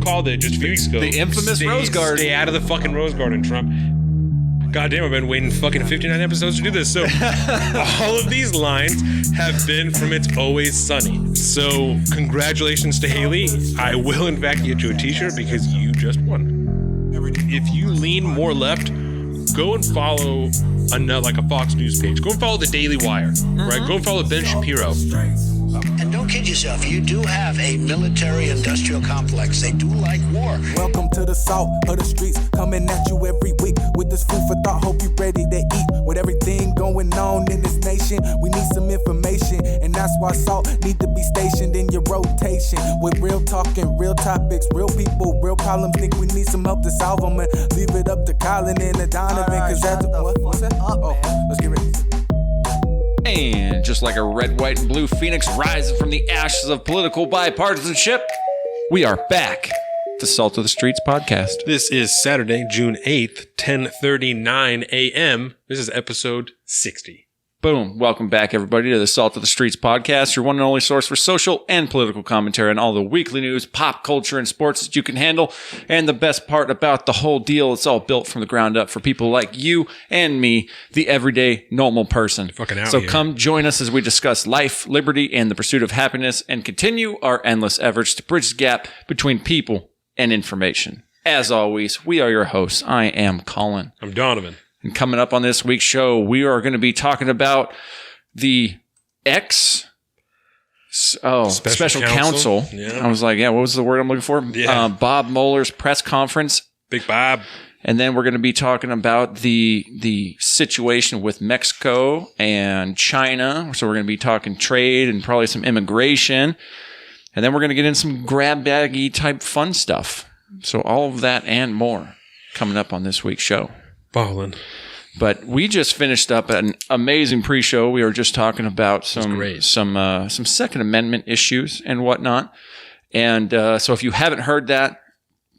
called it just a few weeks ago. The infamous Rose Garden. Stay out of the fucking Rose Garden, Trump. Goddamn, I've been waiting fucking 59 episodes to do this. So all of these lines have been from It's Always Sunny. So congratulations to Haley. I will in fact get you a t-shirt because you just won. If you lean more left, go and follow a Fox News page. Go and follow the Daily Wire, right? Go and follow Ben Shapiro. And don't kid yourself, you do have a military-industrial complex. They do like war. Welcome to the salt of the streets, coming at you every week with this food for thought. Hope you ready to eat. With everything going on in this nation, we need some information, and that's why salt need to be stationed in your rotation. With real talking, real topics, real people, real problems. Think we need some help to solve them, and leave it up to Colin and the Donovan, cause that's what's that? Let's get ready. And just like a red, white, and blue phoenix rises from the ashes of political bipartisanship, we are back. The Salt of the Streets podcast. This is Saturday, June 8th, 10:39 a.m. This is episode 60. Boom. Welcome back, everybody, to the Salt of the Streets podcast, your one and only source for social and political commentary on all the weekly news, pop culture, and sports that you can handle. And the best part about the whole deal, it's all built from the ground up for people like you and me, the everyday normal person. Fucking out So here. come join us as we discuss life, liberty, and the pursuit of happiness, and continue our endless efforts to bridge the gap between people and information. As always, we are your hosts. I am Colin. I'm Donovan. And coming up on this week's show, we are going to be talking about the special counsel. Yeah. I was like, what was the word I'm looking for? Yeah. Bob Mueller's press conference. Big Bob. And then we're going to be talking about the situation with Mexico and China. So we're going to be talking trade and probably some immigration. And then we're going to get in some grab baggy type fun stuff. So all of that and more coming up on this week's show. Ballin'. But we just finished up an amazing pre-show. We were just talking about some Second Amendment issues and whatnot. And so if you haven't heard that,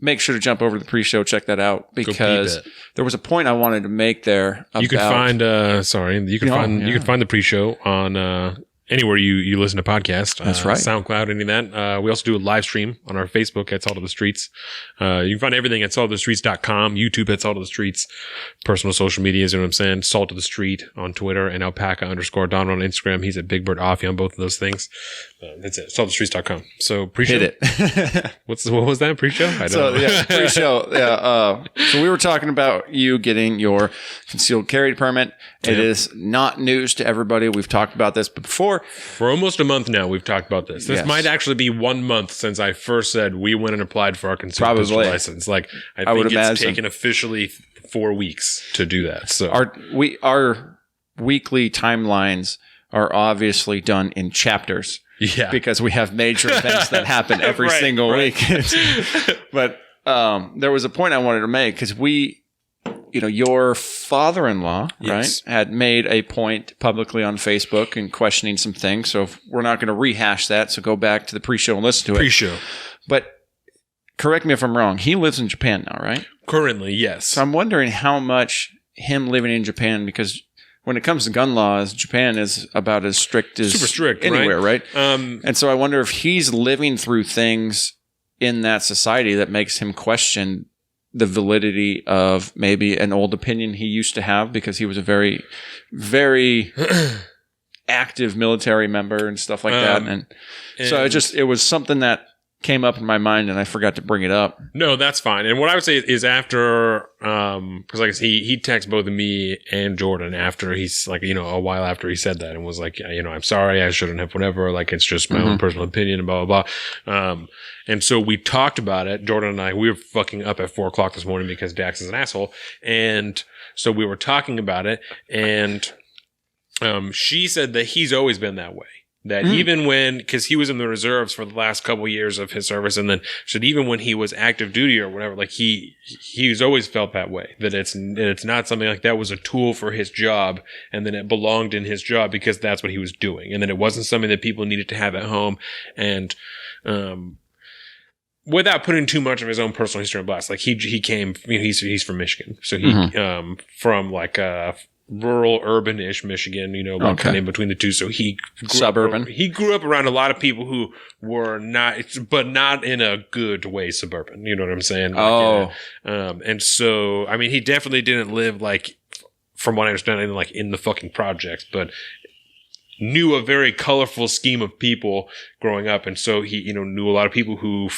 make sure to jump over to the pre-show, check that out, because there was a point I wanted to make there. You can find you can find the pre-show on anywhere you listen to podcasts. That's right. SoundCloud, any of that. We also do a live stream on our Facebook at Salt of the Streets. You can find everything at saltofthestreets.com, YouTube at Salt of the Streets, personal social medias, you know what I'm saying? Salt of the Street on Twitter, and Alpaca_Don on Instagram. He's at Big Bird Offie on both of those things. That's it. Saltofthestreets.com. So pre-show. Hit it. What was that? Pre-show? I don't know. Yeah, pre-show. Yeah. So we were talking about you getting your concealed carry permit. It is not news to everybody. We've talked about this before. For almost a month now, we've talked about this. This might actually be 1 month since I first said we went and applied for our concealed pistol license. Like, I think it's taken officially 4 weeks to do that. So our weekly timelines are obviously done in chapters. Yeah. Because we have major events that happen every single week. But there was a point I wanted to make, because your father-in-law, right, had made a point publicly on Facebook and questioning some things. So we're not going to rehash that. So go back to the pre-show and listen to it. Pre-show. But correct me if I'm wrong. He lives in Japan now, right? Currently, yes. So I'm wondering how much him living in Japan, because when it comes to gun laws, Japan is about as strict as super strict anywhere, right? And so I wonder if he's living through things in that society that makes him question the validity of maybe an old opinion he used to have, because he was a very, very active military member and stuff like that. And so it was something that came up in my mind, and I forgot to bring it up. No, that's fine. And what I would say is after, because like he texted both me and Jordan after he's like, a while after he said that, and was like, I'm sorry, I shouldn't have, whatever. Like, it's just my own personal opinion and blah, blah, blah. And so we talked about it. Jordan and I, we were fucking up at 4:00 this morning because Dax is an asshole. And so we were talking about it, and she said that he's always been that way. That even when, because he was in the reserves for the last couple of years of his service, and then said even when he was active duty or whatever, like he's always felt that way. That it's not something like that was a tool for his job, and then it belonged in his job because that's what he was doing, and then it wasn't something that people needed to have at home. And without putting too much of his own personal history on blast, like he came, he's from Michigan, so he from like rural, urban-ish Michigan, like kind of in between the two. So he grew up around a lot of people who were but not in a good way suburban. You know what I'm saying? And so, I mean, he definitely didn't live like, from what I understand, like in the fucking projects, but knew a very colorful scheme of people growing up. And so he, knew a lot of people who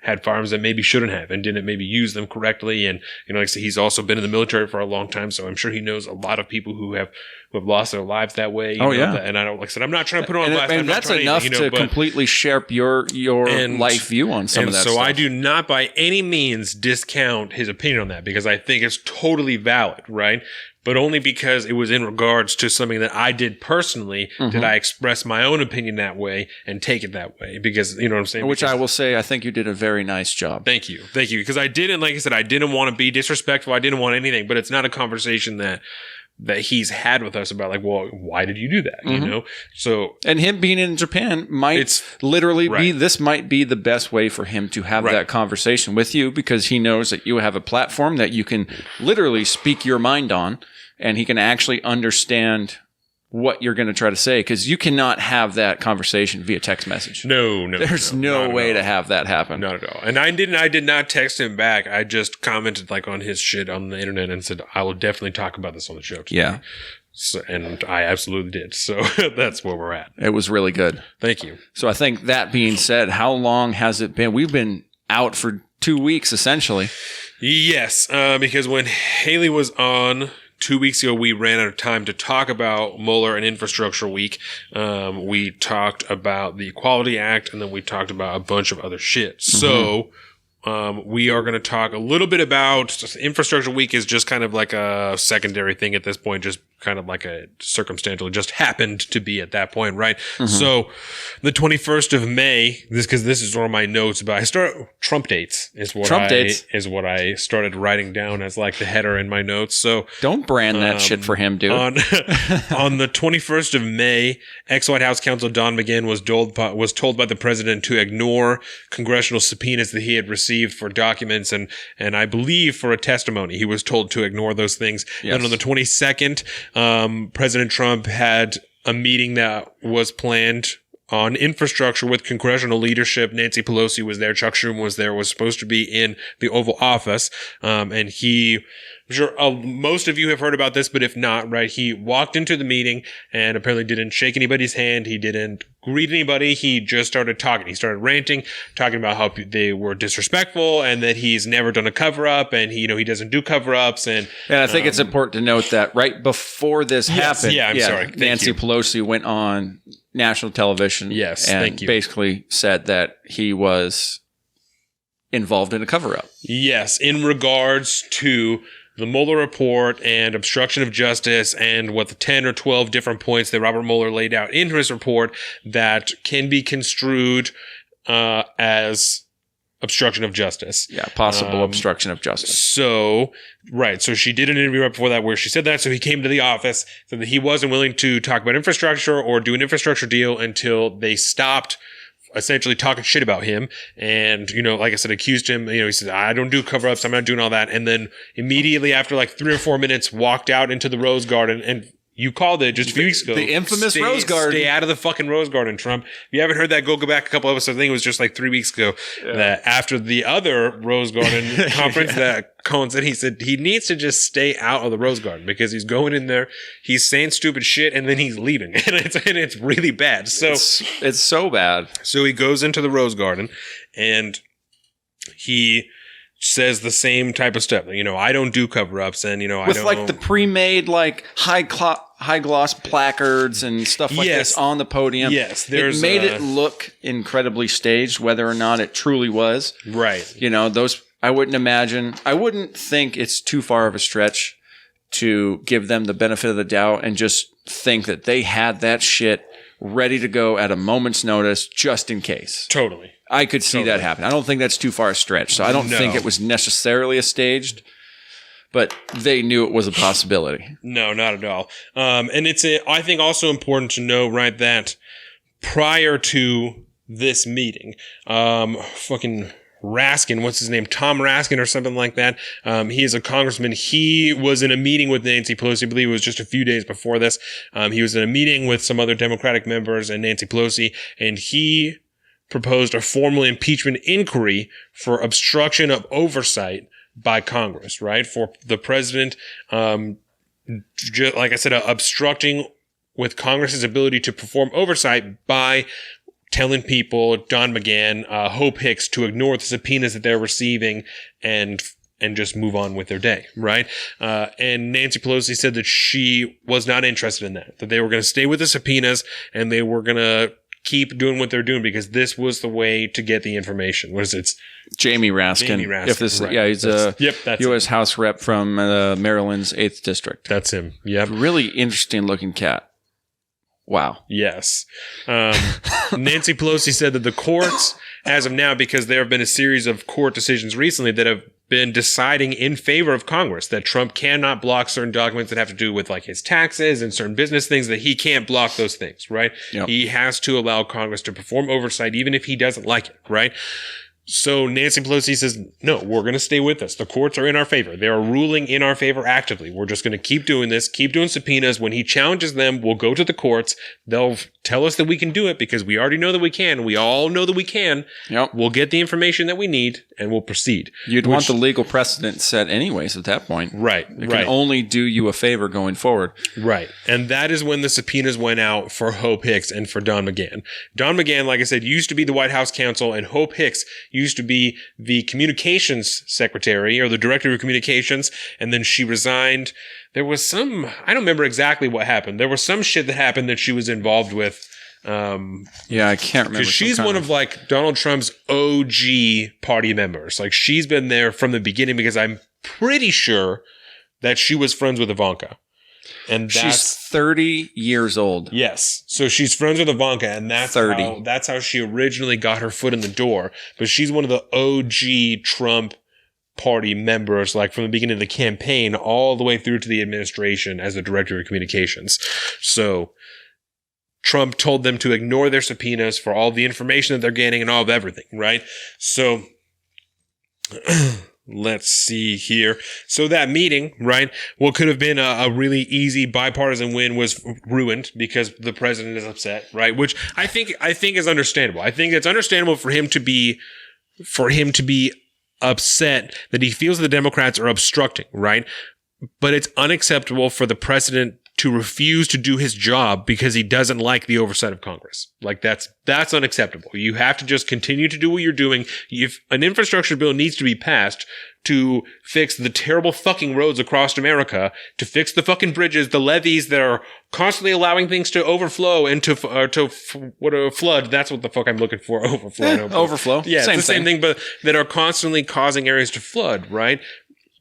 had farms that maybe shouldn't have and didn't maybe use them correctly. And, like I said, he's also been in the military for a long time. So I'm sure he knows a lot of people who have lost their lives that way. And I don't, like I said, I'm not trying to put on blast. And that's enough to completely shape your life view on some of that stuff. So I do not by any means discount his opinion on that, because I think it's totally valid, right? But only because it was in regards to something that I did personally did I express my own opinion that way and take it that way. Because, you know what I'm saying? Which I will say, I think you did a very nice job. Thank you. Because I didn't, like I said, I didn't want to be disrespectful. I didn't want anything. But it's not a conversation that he's had with us about, like, well, why did you do that? So, and him being in Japan might literally be, this might be the best way for him to have that conversation with you, because he knows that you have a platform that you can literally speak your mind on, and he can actually understand what you're going to try to say, because you cannot have that conversation via text message. No. There's no way to have that happen. Not at all. And I did not text him back. I just commented like on his shit on the internet and said, I will definitely talk about this on the show today. Yeah. So, and I absolutely did. So that's where we're at. It was really good. Thank you. So I think that being said, how long has it been? We've been out for 2 weeks, essentially. Yes. Because when Haley was on 2 weeks ago, we ran out of time to talk about Mueller and Infrastructure Week. We talked about the Equality Act, and then we talked about a bunch of other shit. So we are going to talk a little bit about Infrastructure Week. Is just kind of like a secondary thing at this point, just kind of like a circumstantial. It just happened to be at that point, right? So the 21st of May, because this is one of my notes about, Trump dates is what I started writing down as like the header in my notes. So don't brand that shit for him, dude. On the 21st of May, ex-White House counsel Don McGahn was told by the president to ignore congressional subpoenas that he had received for documents and I believe for a testimony. He was told to ignore those things. Yes. And on the 22nd, President Trump had a meeting that was planned on infrastructure with congressional leadership. Nancy Pelosi was there. Chuck Schumer was there, was supposed to be in the Oval Office. And I'm sure most of you have heard about this, but if not, right, he walked into the meeting and apparently didn't shake anybody's hand. He didn't greet anybody. He just started talking. He started ranting, talking about how they were disrespectful and that he's never done a cover-up and he doesn't do cover-ups. And I think it's important to note that right before this happened, Nancy Pelosi went on national television and basically said that he was involved in a cover-up. Yes, in regards to the Mueller report and obstruction of justice and what the 10 or 12 different points that Robert Mueller laid out in his report that can be construed as obstruction of justice. Yeah, possible obstruction of justice. So she did an interview right before that where she said that. So he came to the office, said that he wasn't willing to talk about infrastructure or do an infrastructure deal until they stopped essentially talking shit about him and, like I said, accused him. He said, I don't do cover-ups. I'm not doing all that. And then immediately after like 3 or 4 minutes walked out into the Rose Garden. And you called it just a few weeks ago. The infamous Rose Garden. Stay out of the fucking Rose Garden, Trump. If you haven't heard that, go back a couple episodes. I think it was just like 3 weeks ago that after the other Rose Garden conference that Colin said, he said he needs to just stay out of the Rose Garden because he's going in there, he's saying stupid shit, and then he's leaving. And it's really bad. So it's so bad. So he goes into the Rose Garden and he says the same type of stuff. I don't do cover-ups, and I with don't like the pre-made like high gloss placards and stuff like this on the podium. Yes, it made it look incredibly staged, whether or not it truly was. Right. Those I wouldn't think it's too far of a stretch to give them the benefit of the doubt and just think that they had that shit ready to go at a moment's notice just in case. Totally. I could see that happen. I don't think that's too far a stretch. So I don't think it was necessarily a staged, but they knew it was a possibility. No, not at all. And it's I think also important to know, right, that prior to this meeting, fucking Raskin, what's his name? Tom Raskin or something like that. He is a congressman. He was in a meeting with Nancy Pelosi. I believe it was just a few days before this. He was in a meeting with some other Democratic members and Nancy Pelosi, and he proposed a formal impeachment inquiry for obstruction of oversight by Congress, right? For the president, like I said, obstructing with Congress's ability to perform oversight by telling people, Don McGahn, Hope Hicks, to ignore the subpoenas that they're receiving and just move on with their day, right? And Nancy Pelosi said that she was not interested in that they were going to stay with the subpoenas and they were going to keep doing what they're doing because this was the way to get the information. What is it? Jamie Raskin. Jamie Raskin, right. Yeah, he's a that's U.S. House rep from Maryland's 8th District. That's him. Yep. Really interesting looking cat. Wow. Yes. Nancy Pelosi said that the courts, as of now, because there have been a series of court decisions recently that have been deciding in favor of Congress, that Trump cannot block certain documents that have to do with like his taxes and certain business things, that he can't block those things, right? Yep. He has to allow Congress to perform oversight, even if he doesn't like it, right? So Nancy Pelosi says, no, we're going to stay with this. The courts are in our favor. They are ruling in our favor actively. We're just going to keep doing this, keep doing subpoenas. When he challenges them, we'll go to the courts. They'll tell us that we can do it because we already know that we can. We all know that we can. Yep. We'll get the information that we need and we'll proceed. You'd want the legal precedent set anyways at that point. Right. It can only do you a favor going forward. Right. And that is when the subpoenas went out for Hope Hicks and for Don McGahn. Don McGahn, like I said, used to be the White House counsel, and Hope Hicks used to be the communications secretary or the director of communications. And then she resigned. There was I don't remember exactly what happened. There was some shit that happened that she was involved with. Yeah, I can't remember. Because she's one of like Donald Trump's OG party members. Like she's been there from the beginning because I'm pretty sure that she was friends with Ivanka. And she's 30 years old. Yes. So she's friends with Ivanka, and that's 30. That's how she originally got her foot in the door. But she's one of the OG Trump party members, like from the beginning of the campaign all the way through to the administration as the director of communications. So Trump told them to ignore their subpoenas for all the information that they're getting and all of everything, right? So let's see here. So that meeting, right, what could have been a really easy bipartisan win was ruined because the president is upset, right? Which I think is understandable. I think it's understandable for him to be upset that he feels the Democrats are obstructing, right? But it's unacceptable for the president to refuse to do his job because he doesn't like the oversight of Congress. Like that's unacceptable. You have to just continue to do what you're doing. If an infrastructure bill needs to be passed to fix the terrible fucking roads across America, to fix the fucking bridges, the levees that are constantly allowing things to overflow and to flood. That's what the fuck I'm looking for. Overflow. Overflow. Yeah, it's the same thing, but that are constantly causing areas to flood, right?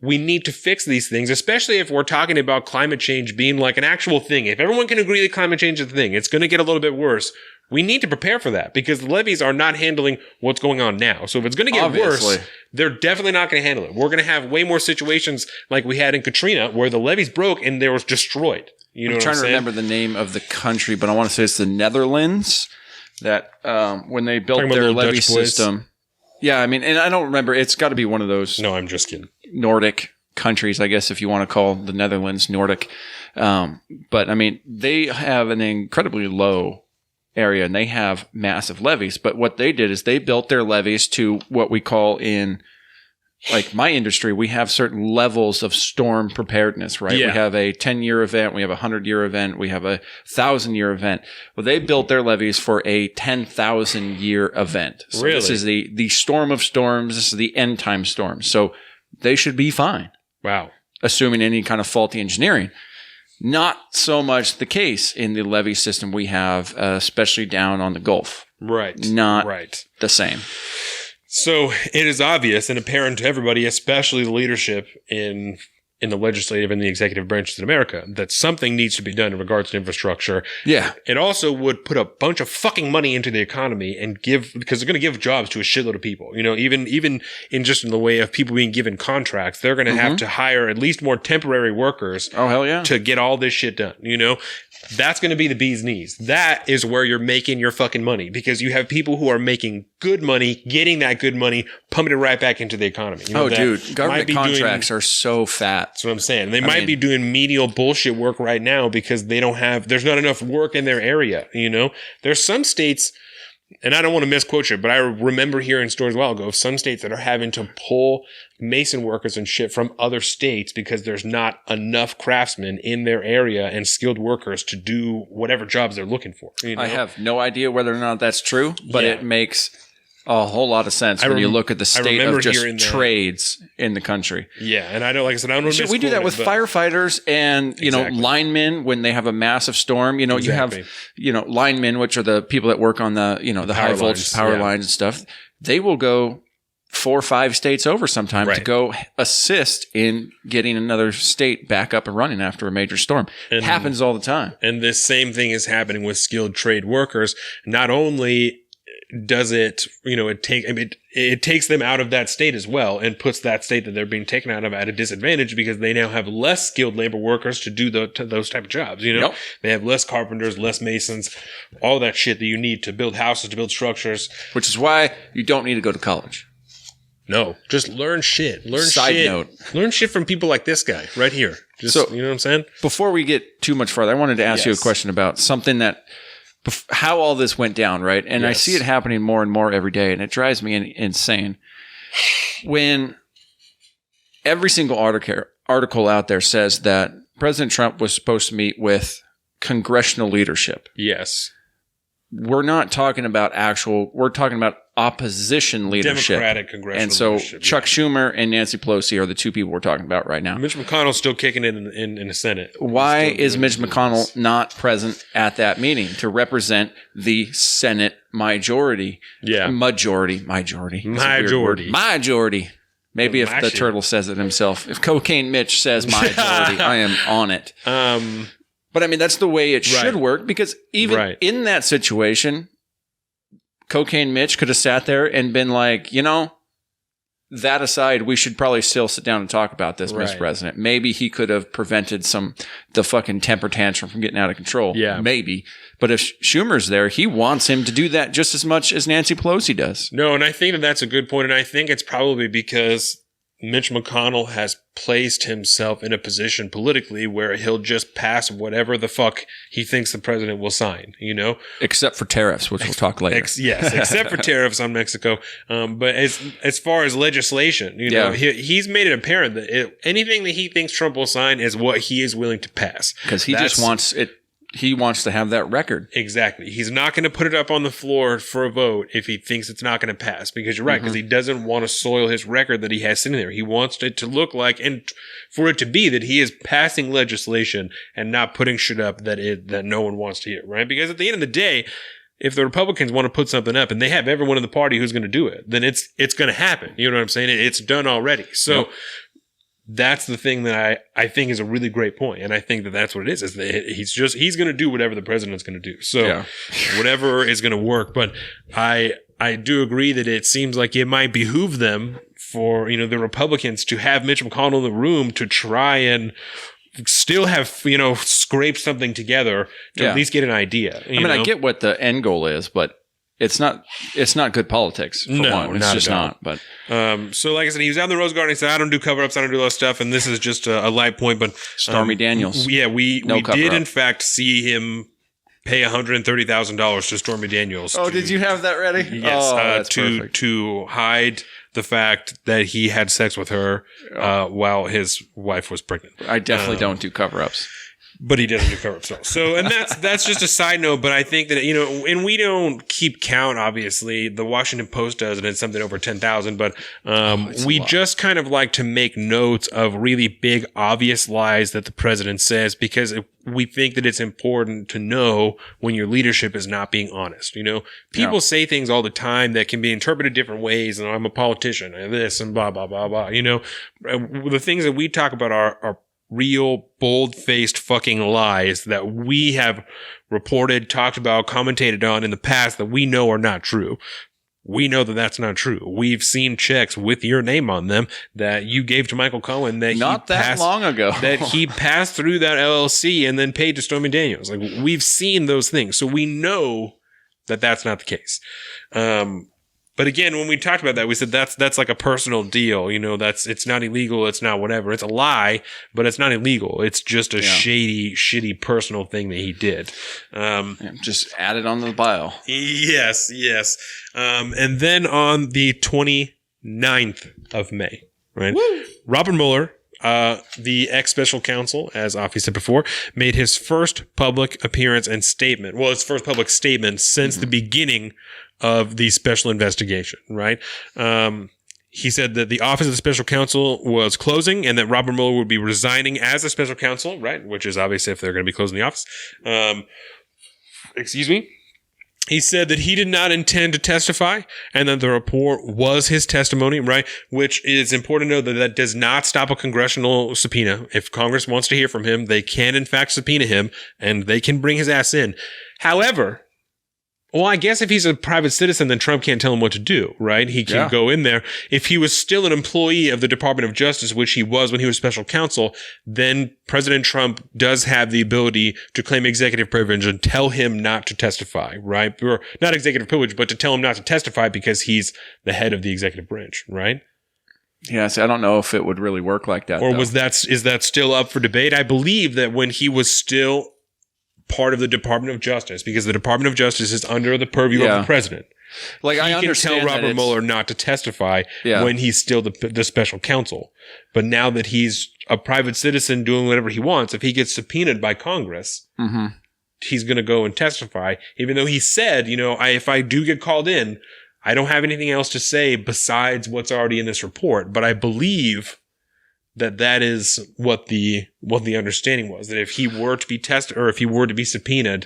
We need to fix these things, especially if we're talking about climate change being like an actual thing. If everyone can agree that climate change is a thing, it's going to get a little bit worse. We need to prepare for that because the levees are not handling what's going on now. So if it's going to get worse, they're definitely not going to handle it. We're going to have way more situations like we had in Katrina where the levees broke and they were destroyed. You know I'm trying to remember the name of the country, but I want to say it's the Netherlands that when they built their levee system. Yeah, I mean, and I don't remember. It's got to be one of those. No, I'm just kidding. Nordic countries, I guess, if you want to call the Netherlands Nordic. But I mean, they have an incredibly low area and they have massive levees. But what they did is they built their levees to what we call in like my industry, we have certain levels of storm preparedness, right? Yeah. We have a 10-year event. We have a 100-year event. We have a 1,000-year event. Well, they built their levees for a 10,000-year event. So really? This is the storm of storms. This is the end time storm. So they should be fine. Wow. Assuming any kind of faulty engineering. Not so much the case in the levee system we have, especially down on the Gulf. Right. Not right. the same. So it is obvious and apparent to everybody, especially the leadership in in the legislative and the executive branches in America, that something needs to be done in regards to infrastructure. Yeah. It also would put a bunch of fucking money into the economy and because they're going to give jobs to a shitload of people. You know, even in just in the way of people being given contracts, they're going to have to hire at least more temporary workers. Oh, hell yeah. To get all this shit done. You know, that's going to be the bee's knees. That is where you're making your fucking money, because you have people who are making good money, getting that good money, pumping it right back into the economy. You know, dude, government contracts are so fat. That's what I'm saying. They might be doing menial bullshit work right now because there's not enough work in their area. You know, there's some states, and I don't want to misquote you, but I remember hearing stories a while ago of some states that are having to pull mason workers and shit from other states because there's not enough craftsmen in their area and skilled workers to do whatever jobs they're looking for. You know? I have no idea whether or not that's true, but it makes a whole lot of sense when you look at the state of just trades in the country. Yeah, and I don't, like I said, I don't know. We do that with firefighters and, you know, linemen when they have a massive storm. You know, you have, you know, linemen, which are the people that work on the, you know, the high voltage power lines and stuff. They will go 4 or 5 states over sometimes to go assist in getting another state back up and running after a major storm. It happens all the time. And this same thing is happening with skilled trade workers. Not only does it, you know, it takes them out of that state as well and puts that state that they're being taken out of at a disadvantage because they now have less skilled labor workers to do those type of jobs. You know, they have less carpenters, less masons, all that shit that you need to build houses, to build structures. Which is why you don't need to go to college. No, just learn shit. Side note. Learn shit from people like this guy right here. Just, so, you know what I'm saying? Before we get too much further, I wanted to ask you a question about something that how all this went down, right? And I see it happening more and more every day, and it drives me insane. When every single article out there says that President Trump was supposed to meet with congressional leadership. Yes. We're not talking about we're talking about opposition leadership. Democratic congressional and so leadership. Chuck Schumer and Nancy Pelosi are the two people we're talking about right now. Mitch McConnell's still kicking it in the Senate. Why is Mitch McConnell not present at that meeting to represent the Senate majority? Yeah. Majority. Maybe if the turtle says it himself. If Cocaine Mitch says majority, I am on it. But I mean, that's the way it should work, because even in that situation, Cocaine Mitch could have sat there and been like, you know, that aside, we should probably still sit down and talk about this, Mr. President. Maybe he could have prevented the fucking temper tantrum from getting out of control. Yeah. Maybe. But if Schumer's there, he wants him to do that just as much as Nancy Pelosi does. No, and I think that that's a good point. And I think it's probably because Mitch McConnell has placed himself in a position politically where he'll just pass whatever the fuck he thinks the president will sign, you know? Except for tariffs, which we'll talk later. Yes, except for tariffs on Mexico. But as far as legislation, you know, he's made it apparent that anything that he thinks Trump will sign is what he is willing to pass. Because he just wants it. He wants to have that record. Exactly. He's not going to put it up on the floor for a vote if he thinks it's not going to pass, because you're right, because he doesn't want to soil his record that he has sitting there. He wants it to look like, and for it to be, that he is passing legislation and not putting shit up that no one wants to hear, right? Because at the end of the day, if the Republicans want to put something up and they have everyone in the party who's going to do it, then it's going to happen. You know what I'm saying? It's done already. So that's the thing that I think is a really great point. And I think that that's what it is that he's going to do whatever the president's going to do. So whatever is going to work. But I do agree that it seems like it might behoove them for, you know, the Republicans to have Mitch McConnell in the room to try and still have, you know, scrape something together to at least get an idea. I mean, I get what the end goal is, but it's not good politics. For one. It's just not. But so, like I said, he was out in the Rose Garden. He said, "I don't do cover ups. I don't do a lot of stuff." And this is just a light point. But Stormy Daniels. Yeah, we did in fact see him pay $130,000 to Stormy Daniels. Oh, did you have that ready? Yes, to hide the fact that he had sex with her while his wife was pregnant. I definitely don't do cover ups. but he doesn't do cover-up stories. So, and that's just a side note, but I think that, you know, and we don't keep count, obviously. The Washington Post does, and it's something over 10,000, but we just kind of like to make notes of really big, obvious lies that the president says, because we think that it's important to know when your leadership is not being honest. You know, people say things all the time that can be interpreted different ways, and I'm a politician, and this, and blah, blah, blah, blah. You know, the things that we talk about are real bold-faced fucking lies that we have reported, talked about, commentated on in the past that we know are not true. We know that that's not true. We've seen checks with your name on them that you gave to Michael Cohen that not that long ago that he passed through that LLC and then paid to Stormy Daniels. Like, we've seen those things, so we know that that's not the case. But again, when we talked about that, we said that's like a personal deal. You know, it's not illegal. It's not whatever. It's a lie, but it's not illegal. It's just a shady, shitty personal thing that he did. Just add it on the pile. Yes. And then on the 29th of May, right? Woo! Robert Mueller, the ex-special counsel, as Offie said before, made his first public appearance and statement. Well, his first public statement since the beginning of the special investigation, right? He said that the office of the special counsel was closing and that Robert Mueller would be resigning as a special counsel, right? Which is obviously if they're going to be closing the office. Excuse me. He said that he did not intend to testify and that the report was his testimony, right? Which is important to know that does not stop a congressional subpoena. If Congress wants to hear from him, they can in fact subpoena him and they can bring his ass in. However, well, I guess if he's a private citizen, then Trump can't tell him what to do, right? He can go in there. If he was still an employee of the Department of Justice, which he was when he was special counsel, then President Trump does have the ability to claim executive privilege and tell him not to testify, right? Or not executive privilege, but to tell him not to testify because he's the head of the executive branch, right? Yes, I don't know if it would really work like that. Or is that still up for debate? I believe that when he was still part of the Department of Justice, because the Department of Justice is under the purview of the president. Like, I understand he can tell Robert Mueller not to testify when he's still the special counsel. But now that he's a private citizen doing whatever he wants, if he gets subpoenaed by Congress, he's going to go and testify, even though he said, you know, if I do get called in, I don't have anything else to say besides what's already in this report. But I believe that is what the understanding was, that if he were to be tested or if he were to be subpoenaed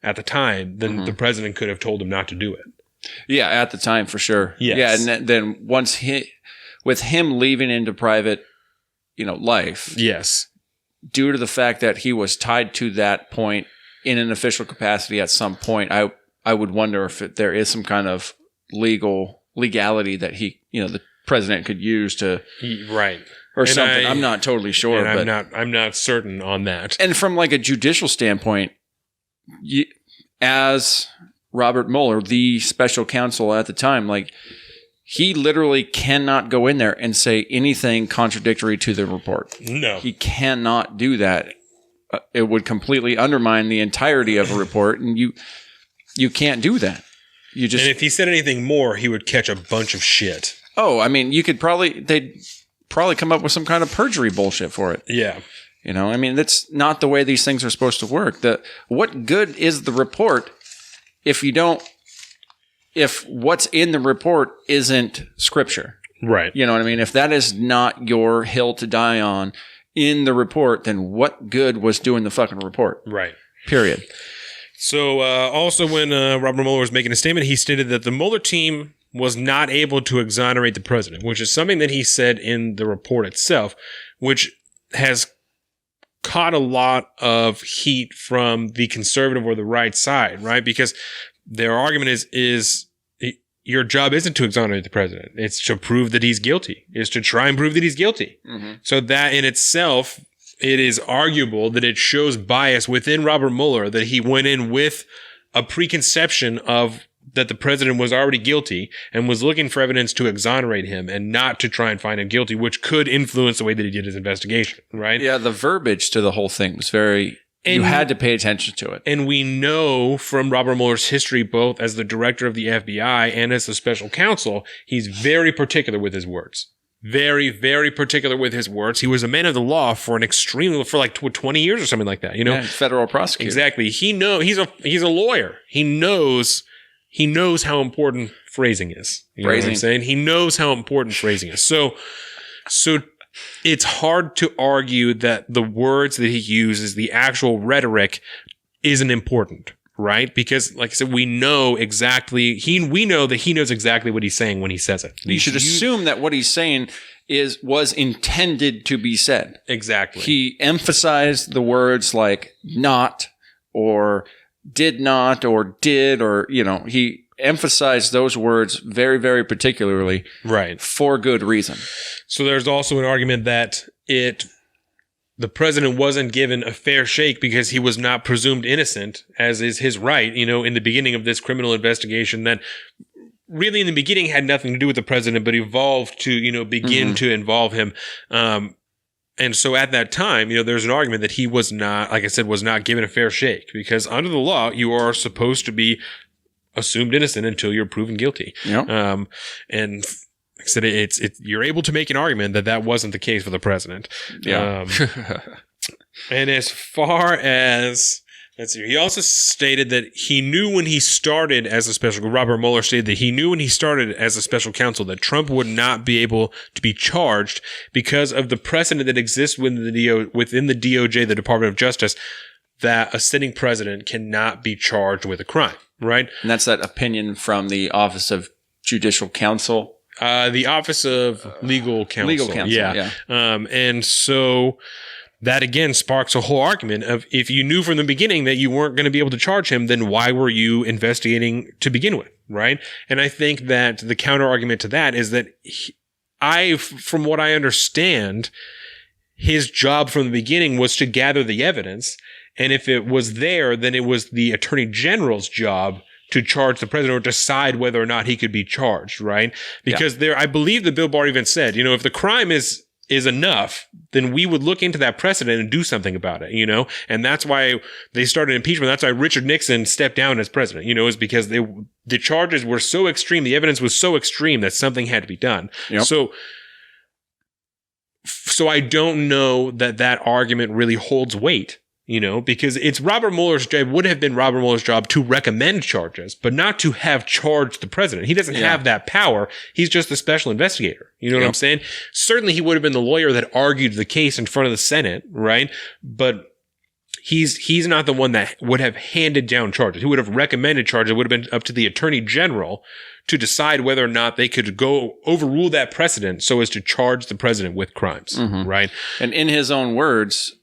at the time, then the president could have told him not to do it. Yeah, at the time, for sure. Yes. Yeah, and then once with him leaving into private, life. Yes. Due to the fact that he was tied to that point in an official capacity at some point, I would wonder if there is some kind of legality that the president could use to right. Or something. I'm not totally sure. But I'm not certain on that. And from like a judicial standpoint, as Robert Mueller, the special counsel at the time, like, he literally cannot go in there and say anything contradictory to the report. No. He cannot do that. It would completely undermine the entirety of a report, and you can't do that. And if he said anything more, he would catch a bunch of shit. Oh, I mean, they'd probably come up with some kind of perjury bullshit for it. Yeah. That's not the way these things are supposed to work. What good is the report if what's in the report isn't scripture? Right. You know what I mean? If that is not your hill to die on in the report, then what good was doing the fucking report? Right. Period. So also when Robert Mueller was making a statement, he stated that the Mueller team was not able to exonerate the president, which is something that he said in the report itself, which has caught a lot of heat from the conservative or the right side, right? Because their argument is your job isn't to exonerate the president. It's to prove that he's guilty, is to try and prove that he's guilty. Mm-hmm. So that in itself, it is arguable that it shows bias within Robert Mueller, that he went in with a preconception of that the president was already guilty and was looking for evidence to exonerate him and not to try and find him guilty, which could influence the way that he did his investigation, right? Yeah, the verbiage to the whole thing was you had to pay attention to it. And we know from Robert Mueller's history, both as the director of the FBI and as the special counsel, he's very particular with his words. very, very particular with his words. He was a man of the law for like 20 years or something like that, you know? Yeah, federal prosecutor. Exactly. He's a lawyer. He knows how important phrasing is. You know what I'm saying? He knows how important phrasing is. So it's hard to argue that the words that he uses, the actual rhetoric, isn't important, right? Because, like I said, we know exactly we know that he knows exactly what he's saying when he says it. You should assume that what he's saying was intended to be said. Exactly. He emphasized the words like not or did not or did, or, you know, he emphasized those words very, very particularly, right, for good reason. So there's also an argument that the president wasn't given a fair shake because he was not presumed innocent, as is his right, you know, in the beginning of this criminal investigation that really in the beginning had nothing to do with the president, but evolved to, you know, begin to involve him. And so at that time, you know, there's an argument that he was not, like I said, was not given a fair shake, because under the law, you are supposed to be assumed innocent until you're proven guilty. Yep. And like I said, you're able to make an argument that wasn't the case for the president. Yeah. And as far as, let's see, he also stated that he knew when he started as a special, Robert Mueller stated that he knew when he started as a special counsel that Trump would not be able to be charged because of the precedent that exists within the DOJ, the Department of Justice, that a sitting president cannot be charged with a crime, right? And that's that opinion from the Office of Judicial Counsel. The Office of Legal Counsel. Legal Counsel, yeah. And so that again sparks a whole argument of, if you knew from the beginning that you weren't going to be able to charge him, then why were you investigating to begin with, right? And I think that the counter argument to that is that from what I understand, his job from the beginning was to gather the evidence. And if it was there, then it was the attorney general's job to charge the president or decide whether or not he could be charged, right? Because I believe the Bill Barr even said, you know, if the crime is enough, then we would look into that precedent and do something about it, you know? And that's why they started impeachment. That's why Richard Nixon stepped down as president, you know, is because the charges were so extreme, the evidence was so extreme that something had to be done. Yep. So I don't know that argument really holds weight. You know, because it's Robert Mueller's job, would have been Robert Mueller's job to recommend charges, but not to have charged the president. He doesn't have that power. He's just a special investigator. You know what I'm saying? Certainly he would have been the lawyer that argued the case in front of the Senate, right? But he's not the one that would have handed down charges. He would have recommended charges. It would have been up to the attorney general to decide whether or not they could go overrule that precedent so as to charge the president with crimes, right? And in his own words,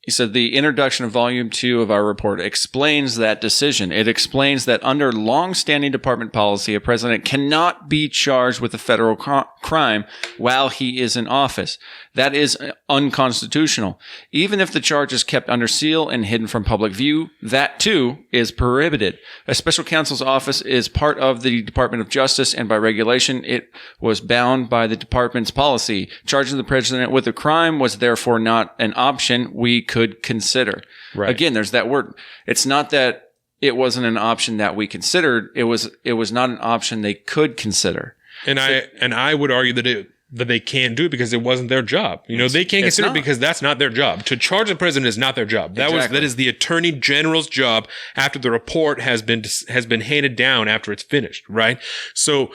he said, the introduction of Volume 2 of our report explains that decision. It explains that under long-standing department policy, a president cannot be charged with a federal crime while he is in office. That is unconstitutional. Even if the charge is kept under seal and hidden from public view, that too is prohibited. A special counsel's office is part of the Department of Justice, and by regulation, it was bound by the department's policy. Charging the president with a crime was therefore not an option we could consider. Right. Again, there's that word. It's not that it wasn't an option that we considered. It was not an option they could consider. And I would argue that they can't do it because it wasn't their job. You know, they can't consider it because that's not their job. To charge the president is not their job. That is the attorney general's job after the report has been handed down after it's finished, right? So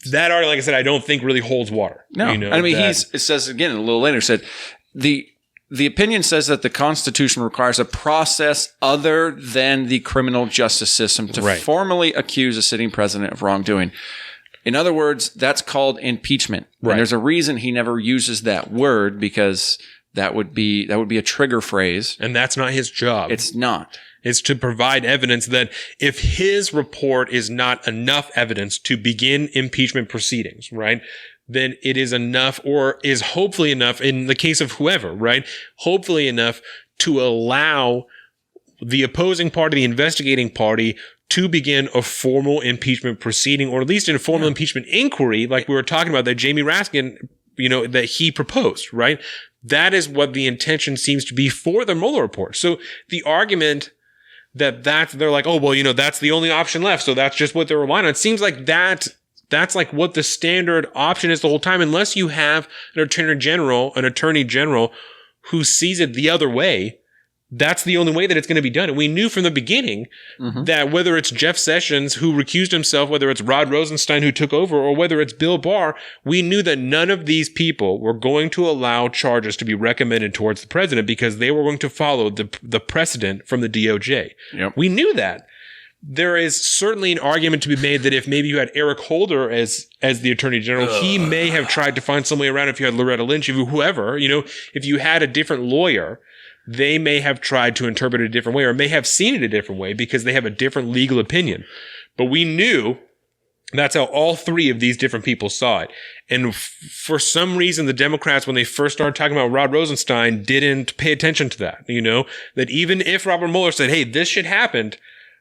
that argument, like I said, I don't think really holds water. No, you know, I mean, it says again a little later, said the opinion says that the Constitution requires a process other than the criminal justice system to formally accuse a sitting president of wrongdoing. In other words, that's called impeachment. Right. And there's a reason he never uses that word, because that would be a trigger phrase. And that's not his job. It's not. It's to provide evidence that if his report is not enough evidence to begin impeachment proceedings, right, then it is enough, or is hopefully enough in the case of whoever, right, hopefully enough to allow the opposing party, the investigating party, to begin a formal impeachment proceeding, or at least a formal impeachment inquiry, like we were talking about that Jamie Raskin, you know, that he proposed, right? That is what the intention seems to be for the Mueller report. So the argument that they're like, oh, well, you know, that's the only option left, so that's just what they're relying on. It seems like that That's like what the standard option is the whole time, unless you have an attorney general who sees it the other way. That's the only way that it's going to be done. And we knew from the beginning that whether it's Jeff Sessions who recused himself, whether it's Rod Rosenstein who took over, or whether it's Bill Barr, we knew that none of these people were going to allow charges to be recommended towards the president because they were going to follow the precedent from the DOJ. Yep. We knew that. There is certainly an argument to be made that if maybe you had Eric Holder as the attorney general, he may have tried to find some way around. If you had Loretta Lynch, whoever, if you had a different lawyer, they may have tried to interpret it a different way or may have seen it a different way because they have a different legal opinion. But we knew that's how all three of these different people saw it. And for some reason, the Democrats, when they first started talking about Rod Rosenstein, didn't pay attention to that. That even if Robert Mueller said, hey, this should happen,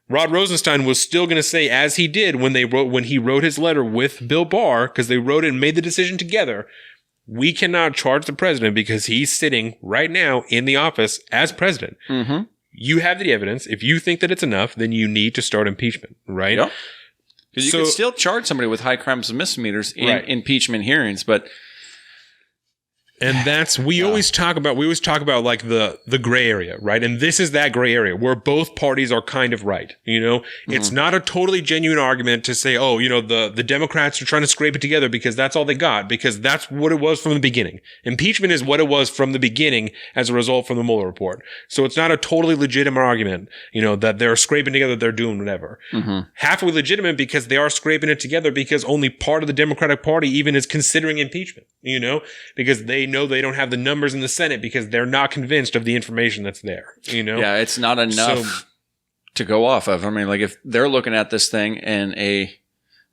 Rod Rosenstein was still going to say, as he did when he wrote his letter with Bill Barr, because they wrote it and made the decision together, we cannot charge the president because he's sitting right now in the office as president. Mm-hmm. You have the evidence. If you think that it's enough, then you need to start impeachment, right? Yep. Because you can still charge somebody with high crimes and misdemeanors in impeachment hearings, but... And that's, we always talk about like the gray area, right? And this is that gray area where both parties are kind of right. It's not a totally genuine argument to say, the Democrats are trying to scrape it together because that's all they got, because that's what it was from the beginning. Impeachment is what it was from the beginning as a result from the Mueller report. So it's not a totally legitimate argument, that they're scraping together, they're doing whatever. Mm-hmm. Halfway legitimate because they are scraping it together because only part of the Democratic Party even is considering impeachment, because they know they don't have the numbers in the Senate because they're not convinced of the information that's there, Yeah, it's not enough to go off of. I mean, like if they're looking at this thing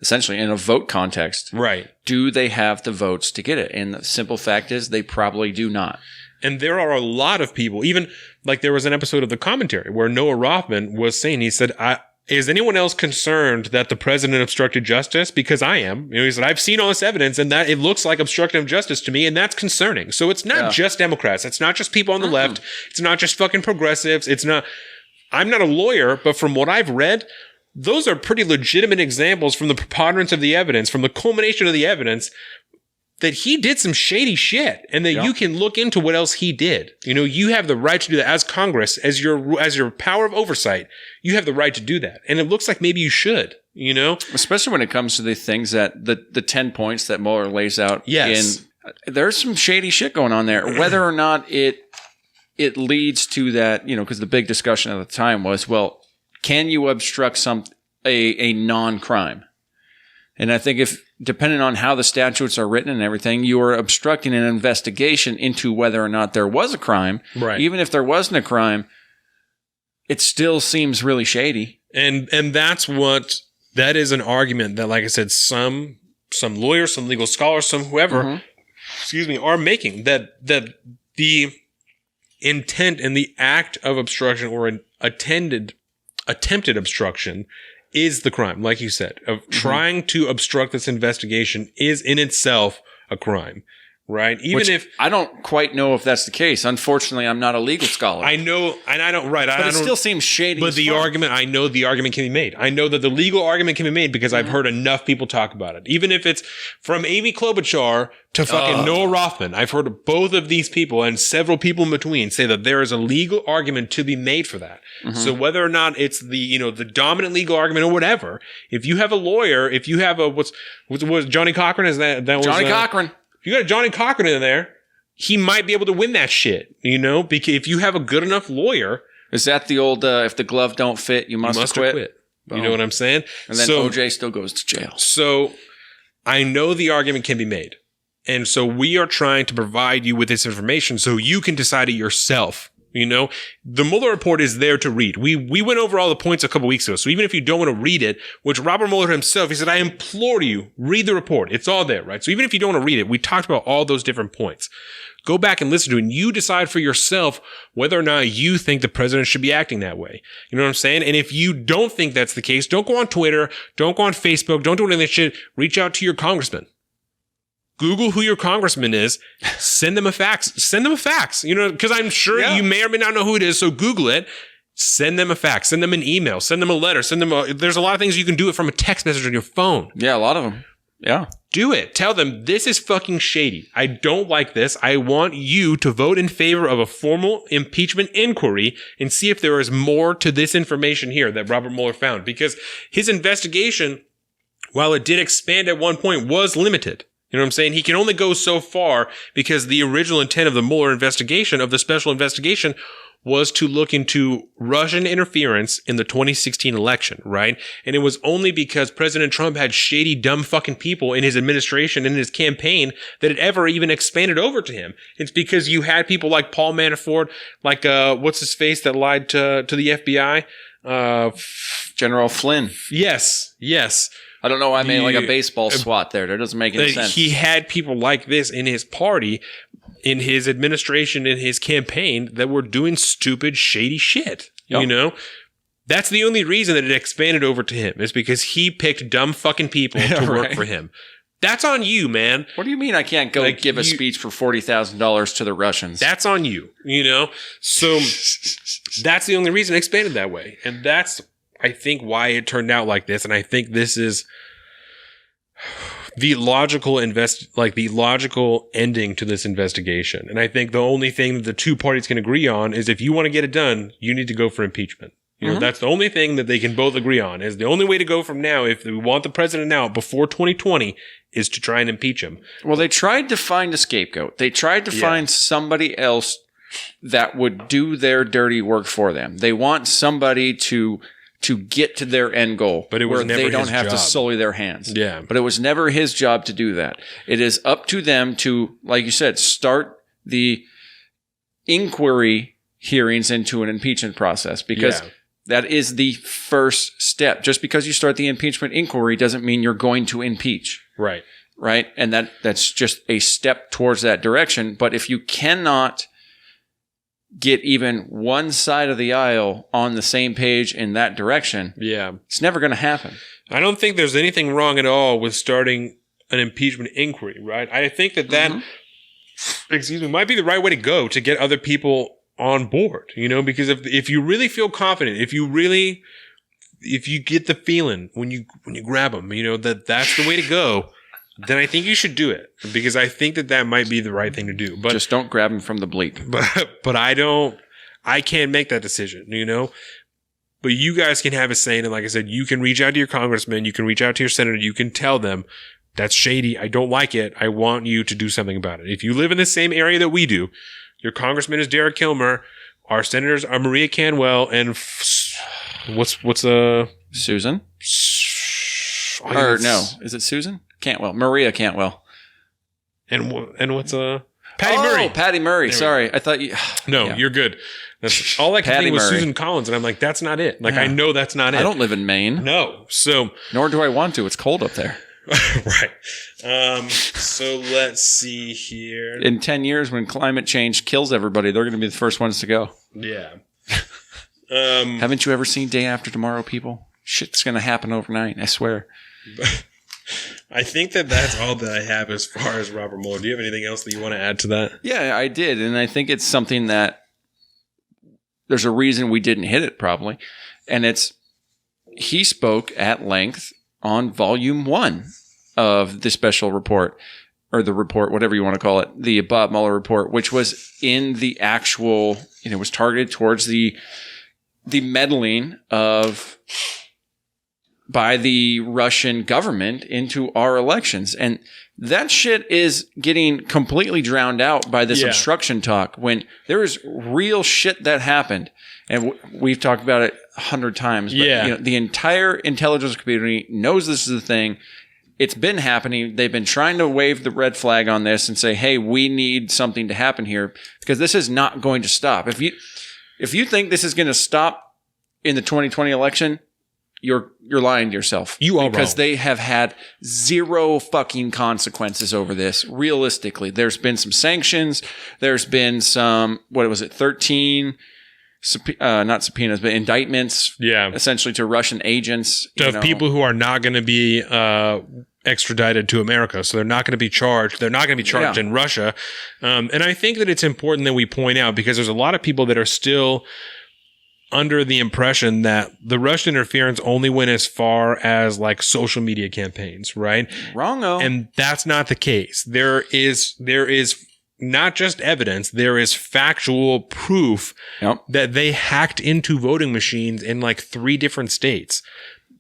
essentially in a vote context, right? Do they have the votes to get it? And the simple fact is they probably do not. And there are a lot of people, even like there was an episode of The Commentary where Noah Rothman was saying, he said, is anyone else concerned that the president obstructed justice? Because I am. He said, I've seen all this evidence and that it looks like obstruction of justice to me, and that's concerning. So it's not just Democrats. It's not just people on the left. It's not just fucking progressives. I'm not a lawyer, but from what I've read, those are pretty legitimate examples from the preponderance of the evidence, from the culmination of the evidence, that he did some shady shit and that you can look into what else he did. You have the right to do that as Congress, as your power of oversight. You have the right to do that. And it looks like maybe you should, Especially when it comes to the things that the 10 points that Mueller lays out. Yes. There's some shady shit going on there. Whether or not it leads to that, because the big discussion at the time was, well, can you obstruct a non-crime? And I think depending on how the statutes are written and everything, you are obstructing an investigation into whether or not there was a crime. Right. Even if there wasn't a crime, it still seems really shady. And that is an argument that, like I said, some lawyers, some legal scholars, some whoever, are making that the intent and the act of obstruction or an attempted obstruction is the crime, like you said, of trying to obstruct this investigation is in itself a crime, right? If I don't quite know if that's the case. Unfortunately, I'm not a legal scholar. I know, and I don't, right. But it still seems shady. But I know the argument can be made. I know that the legal argument can be made because I've heard enough people talk about it. Even if it's from Amy Klobuchar to fucking Noah Rothman. I've heard both of these people and several people in between say that there is a legal argument to be made for that. Mm-hmm. So whether or not it's the dominant legal argument or whatever, if you have a lawyer, if you have what's Johnny Cochran, is that was Johnny Cochran. If you got a Johnny Cochran in there, he might be able to win that shit, because if you have a good enough lawyer. Is that the old, if the glove don't fit, you must quit? You know what I'm saying? And then OJ still goes to jail. So I know the argument can be made. And so we are trying to provide you with this information so you can decide it yourself. The Mueller report is there to read. We went over all the points a couple weeks ago. So even if you don't want to read it, which Robert Mueller himself, he said, I implore you, read the report. It's all there, right? So even if you don't want to read it, we talked about all those different points. Go back and listen to it and you decide for yourself whether or not you think the president should be acting that way. You know what I'm saying? And if you don't think that's the case, don't go on Twitter, don't go on Facebook, don't do any of that shit. Reach out to your congressman. Google who your congressman is, send them a fax, because I'm sure you may or may not know who it is. So Google it, send them a fax, send them an email, send them a letter, there's a lot of things you can do it from a text message on your phone. Yeah, a lot of them. Yeah. Do it. Tell them this is fucking shady. I don't like this. I want you to vote in favor of a formal impeachment inquiry and see if there is more to this information here that Robert Mueller found. Because his investigation, while it did expand at one point, was limited. You know what I'm saying? He can only go so far because the original intent of the Mueller investigation, of the special investigation, was to look into Russian interference in the 2016 election, right? And it was only because President Trump had shady, dumb fucking people in his administration and in his campaign that it ever even expanded over to him. It's because you had people like Paul Manafort, like, what's his face that lied to the FBI? General Flynn. Yes. I don't know why I made like a baseball swat there. That doesn't make any sense. He had people like this in his party, in his administration, in his campaign that were doing stupid, shady shit. Yep. You know? That's the only reason that it expanded over to him, is because he picked dumb fucking people to work for him. That's on you, man. What do you mean I can't go give a speech for $40,000 to the Russians? That's on you, you know? So that's the only reason it expanded that way. And that's, I think, why it turned out like this. And I think this is the logical ending to this investigation. And I think the only thing that the two parties can agree on is if you want to get it done, you need to go for impeachment. You know, that's the only thing that they can both agree on, is the only way to go from now, if we want the president out before 2020, is to try and impeach him. Well, they tried to find a scapegoat. They tried to find somebody else that would do their dirty work for them. They want somebody to get to their end goal, but it was where never they don't his have job. to sully their hands. Yeah. But it was never his job to do that. It is up to them to, like you said, start the inquiry hearings into an impeachment process, because that is the first step. Just because you start the impeachment inquiry doesn't mean you're going to impeach. Right. Right. And that's just a step towards that direction. But if you cannot get even one side of the aisle on the same page in that direction, it's never going to happen. I don't think there's anything wrong at all with starting an impeachment inquiry, right? I think that might be the right way to go to get other people on board, you know, because if you really feel confident, if you get the feeling when you grab them, you know, that's the way to go, then I think you should do it, because I think that might be the right thing to do. But just don't grab them from the bleep. But I can't make that decision, you know. But you guys can have a say, and like I said, you can reach out to your congressman, you can reach out to your senator, you can tell them that's shady. I don't like it. I want you to do something about it. If you live in the same area that we do, your congressman is Derek Kilmer, our senators are Maria Canwell and what's Susan? Or no, is it Susan? Cantwell. Maria Cantwell. And what's Patty Murray. Patty Murray. Sorry. I thought you... No, you're good. That's all I could think was Susan Collins, and I'm like, that's not it. Like, I know that's not it. I don't live in Maine. No. So... Nor do I want to. It's cold up there. Right. So let's see here. In 10 years, when climate change kills everybody, they're going to be the first ones to go. Yeah. Haven't you ever seen Day After Tomorrow, people? Shit's going to happen overnight, I swear. I think that's all that I have as far as Robert Mueller. Do you have anything else that you want to add to that? Yeah, I did. And I think it's something that there's a reason we didn't hit it, probably. And he spoke at length on volume 1 of the special report, or the report, whatever you want to call it, the Bob Mueller report, which was in the actual, it was targeted towards the meddling by the Russian government into our elections. And that shit is getting completely drowned out by this obstruction talk, when there is real shit that happened. And we've talked about it 100 times. But, the entire intelligence community knows this is a thing. It's been happening. They've been trying to wave the red flag on this and say, hey, we need something to happen here, because this is not going to stop. If you think this is going to stop in the 2020 election, you're lying to yourself. You are because wrong. They have had zero fucking consequences over this. Realistically, there's been some sanctions. There's been some, 13, not subpoenas, but indictments. Yeah, essentially to Russian agents of people who are not going to be extradited to America, so they're not going to be charged. They're not going to be charged in Russia. And I think that it's important that we point out, because there's a lot of people that are still under the impression that the Russian interference only went as far as like social media campaigns, right? Wrong-o. And that's not the case. There is not just evidence, there is factual proof that they hacked into voting machines in like 3 different states.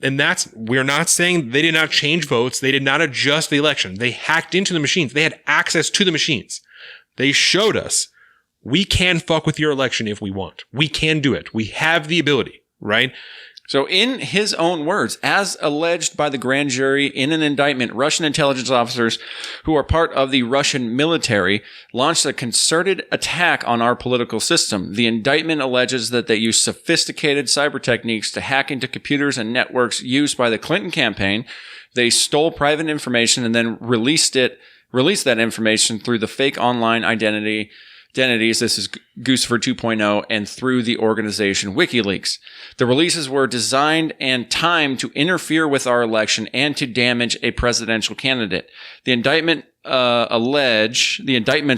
And we're not saying they did not change votes. They did not adjust the election. They hacked into the machines. They had access to the machines. They showed us we can fuck with your election if we want. We can do it. We have the ability, right? So in his own words, as alleged by the grand jury in an indictment, Russian intelligence officers who are part of the Russian military launched a concerted attack on our political system. The indictment alleges that they used sophisticated cyber techniques to hack into computers and networks used by the Clinton campaign. They stole private information and then released that information through the fake online identities. This is Guccifer 2.0, and through the organization WikiLeaks. The releases were designed and timed to interfere with our election and to damage a presidential candidate. The indictments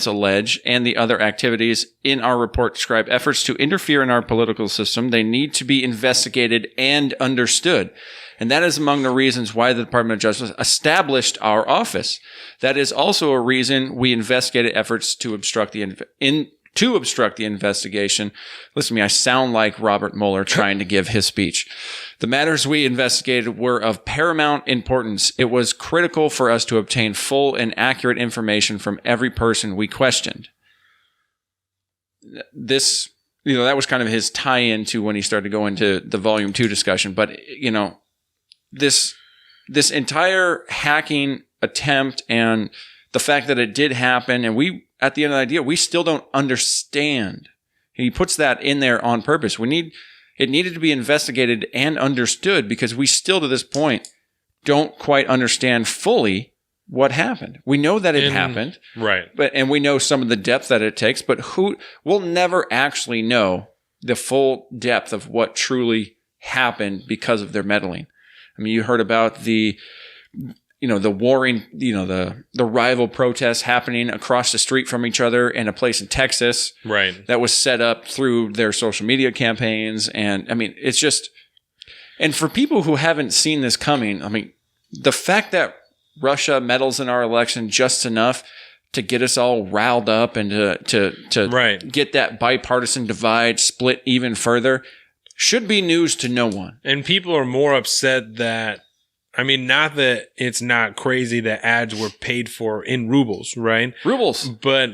allege, and the other activities in our report describe efforts to interfere in our political system. They need to be investigated and understood. And that is among the reasons why the Department of Justice established our office. That is also a reason we investigated efforts to obstruct the investigation. Listen to me, I sound like Robert Mueller trying to give his speech. The matters we investigated were of paramount importance. It was critical for us to obtain full and accurate information from every person we questioned. This, that was kind of his tie-in to when he started to go into the Volume 2 discussion. But, this entire hacking attempt and the fact that it did happen, and we, at the end of the idea, we still don't understand. He puts that in there on purpose. It needed to be investigated and understood because we still, to this point, don't quite understand fully what happened. We know that it happened, right? And we know some of the depth that it takes, but we'll never actually know the full depth of what truly happened because of their meddling. I mean, you heard about the warring, the rival protests happening across the street from each other in a place in Texas. Right. That was set up through their social media campaigns. And I mean, it's just, and for people who haven't seen this coming, I mean, the fact that Russia meddles in our election just enough to get us all riled up and to get that bipartisan divide split even further should be news to no one. And people are more upset that, I mean, not that it's not crazy that ads were paid for in rubles, right? Rubles. But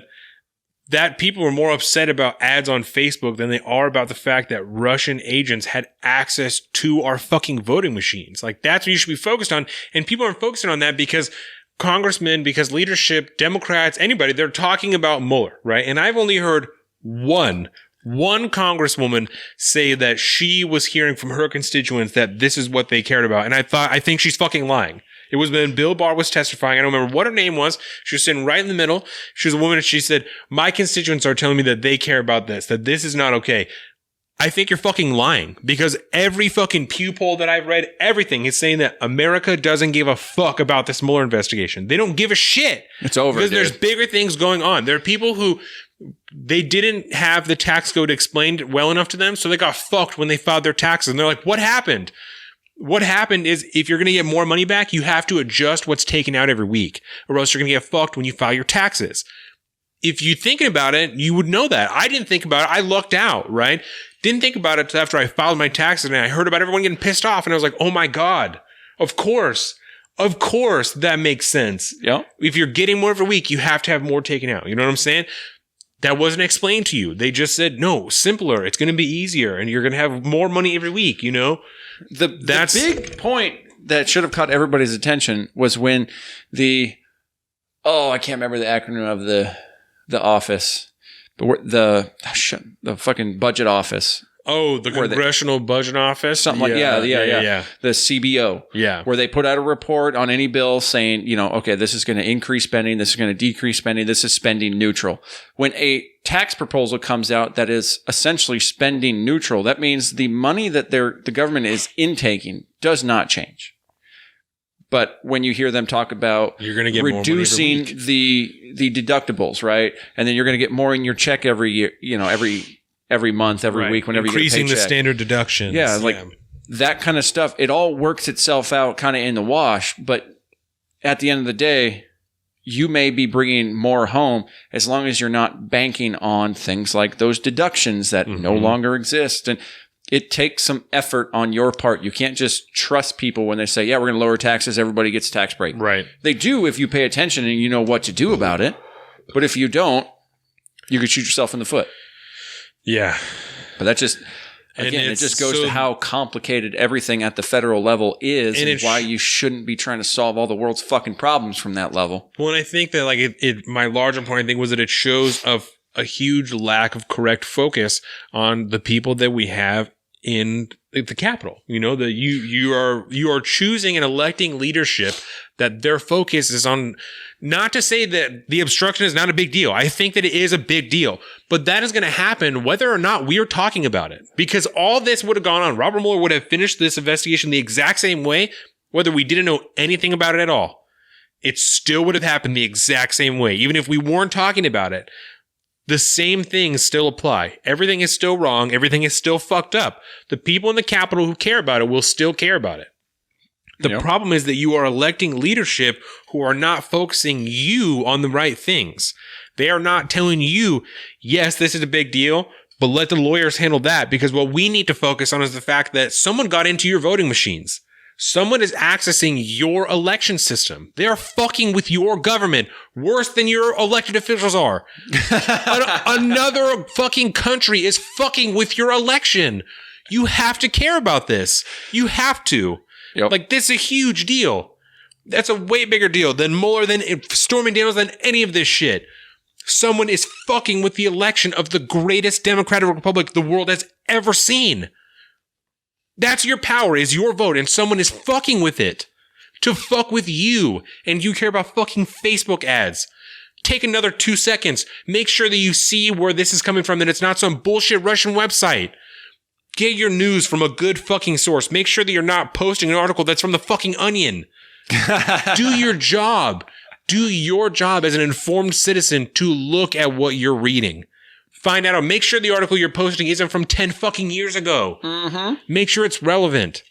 that people are more upset about ads on Facebook than they are about the fact that Russian agents had access to our fucking voting machines. Like, that's what you should be focused on. And people aren't focusing on that because congressmen, because leadership, Democrats, anybody, they're talking about Mueller, right? And I've only heard one congresswoman say that she was hearing from her constituents that this is what they cared about. And I think she's fucking lying. It was when Bill Barr was testifying. I don't remember what her name was. She was sitting right in the middle. She was a woman and she said, my constituents are telling me that they care about this, that this is not okay. I think you're fucking lying because every fucking Pew poll that I've read, everything is saying that America doesn't give a fuck about this Mueller investigation. They don't give a shit. It's over, because there's bigger things going on. There are people who they didn't have the tax code explained well enough to them, so they got fucked when they filed their taxes. And they're like, what happened? What happened is if you're going to get more money back, you have to adjust what's taken out every week, or else you're going to get fucked when you file your taxes. If you're thinking about it, you would know that. I didn't think about it. I lucked out, right? Didn't think about it until after I filed my taxes and I heard about everyone getting pissed off. And I was like, oh my God, of course that makes sense. Yeah. If you're getting more every week, you have to have more taken out. You know what I'm saying? That wasn't explained to you. They just said, no, simpler. It's going to be easier and you're going to have more money every week, you know? The big point that should have caught everybody's attention was when I can't remember the acronym of the office, but the fucking budget office. Oh, the Congressional Budget Office? Something like, yeah. The CBO. Yeah. Where they put out a report on any bill saying, okay, this is going to increase spending, this is going to decrease spending, this is spending neutral. When a tax proposal comes out that is essentially spending neutral, that means the money that the government is intaking does not change. But when you hear them talk about you're going to get reducing the deductibles, right? And then you're going to get more in your check every year, every month, every week, whenever increasing you get a paycheck. the standard deductions. Yeah, like that kind of stuff. It all works itself out kind of in the wash, but at the end of the day, you may be bringing more home as long as you're not banking on things like those deductions that no longer exist. And it takes some effort on your part. You can't just trust people when they say, yeah, we're going to lower taxes. Everybody gets a tax break. Right. They do if you pay attention and you know what to do about it. But if you don't, you could shoot yourself in the foot. Yeah. But that just, again, it just goes to how complicated everything at the federal level is and why you shouldn't be trying to solve all the world's fucking problems from that level. Well, and I think that like my larger point, I think, was that it shows a huge lack of correct focus on the people that we have in the Capitol. You know, that you are choosing and electing leadership that their focus is on. Not to say that the obstruction is not a big deal. I think that it is a big deal, but that is going to happen whether or not we are talking about it, because all this would have gone on. Robert Mueller would have finished this investigation the exact same way, whether we didn't know anything about it at all. It still would have happened the exact same way. Even if we weren't talking about it, the same things still apply. Everything is still wrong. Everything is still fucked up. The people in the Capitol who care about it will still care about it. The problem is that you are electing leadership who are not focusing you on the right things. They are not telling you, yes, this is a big deal, but let the lawyers handle that, because what we need to focus on is the fact that someone got into your voting machines. Someone is accessing your election system. They are fucking with your government worse than your elected officials are. Another fucking country is fucking with your election. You have to care about this. You have to. Yep. Like, this is a huge deal. That's a way bigger deal than Mueller, than Stormy Daniels, than any of this shit. Someone is fucking with the election of the greatest democratic republic the world has ever seen. That's your power, is your vote, and someone is fucking with it to fuck with you, and you care about fucking Facebook ads. Take another 2 seconds. Make sure that you see where this is coming from, that it's not some bullshit Russian website. Get your news from a good fucking source. Make sure that you're not posting an article that's from the fucking Onion. Do your job. Do your job as an informed citizen to look at what you're reading. Find out. Make sure the article you're posting isn't from 10 fucking years ago. Make sure it's relevant.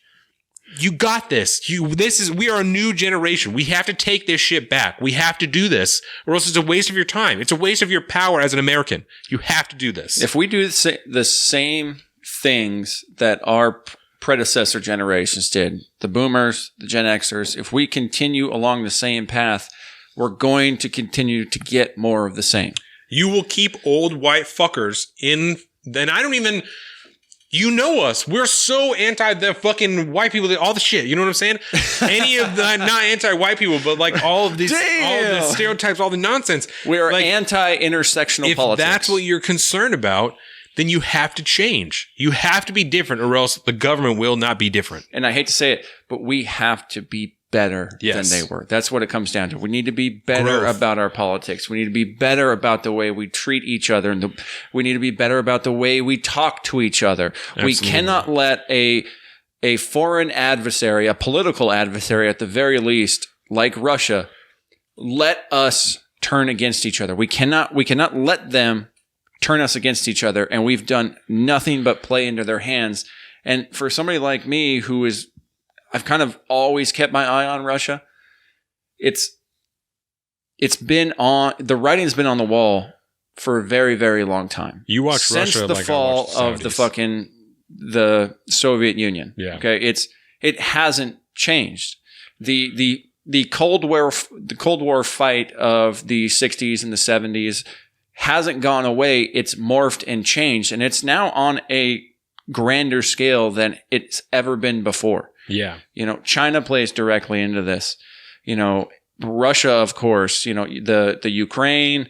You got this. We are a new generation. We have to take this shit back. We have to do this, or else it's a waste of your time. It's a waste of your power as an American. You have to do this. If we do the same things that our predecessor generations did, the boomers, the Gen Xers, if we continue along the same path, we're going to continue to get more of the same. You will keep old white fuckers in. Then I don't even. You know us. We're so anti the fucking white people, all the shit. You know what I'm saying? Any of the, not anti-white people, but like all of these, all of the stereotypes, all the nonsense. We are like, anti-intersectional politics. If that's what you're concerned about, then you have to change. You have to be different, or else the government will not be different. And I hate to say it, but we have to be better than they were. That's what it comes down to. We need to be better about our politics. We need to be better about the way we treat each other, and we need to be better about the way we talk to each other. Absolutely. We cannot let a foreign adversary, a political adversary at the very least, like Russia, let us turn against each other. We cannot let them turn us against each other, and we've done nothing but play into their hands. And for somebody like me who is, I've kind of always kept my eye on Russia, it's been on, the writing's been on the wall for a very, very long time. You watch since Russia the like fall of the Soviet Union. Yeah. Okay. It hasn't changed. The Cold War fight of the 60s and the 70s hasn't gone away. It's morphed and changed, and it's now on a grander scale than it's ever been before. Yeah. You know, China plays directly into this. You know, Russia, of course, you know, the Ukraine,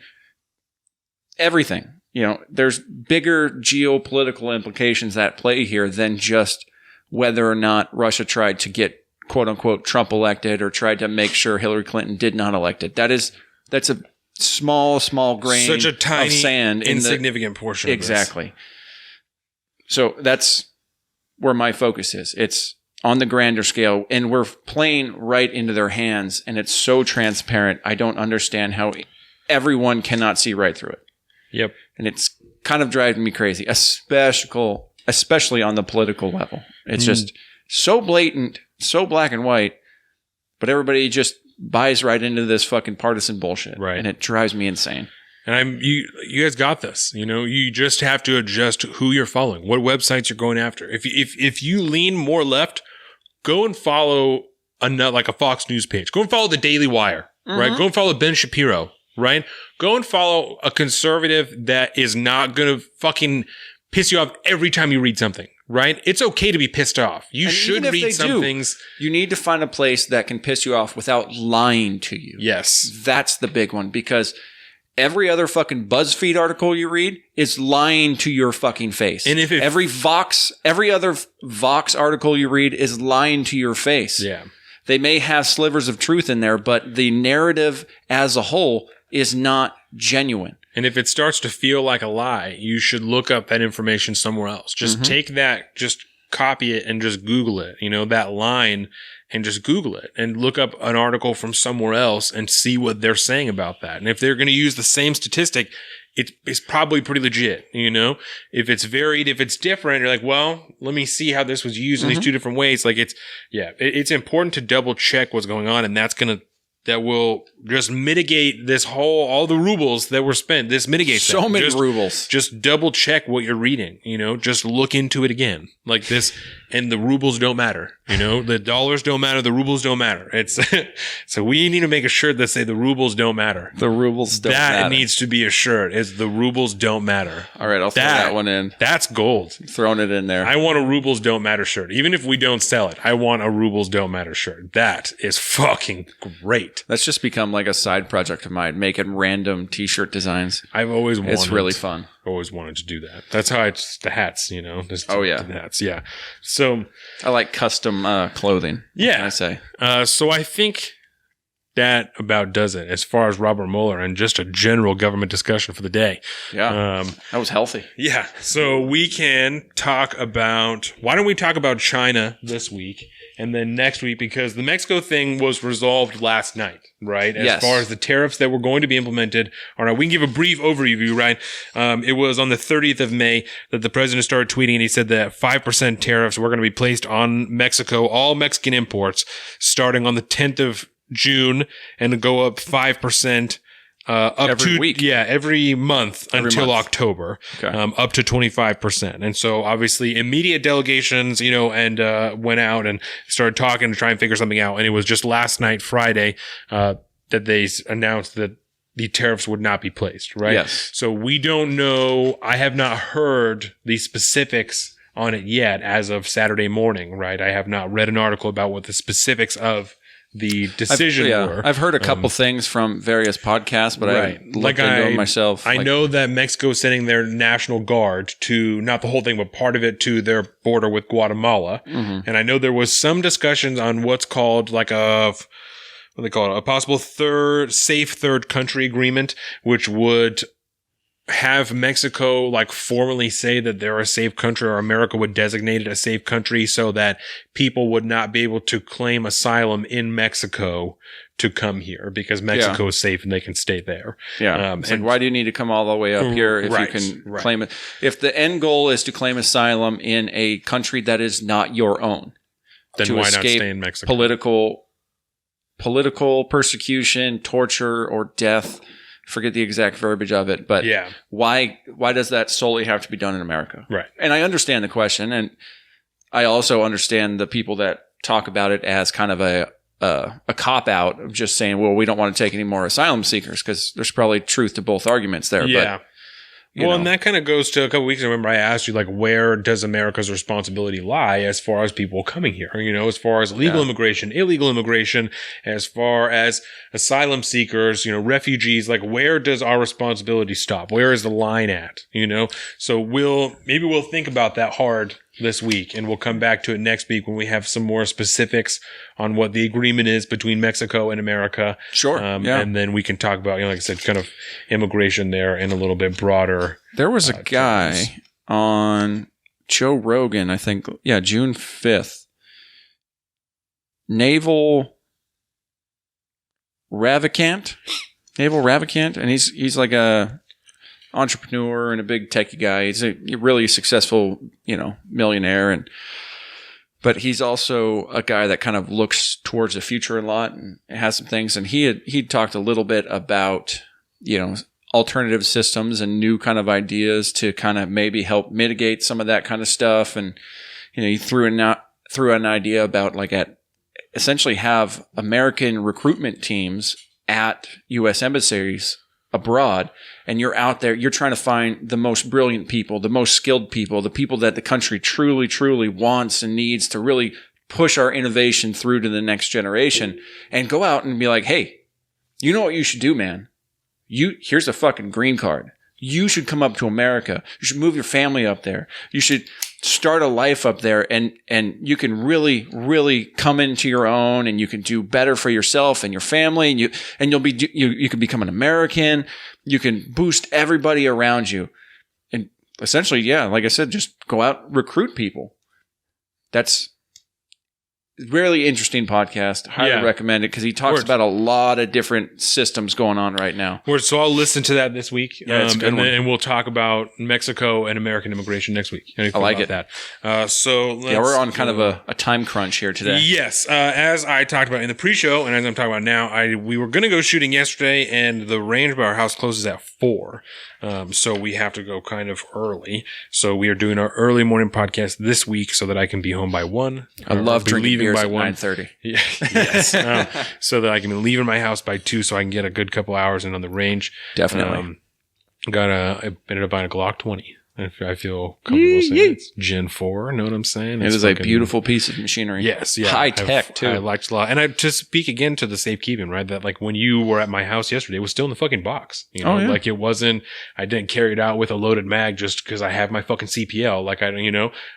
everything. You know, there's bigger geopolitical implications at play here than just whether or not Russia tried to get, quote unquote, Trump elected, or tried to make sure Hillary Clinton did not elected. That's a small grain such a tiny, of sand, insignificant portion of exactly. This. So that's where my focus is. It's on the grander scale, and we're playing right into their hands, and it's so transparent. I don't understand how everyone cannot see right through it. Yep. And it's kind of drives me crazy, especially on the political level. It's just so blatant, so black and white, but everybody just buys right into this fucking partisan bullshit. Right. And it drives me insane. And you guys got this. You just have to adjust who you're following, what websites you're going after. If you lean more left, go and follow like a Fox News page. Go and follow the Daily Wire, right? Go and follow Ben Shapiro, right? Go and follow a conservative that is not going to fucking piss you off every time you read something, right? It's okay to be pissed off. You should read some things. You need to find a place that can piss you off without lying to you. Yes. That's the big one, because every other fucking BuzzFeed article you read is lying to your fucking face. And if every other Vox article you read is lying to your face. Yeah. They may have slivers of truth in there, but the narrative as a whole is not genuine. And if it starts to feel like a lie, you should look up that information somewhere else. Just take that, just copy it and just Google it, that line, and just Google it and look up an article from somewhere else and see what they're saying about that. And if they're going to use the same statistic, it's probably pretty legit, If it's varied, if it's different, you're like, well, let me see how this was used in these two different ways. Like it's important to double check what's going on, and that will just mitigate all the rubles that were spent. This mitigates so many rubles. Just double check what you're reading, just look into it again like this. And the rubles don't matter, the dollars don't matter. The rubles don't matter. So we need to make a shirt that say the rubles don't matter. The rubles don't matter. That needs to be a shirt. Is the rubles don't matter. All right. I'll throw that one in. That's gold. Throwing it in there. I want a rubles don't matter shirt. Even if we don't sell it, I want a rubles don't matter shirt. That is fucking great. That's just become like a side project of mine, making random t-shirt designs. I've always wanted. It's really fun. Always wanted to do that. That's how the hats, Just the hats. Yeah. So I like custom clothing. Yeah. What can I say? So I think that about does it as far as Robert Mueller and just a general government discussion for the day. Yeah. That was healthy. Yeah. So we can talk about, why don't we talk about China this week and then next week, because the Mexico thing was resolved last night, right? As far as the tariffs that were going to be implemented. All right. We can give a brief overview, right? It was on the 30th of May that the president started tweeting, and he said that 5% tariffs were going to be placed on Mexico, all Mexican imports, starting on the 10th of June, and go up 5% every week. Yeah, every month until month. October, Okay. Up to 25%. And so obviously immediate delegations, and went out and started talking to try and figure something out. And it was just last night, Friday, that they announced that the tariffs would not be placed, right? Yes. So we don't know. I have not heard the specifics on it yet as of Saturday morning, right? I have not read an article about what the specifics of the decision were. I've heard a couple things from various podcasts, but I haven't looked into them myself. I know that Mexico is sending their National Guard to, not the whole thing, but part of it to their border with Guatemala. And I know there was some discussions on what's called like what do they call it? A possible safe third country agreement, which would have Mexico like formally say that they're a safe country, or America would designate it a safe country, so that people would not be able to claim asylum in Mexico to come here because Mexico is safe and they can stay there. Yeah. And why do you need to come all the way up here if you can claim it? If the end goal is to claim asylum in a country that is not your own, then to why not escape stay in Mexico? Political persecution, torture, or death. Forget the exact verbiage of it, but why does that solely have to be done in America? Right. And I understand the question, and I also understand the people that talk about it as kind of a cop-out of just saying, well, we don't want to take any more asylum seekers, because there's probably truth to both arguments there. Yeah. But, and that kind of goes to a couple weeks ago. Remember, I asked you, like, where does America's responsibility lie as far as people coming here? As far as legal immigration, illegal immigration, as far as asylum seekers, refugees, like, where does our responsibility stop? Where is the line at? So maybe we'll think about that hard this week, and we'll come back to it next week when we have some more specifics on what the agreement is between Mexico and America. Sure. And then we can talk about, like I said, kind of immigration there in a little bit broader. There was a guy on Joe Rogan, I think, June 5th. Naval Ravikant, and he's like a entrepreneur and a big techie guy. He's a really successful, millionaire, but he's also a guy that kind of looks towards the future a lot and has some things. And he talked a little bit about, alternative systems and new kind of ideas to kind of maybe help mitigate some of that kind of stuff. And, he threw an idea about essentially have American recruitment teams at U.S. embassies abroad, and you're out there, you're trying to find the most brilliant people, the most skilled people, the people that the country truly, truly wants and needs to really push our innovation through to the next generation, and go out and be like, hey, you know what you should do, man? Here's a fucking green card. You should come up to America. You should move your family up there. You should start a life up there, and you can really, really come into your own, and you can do better for yourself and your family, and you can become an American. You can boost everybody around you, and essentially, yeah, like I said, just go out, recruit people. That's really interesting podcast. Highly recommend it because he talks about a lot of different systems going on right now. So I'll listen to that this week. Yeah, it's a good one. And we'll talk about Mexico and American immigration next week. I like it. That. We're on kind of a time crunch here today. Yes. As I talked about in the pre-show, and as I'm talking about now, we were going to go shooting yesterday, and the range by our house closes at 4. So we have to go kind of early. So we are doing our early morning podcast this week so that I can be home by 1. I love drinking beers by 9:30. Yeah, yes. So that I can be leaving my house by 2 so I can get a good couple hours in on the range. Definitely. I ended up buying a Glock 20. I feel comfortable saying it's Gen 4. Know what I'm saying? It is a beautiful piece of machinery. Yes. Yeah. High tech, too. I liked it a lot. And to speak again to the safekeeping, right? That when you were at my house yesterday, it was still in the fucking box. It wasn't, I didn't carry it out with a loaded mag just because I have my fucking CPL.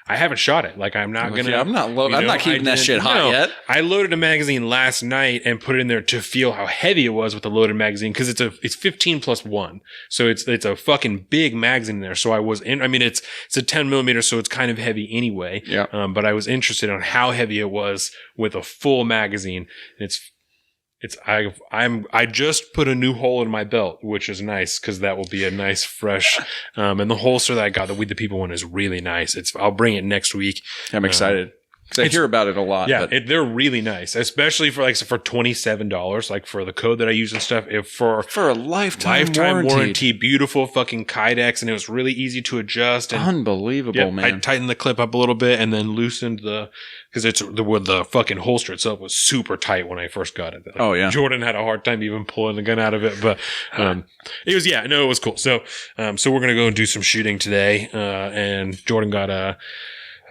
I haven't shot it. I'm not going to. I'm not keeping that shit hot yet. I loaded a magazine last night and put it in there to feel how heavy it was with the loaded magazine because it's 15 plus 1. So it's a fucking big magazine in there. So I was it's a 10 millimeter, so it's kind of heavy anyway. Yeah. But I was interested on how heavy it was with a full magazine. I just put a new hole in my belt, which is nice because that will be a nice fresh. And the holster that I got, the We the People one, is really nice. I'll bring it next week. I'm excited. I hear about it a lot. Yeah, they're really nice, especially for $27, for the code that I use and stuff. For a lifetime warranty, beautiful fucking Kydex, and it was really easy to adjust. And, unbelievable, man! I tightened the clip up a little bit and then loosened because the fucking holster itself was super tight when I first got it. Jordan had a hard time even pulling the gun out of it, but it was cool. So we're gonna go and do some shooting today, and Jordan got a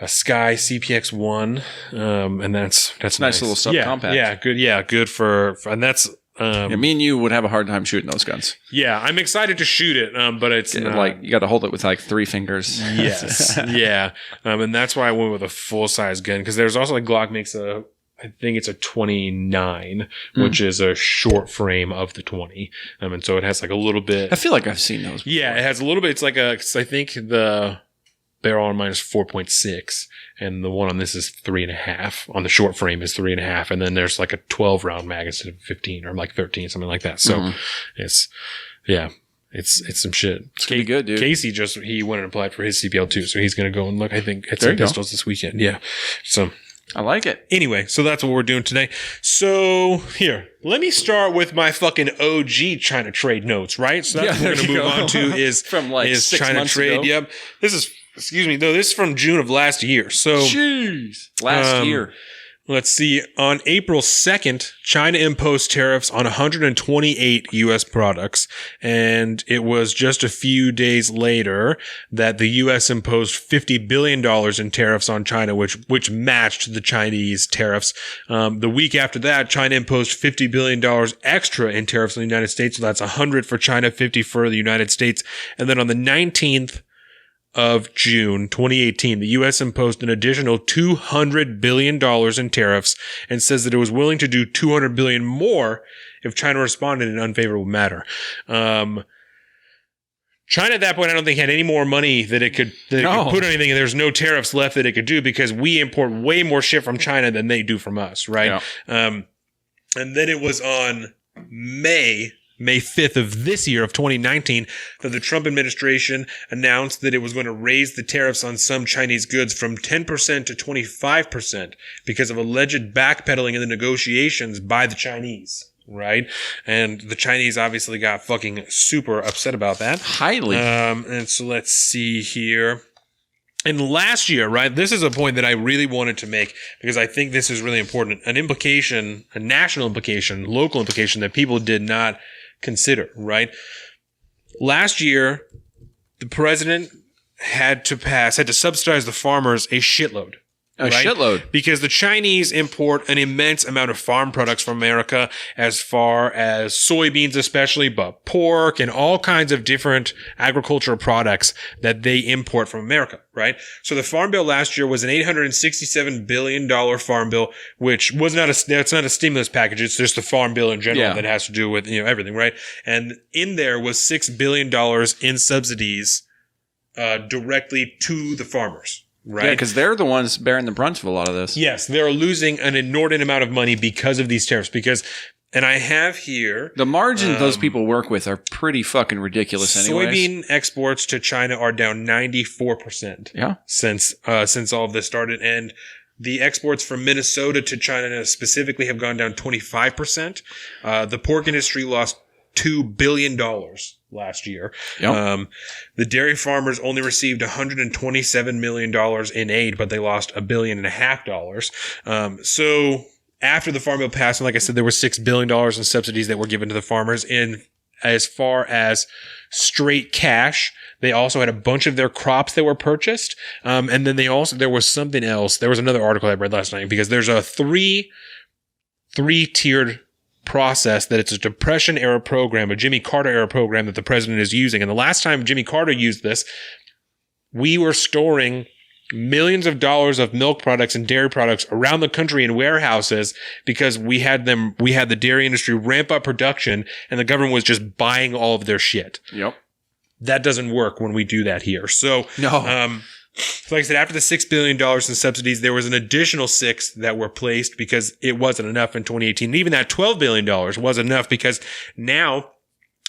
Sky CPX-1, and that's nice little subcompact. Yeah, good for and that's me and you would have a hard time shooting those guns. Yeah, I'm excited to shoot it, but it's you got to hold it with 3 fingers. Yes, yeah, and that's why I went with a full size gun because there's also Glock makes I think it's a 29, which is a short frame of the 20, and so it has a little bit. I feel like I've seen those before. Yeah, it has a little bit. It's I think the barrel on mine is 4.6, and the one on this is 3.5. On the short frame is 3.5, and then there's a 12 round mag instead of 15 or 13, something like that. So it's some shit. It's gonna be good, dude. Casey he went and applied for his CPL too, so he's gonna go and look. I think at some pistols this weekend. Yeah, so. I like it. Anyway, so that's what we're doing today. So here, let me start with my fucking OG China trade notes, right? So that's what we're going to move on to is from 6 China months trade. ago. Yep. This is from June of last year. So jeez, last year. Let's see. On April 2nd, China imposed tariffs on 128 U.S. products, and it was just a few days later that the U.S. imposed $50 billion in tariffs on China, which matched the Chinese tariffs. The week after that, China imposed $50 billion extra in tariffs on the United States. So that's 100 for China, 50 for the United States. And then on the 19th of June 2018, the U.S. imposed an additional $200 billion in tariffs and says that it was willing to do $200 billion more if China responded in an unfavorable manner. China at that point, I don't think had any more money that it could put on anything, and there's no tariffs left that it could do because we import way more shit from China than they do from us, right? Yeah. And then it was on May May 5th of this year, of 2019, that the Trump administration announced that it was going to raise the tariffs on some Chinese goods from 10% to 25% because of alleged backpedaling in the negotiations by the Chinese. Right? And the Chinese obviously got fucking super upset about that. Highly. And so let's see here. And last year, right, this is a point that I really wanted to make because I think this is really important. An implication, a national implication, local implication that people did not consider, right? Last year, the president had to subsidize the farmers a shitload. A shitload. Because the Chinese import an immense amount of farm products from America, as far as soybeans especially, but pork and all kinds of different agricultural products that they import from America, right? So the farm bill last year was an $867 billion farm bill, which was that's not a stimulus package. It's just the farm bill in general that has to do with, everything, right? And in there was $6 billion in subsidies, directly to the farmers. Right. Yeah, because they're the ones bearing the brunt of a lot of this. Yes, they're losing an inordinate amount of money because of these tariffs. And I have here the margins those people work with are pretty fucking ridiculous. Anyways, soybean exports to China are down 94%. Yeah, since all of this started, and the exports from Minnesota to China specifically have gone down 25%. The pork industry lost $2 billion last year. Yep. The dairy farmers only received $127 million in aid, but they lost $1.5 billion. So after the farm bill passed, and like I said, there was $6 billion in subsidies that were given to the farmers. In as far as straight cash, they also had a bunch of their crops that were purchased. And then there was something else. There was another article I read last night because there's a three-tiered process that it's a Depression era program, a Jimmy Carter era program that the president is using. And the last time Jimmy Carter used this, we were storing millions of dollars of milk products and dairy products around the country in warehouses because we had the dairy industry ramp up production and the government was just buying all of their shit. Yep. That doesn't work when we do that here. So, no. So like I said, after the $6 billion in subsidies, there was an additional $6 that were placed because it wasn't enough in 2018. And even that $12 billion wasn't enough because now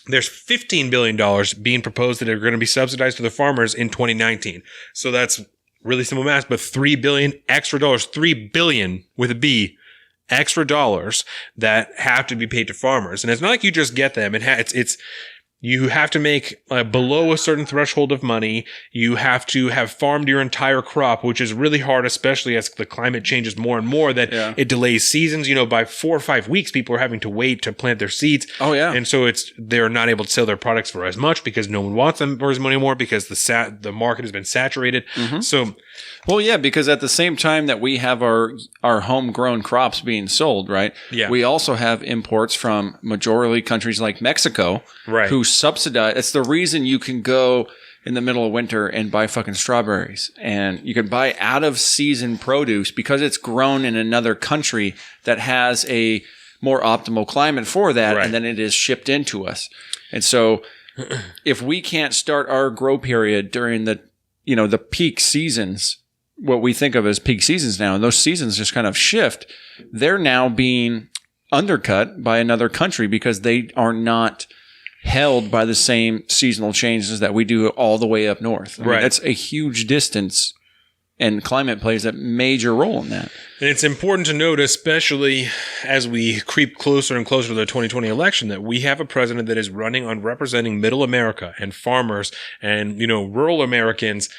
there's $15 billion being proposed that are going to be subsidized to the farmers in 2019. So that's really simple math, but $3 billion extra dollars, $3 billion with a B, extra dollars that have to be paid to farmers. And it's not like you just get them. You have to make below a certain threshold of money. You have to have farmed your entire crop, which is really hard, especially as the climate changes more and more, that it delays seasons. By 4 or 5 weeks, people are having to wait to plant their seeds. Oh, yeah. And so they're not able to sell their products for as much because no one wants them for as much anymore because the market has been saturated. Mm-hmm. So, well, yeah, because at the same time that we have our homegrown crops being sold, right? Yeah. We also have imports from majority countries like Mexico, right, who subsidize. It's the reason you can go in the middle of winter and buy fucking strawberries, and you can buy out of season produce because it's grown in another country that has a more optimal climate for that, right, and then it is shipped into us. And so, if we can't start our grow period during the peak seasons, what we think of as peak seasons now, and those seasons just kind of shift, they're now being undercut by another country because they are not held by the same seasonal changes that we do all the way up north. I mean, that's a huge distance, and climate plays a major role in that. And it's important to note, especially as we creep closer and closer to the 2020 election, that we have a president that is running on representing middle America and farmers and, rural Americans,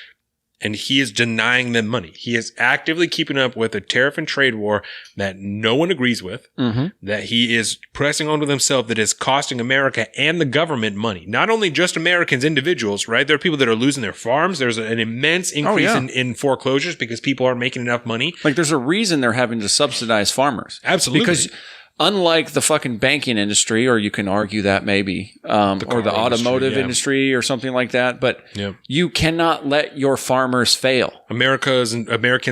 and he is denying them money. He is actively keeping up with a tariff and trade war that no one agrees with, that he is pressing onto himself, that is costing America and the government money. Not only just Americans, individuals, right? There are people that are losing their farms. There's an immense increase in foreclosures because people aren't making enough money. Like, there's a reason they're having to subsidize farmers. Absolutely. Because unlike the fucking banking industry, or you can argue that maybe, or the automotive industry or something like that, but you cannot let your farmers fail. Americans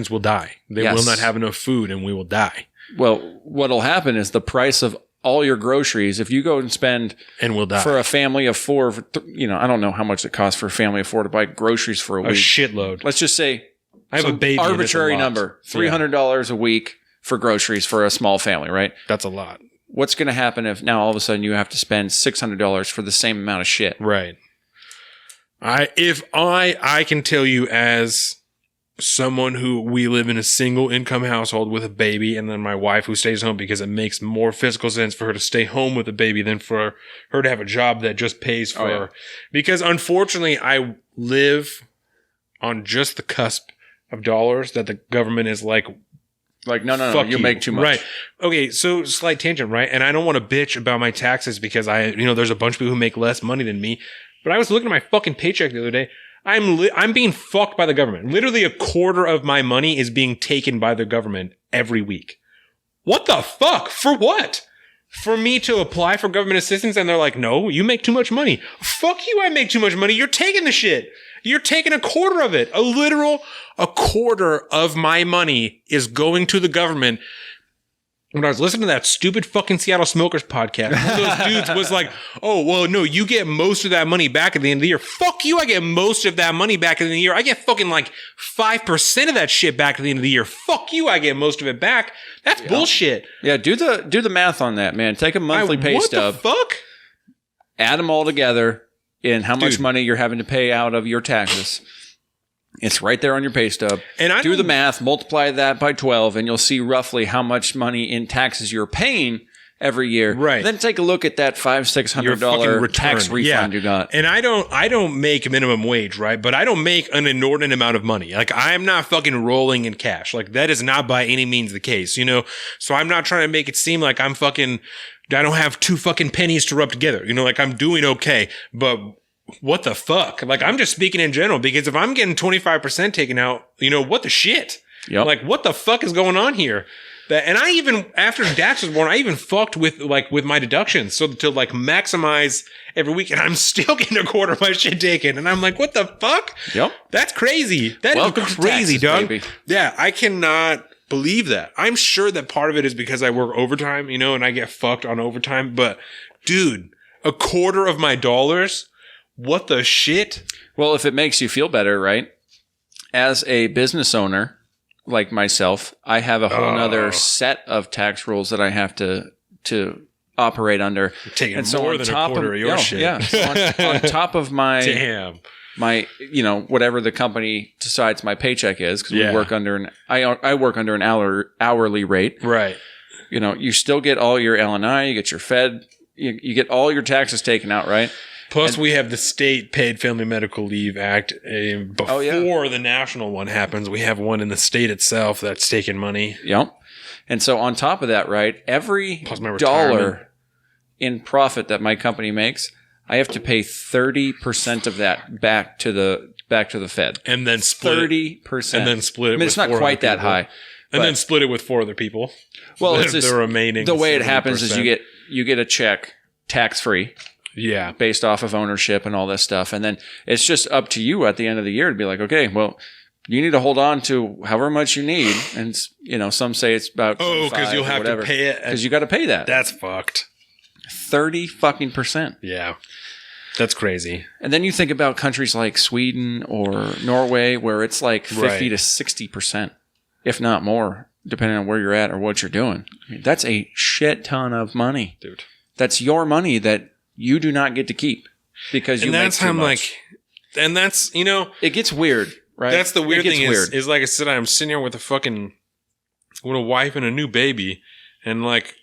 will die. They will not have enough food and we will die. Well, what'll happen is the price of all your groceries, if you go and spend we'll die. For a family of four, I don't know how much it costs for a family of four to buy groceries for a week. A shitload. Let's just say I have a baby. Arbitrary number, $300 a week for groceries for a small family, right? That's a lot. What's going to happen if now all of a sudden you have to spend $600 for the same amount of shit? Right. I can tell you as someone who we live in a single income household with a baby, and then my wife who stays home because it makes more physical sense for her to stay home with a baby than for her to have a job that just pays for her. Because unfortunately, I live on just the cusp of dollars that the government is like, no, you make too much. Right. Okay, so slight tangent, right? And I don't want to bitch about my taxes because there's a bunch of people who make less money than me. But I was looking at my fucking paycheck the other day. I'm being fucked by the government. Literally a quarter of my money is being taken by the government every week. What the fuck? For what? For me to apply for government assistance and they're like, no, you make too much money. Fuck you, I make too much money. You're taking the shit. You're taking a quarter of it. A quarter of my money is going to the government. When I was listening to that stupid fucking Seattle Smokers podcast, one of those dudes was like, oh, well, no, you get most of that money back at the end of the year. Fuck you, I get most of that money back at the end of the year. I get fucking like 5% of that shit back at the end of the year. Fuck you, I get most of it back. That's bullshit. Yeah, do the math on that, man. Take a monthly pay stub. What the fuck? Add them all together in how much money you're having to pay out of your taxes. It's right there on your pay stub. And do the math, multiply that by 12, and you'll see roughly how much money in taxes you're paying every year. Right. Then take a look at that $500-$600 tax refund you got. And I don't make minimum wage, right? But I don't make an inordinate amount of money. Like, I'm not fucking rolling in cash. Like, that is not by any means the case, So I'm not trying to make it seem like I don't have 2 fucking pennies to rub together. Like I'm doing okay, but what the fuck? Like, I'm just speaking in general, because if I'm getting 25% taken out, what the shit? Yep. Like, what the fuck is going on here? And I even, after Dax was born, I even fucked with my deductions. So to maximize every week, and I'm still getting a quarter of my shit taken. And I'm like, what the fuck? Yep. That's crazy. That is crazy, dog. Baby. Yeah. I cannot believe that. I'm sure that part of it is because I work overtime, and I get fucked on overtime. But dude, a quarter of my dollars. What the shit? Well, if it makes you feel better, right? As a business owner like myself, I have a whole other set of tax rules that I have to operate under. You're taking more than a quarter of your shit. Yeah. So on top of my whatever the company decides my paycheck is, because we work under I work under an hourly rate. Right. You still get all your L&I, you get your Fed, you get all your taxes taken out, right? Plus, we have the State Paid Family Medical Leave Act. Before the national one happens, we have one in the state itself that's taking money. Yep. And so on top of that, right, every dollar in profit that my company makes, I have to pay 30% of that back to the Fed. And then split 30%. And then split it with it's not quite that high. And then split it with 4 other people. Well, it's the remaining. The way it happens is you get a check tax-free. Yeah. Based off of ownership and all this stuff. And then it's just up to you at the end of the year to be like, okay, well, you need to hold on to however much you need. And, some say it's about because you'll have to pay it. Because you got to pay that. That's fucked. 30%. Yeah. That's crazy. And then you think about countries like Sweden or Norway where it's like 50 to 60%, if not more, depending on where you're at or what you're doing. I mean, that's a shit ton of money. Dude. That's your money that you do not get to keep because you make too much. And that's, it gets weird, right? That's the weird thing is like I said, I'm sitting here with with a wife and a new baby. And like,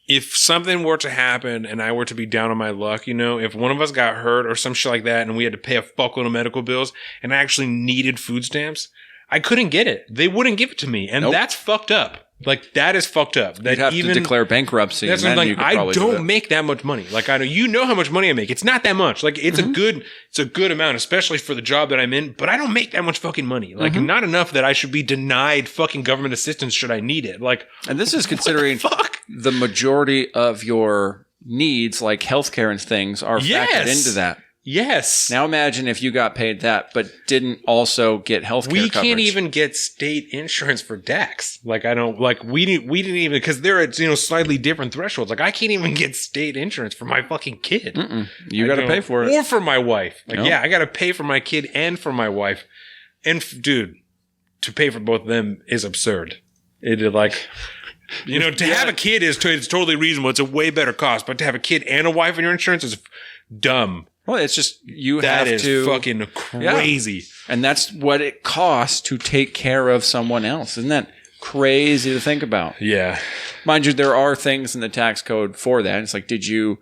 if something were to happen and I were to be down on my luck, if one of us got hurt or some shit like that and we had to pay a fuckload of medical bills and I actually needed food stamps, I couldn't get it. They wouldn't give it to me. And that's fucked up. Like, that is fucked up. That you'd have to declare bankruptcy. That's what I'm like, I don't make that much money. Like, I know how much money I make. It's not that much. Like, it's a good amount, especially for the job that I'm in, but I don't make that much fucking money. Like, not enough that I should be denied fucking government assistance should I need it. Like, and this is considering the majority of your needs, like healthcare and things, are factored into that. Yes. Now imagine if you got paid that, but didn't also get healthcare coverage. We can't even get state insurance for Dax. Like, I don't, like, we didn't even, because they're at, slightly different thresholds. Like, I can't even get state insurance for my fucking kid. You got to pay for it. Or for my wife. Like, I got to pay for my kid and for my wife. And dude, to pay for both of them is absurd. It is like, You know, to have a kid is totally reasonable. It's a way better cost, but to have a kid and a wife on your insurance is dumb. Well, it's just That is fucking crazy. Yeah. And that's what it costs to take care of someone else. Isn't that crazy to think about? Yeah. Mind you, there are things in the tax code for that. It's like, did you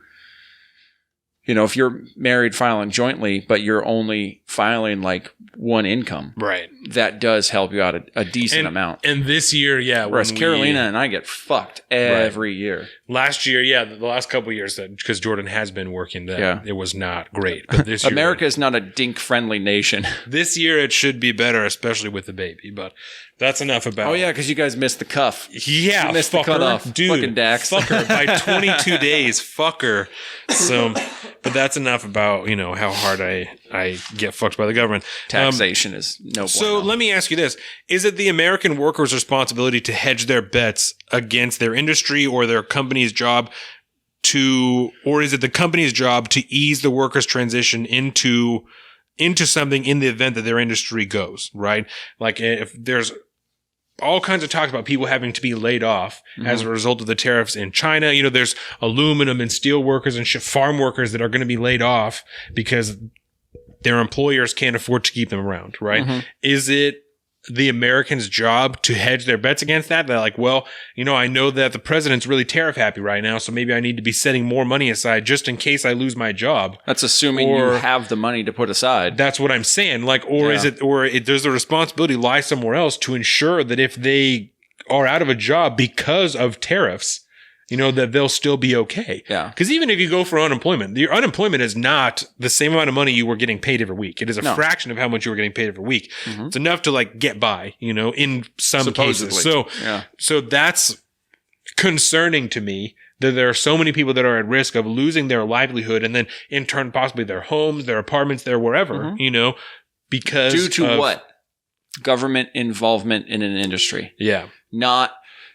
know, if you're married filing jointly, but you're only filing like one income, right? That does help you out a decent amount. And this year, yeah. Whereas Carolina and I get fucked every year. Last year, yeah, the last couple of years, because Jordan has been working, that it was not great. But this year, America is not a dink-friendly nation. This year, it should be better, especially with the baby. But that's enough about. Oh yeah, because you guys missed the cuff. Yeah, you missed the cutoff, dude. Fucking Dax. Fucker by 22 days, fucker. So, but that's enough about how hard I get fucked by the government. Taxation is no. So let me ask you this: is it the American workers' responsibility to hedge their bets against their industry or their company's job or is it the company's job to ease the workers' transition into something in the event that their industry goes, right? Like if there's all kinds of talks about people having to be laid off as a result of the tariffs in China. There's aluminum and steel workers and farm workers that are going to be laid off because their employers can't afford to keep them around, right? Is it the Americans' job to hedge their bets against that? They're like, well, I know that the president's really tariff happy right now, so maybe I need to be setting more money aside just in case I lose my job. That's assuming you have the money to put aside. That's what I'm saying. Like, does the responsibility lie somewhere else to ensure that if they are out of a job because of tariffs, that they'll still be okay. Yeah. Because even if you go for unemployment, your unemployment is not the same amount of money you were getting paid every week. It is a fraction of how much you were getting paid every week. It's enough to get by, in some cases. So that's concerning to me that there are so many people that are at risk of losing their livelihood and then in turn possibly their homes, their apartments, their wherever, because due to what? Government involvement in an industry. Yeah.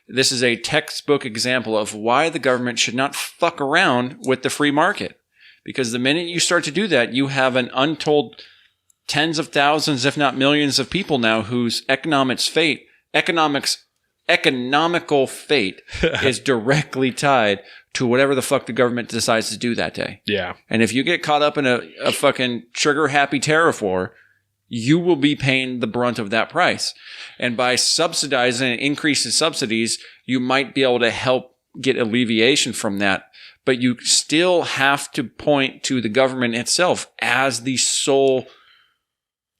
This is a textbook example of why the government should not fuck around with the free market. Because the minute you start to do that, you have an untold tens of thousands, if not millions of people now whose economical fate is directly tied to whatever the fuck the government decides to do that day. Yeah. And if you get caught up in a fucking trigger-happy tariff war, you will be paying the brunt of that price. And by subsidizing and increasing subsidies, you might be able to help get alleviation from that. But you still have to point to the government itself as the sole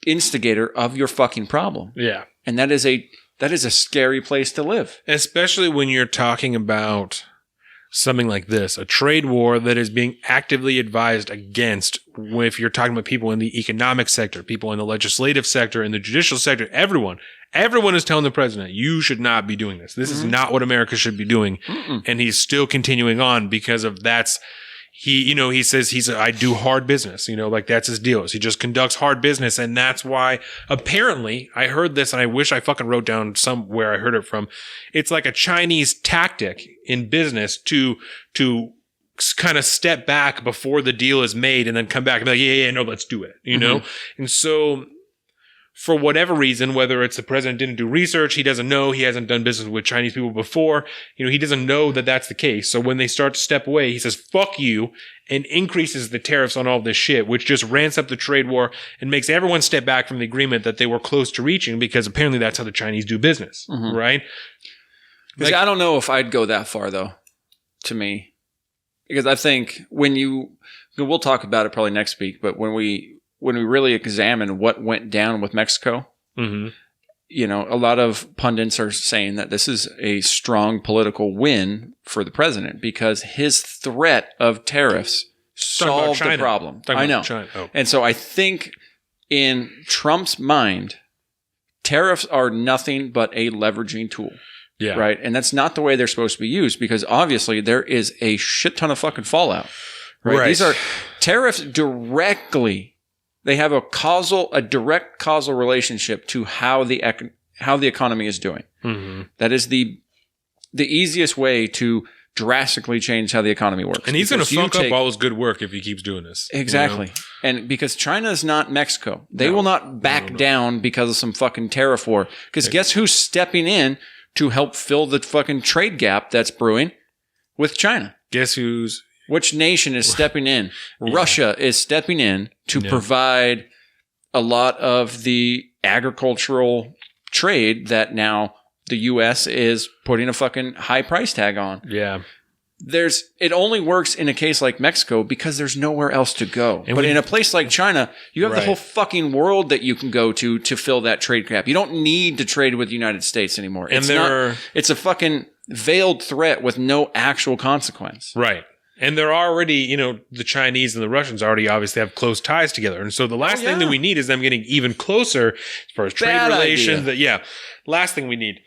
instigator of your fucking problem. Yeah. And that is a scary place to live. Especially when you're talking about something like this, a trade war that is being actively advised against. If you're talking about people in the economic sector, people in the legislative sector, in the judicial sector, everyone is telling the president, you should not be doing this. This is not what America should be doing. And he's still continuing on because of he says I do hard business, that's his deal. He just conducts hard business. And that's why apparently I heard this and I wish I fucking wrote down somewhere I heard it from. It's like a Chinese tactic in business to kind of step back before the deal is made and then come back and be like, no, let's do it, And so for whatever reason, whether it's the president didn't do research, he doesn't know, he hasn't done business with Chinese people before, he doesn't know that that's the case. So when they start to step away, he says, fuck you, and increases the tariffs on all this shit, which just ramps up the trade war and makes everyone step back from the agreement that they were close to reaching, because apparently that's how the Chinese do business, right? I don't know if I'd go that far, though, to me. Because I think we'll talk about it probably next week, but when we really examine what went down with Mexico, a lot of pundits are saying that this is a strong political win for the president because his threat of tariffs solved the problem. I know. And so I think in Trump's mind, tariffs are nothing but a leveraging tool. Yeah. Right. And that's not the way they're supposed to be used because obviously there is a shit ton of fucking fallout. Right. These are tariffs directly. They have a direct causal relationship to how the economy is doing. That is the easiest way to drastically change how the economy works. And he's going to fuck up all his good work if he keeps doing this. Exactly. And because China is not Mexico. They will not back down because of some fucking tariff war. Because guess who's stepping in to help fill the fucking trade gap that's brewing with China. Guess who's... Which nation is stepping in? Russia is stepping in to provide a lot of the agricultural trade that now the U.S. is putting a fucking high price tag on. Yeah. It only works in a case like Mexico because there's nowhere else to go. But in a place like China, you have the whole fucking world that you can go to fill that trade gap. You don't need to trade with the United States anymore. It's a fucking veiled threat with no actual consequence. Right. And they're already, the Chinese and the Russians already obviously have close ties together. And so the last thing that we need is them getting even closer as far as trade relations. Last thing we need.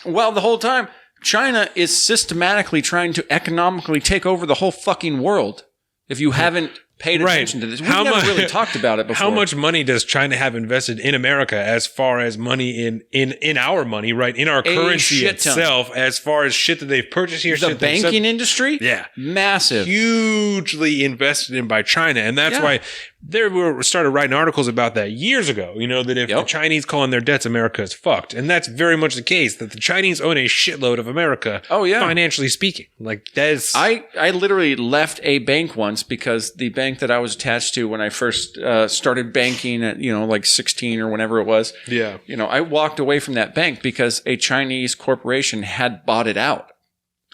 Well, the whole time, China is systematically trying to economically take over the whole fucking world. If you haven't paid attention to this, we've never really talked about it before. How much money does China have invested in America as far as money in our money, right? In our currency itself, as far as shit that they've purchased here. The banking industry? Yeah. Massive. Hugely invested in by China. And that's why we started writing articles about that years ago, that if the Chinese call in their debts, America is fucked. And that's very much the case, that the Chinese own a shitload of America, financially speaking. Like, that is... I literally left a bank once because the bank that I was attached to when I first started banking at, like 16 or whenever it was. Yeah. I walked away from that bank because a Chinese corporation had bought it out.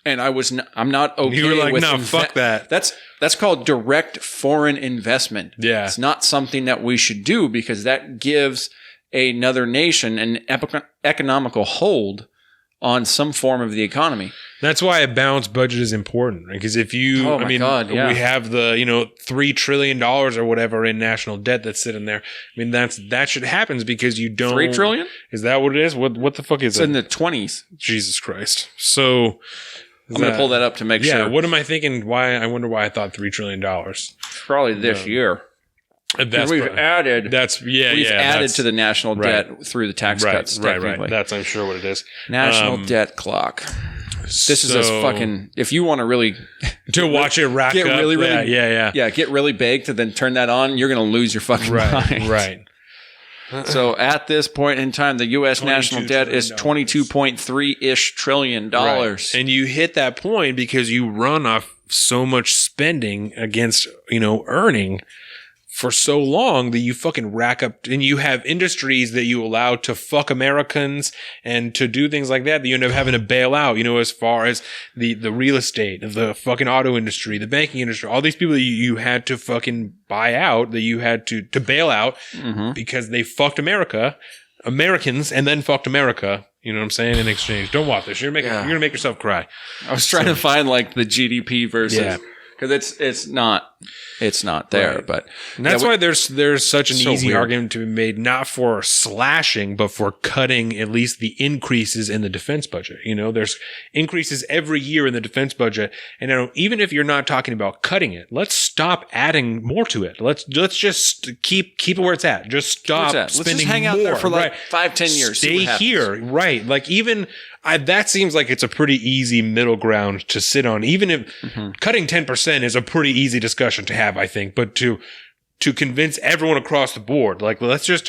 And I'm not okay with... You were like, no, fuck that. That's called direct foreign investment. Yeah. It's not something that we should do because that gives another nation an economical hold on some form of the economy. That's why a balanced budget is important. Because if you, we have the, $3 trillion or whatever in national debt that's sitting there. I mean, that should happen because you don't... 3 trillion? Is that what it is? What the fuck is it? It's in the 20s. Jesus Christ. So... I'm going to pull that up to make sure. Yeah, what am I thinking? I wonder why I thought $3 trillion. Probably this year. We've added to the national debt through the tax cuts. Right. That's, I'm sure, what it is. National debt clock. This is as fucking... If you want to really... to watch it rack get up. Really, yeah, get really baked and then turn that on, you're going to lose your fucking mind. Right. So at this point in time, the U.S. national debt is $22.3-ish trillion. Right. And you hit that point because you run off so much spending against, earning for so long that you fucking rack up, and you have industries that you allow to fuck Americans and to do things like that you end up having to bail out, as far as the real estate, the fucking auto industry, the banking industry, all these people that you had to fucking buy out, that you had to bail out because they fucked Americans, and then fucked America. You know what I'm saying? In exchange. Don't watch this. You're going to make yourself cry. I was trying to find like the GDP versus, because it's not there, right. But and that's why there's such an easy argument to be made, not for slashing, but for cutting at least the increases in the defense budget. There's increases every year in the defense budget, and even if you're not talking about cutting it, let's stop adding more to it. Let's just keep it where it's at. Just stop spending more. Let's just hang out there for like 5-10 years. Stay here, right? Like even. That seems like it's a pretty easy middle ground to sit on, even if cutting 10% is a pretty easy discussion to have, I think. But to convince everyone across the board, like, let's just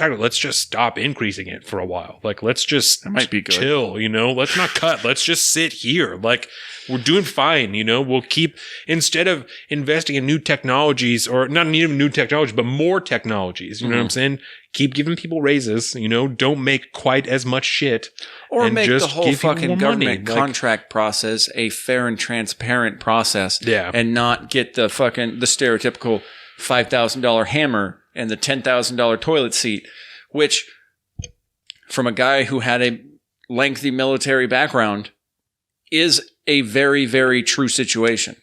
stop increasing it for a while. Like, let's just chill, let's not cut. Let's just sit here. Like, we're doing fine, we'll keep, instead of investing in new technologies, or not even new technologies, but more technologies, you know what I'm saying? Keep giving people raises, don't make quite as much shit. Or make the whole fucking government contract process a fair and transparent process. Yeah. And not get the stereotypical $5,000 hammer and the $10,000 toilet seat, which from a guy who had a lengthy military background is a very, very true situation.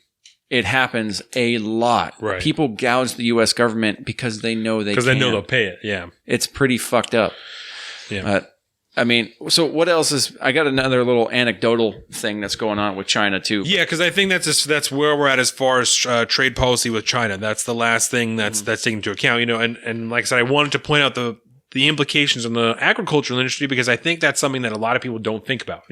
It happens a lot. Right. People gouge the U.S. government because they know they can. Because they know they'll pay it, yeah. It's pretty fucked up. Yeah. So what else is... I got another little anecdotal thing that's going on with China, too. Yeah, because I think that's where we're at as far as trade policy with China. That's the last thing that's taken into account, and like I said, I wanted to point out the implications on the agricultural industry, because I think that's something that a lot of people don't think about,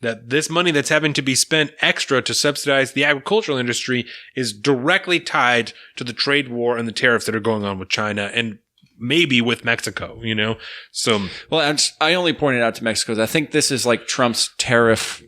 that this money that's having to be spent extra to subsidize the agricultural industry is directly tied to the trade war and the tariffs that are going on with China. And maybe with Mexico, So, well, I only pointed out to Mexico. I think this is like Trump's tariff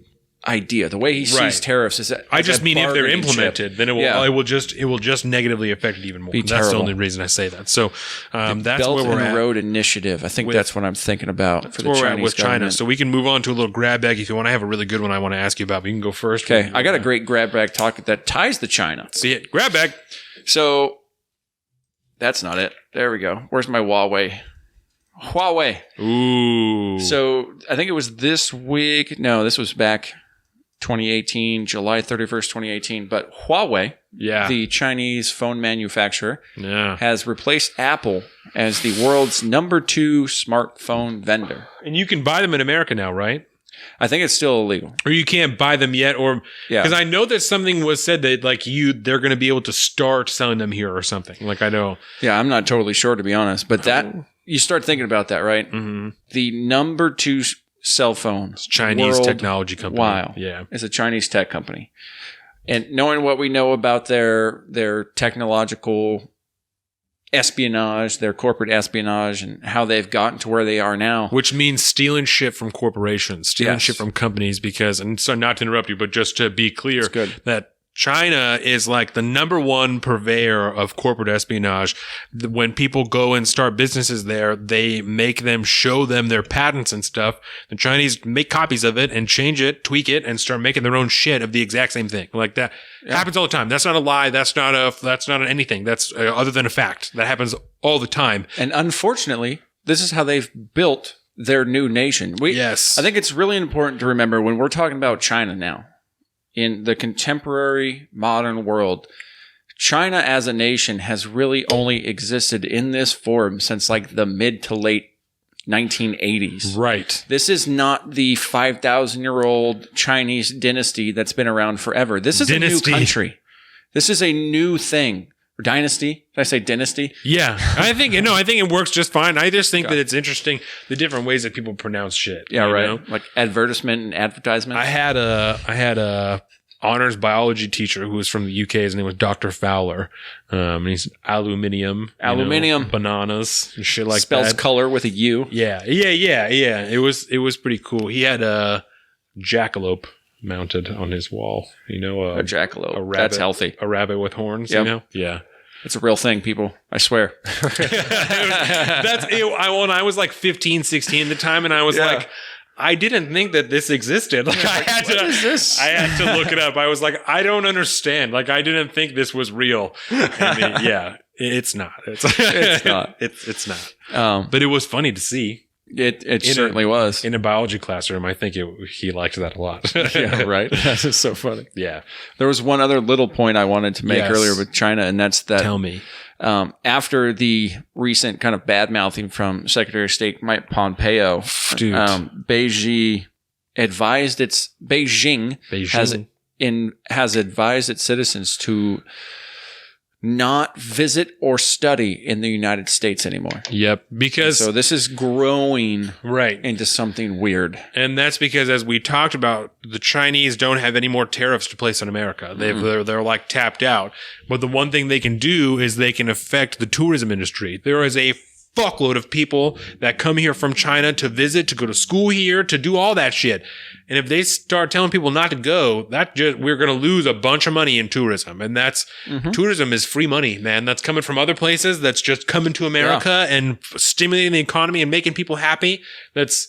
idea. The way he sees tariffs is I just mean if they're implemented, chip. then it will just negatively affect it even more. That's terrible. the only reason I say that. So that's Belt where we're and at. Road Initiative. I think that's what I'm thinking about for the where we're at Chinese with government. China. So we can move on to a little grab bag if you want. I have a really good one I want to ask you about, but you can go first. Okay, I got a great grab bag talk that ties to China. See it. Grab bag. So that's not it. There we go. Where's my Huawei? Ooh. So I think it was this week. No, this was back 2018, July 31st, 2018. But Huawei, the Chinese phone manufacturer, has replaced Apple as the world's number 2 smartphone vendor. And you can buy them in America now, right? I think it's still illegal. Or you can't buy them yet, or because I know that something was said that they're going to be able to start selling them here or something. Like I know. Yeah, I'm not totally sure to be honest, but that you start thinking about that, right? Mm-hmm. The number 2 cell phone, Chinese technology company. Wow, is a Chinese tech company, and knowing what we know about their technological espionage, their corporate espionage, and how they've gotten to where they are now. Which means stealing shit from corporations, stealing shit from companies and so not to interrupt you, but just to be clear that China is like the number 1 purveyor of corporate espionage. When people go and start businesses there, they make them show them their patents and stuff. The Chinese make copies of it and change it, tweak it, and start making their own shit of the exact same thing. Like that happens all the time. That's not a lie. That's not anything. That's other than a fact. That happens all the time. And unfortunately, this is how they've built their new nation. I think it's really important to remember when we're talking about China now. In the contemporary modern world, China as a nation has really only existed in this form since like the mid to late 1980s. Right. This is not the 5,000-year-old Chinese dynasty that's been around forever. This is a new country. This is a new thing. Dynasty? Did I say dynasty? Yeah. I think it works just fine. I just think that it's interesting the different ways that people pronounce shit. Yeah, right. Like advertisement and advertisement. I had a honors biology teacher who was from the UK. His name was Dr. Fowler. And he's aluminium, bananas and shit like Spells that. Spells color with a U. Yeah. It was pretty cool. He had a jackalope mounted on his wall, a jackalope. A rabbit, that's healthy. A rabbit with horns, Yeah. It's a real thing, people. I swear. That's it. When I was like 15, 16 at the time, and I was like, I didn't think that this existed. Like, what is this? I had to look it up. I was like, I don't understand. Like, I didn't think this was real. And it's not. It's not. It's not. But it was funny to see. It certainly was. In a biology classroom, I think he liked that a lot. Yeah, right. That's just so funny. Yeah. There was one other little point I wanted to make earlier with China, and that's that. Tell me. After the recent kind of bad mouthing from Secretary of State Mike Pompeo, Beijing has advised its citizens to not visit or study in the United States anymore. Yep. So this is growing right into something weird. And that's because, as we talked about, the Chinese don't have any more tariffs to place on America. They're like tapped out. But the one thing they can do is they can affect the tourism industry. There is a fuckload of people that come here from China to visit, to go to school here, to do all that shit. And if they start telling people not to go, we're going to lose a bunch of money in tourism. And tourism is free money, man. That's coming from other places. That's just coming to America and stimulating the economy and making people happy. That's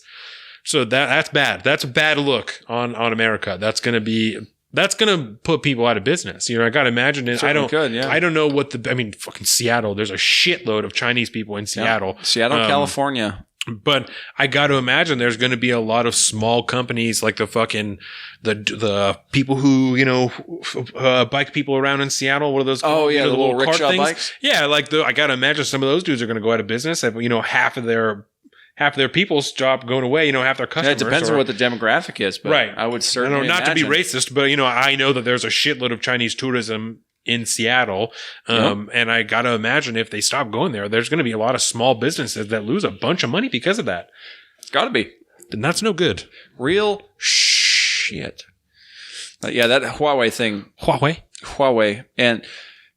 bad. That's a bad look on America. That's going to put people out of business. I got to imagine it. I don't know fucking Seattle. There's a shitload of Chinese people in Seattle. Yeah. Seattle, California. But I got to imagine there's going to be a lot of small companies like the people who, bike people around in Seattle. What are those called? Oh, yeah, the little rickshaw bikes. Yeah, I got to imagine some of those dudes are going to go out of business. Half of their people stop going away, half their customers. Yeah, it depends on what the demographic is, but I would certainly not to be racist, but, I know that there's a shitload of Chinese tourism in Seattle. And I got to imagine if they stop going there, there's going to be a lot of small businesses that lose a bunch of money because of that. Got to be. And that's no good. Real shit. That Huawei thing. Huawei. And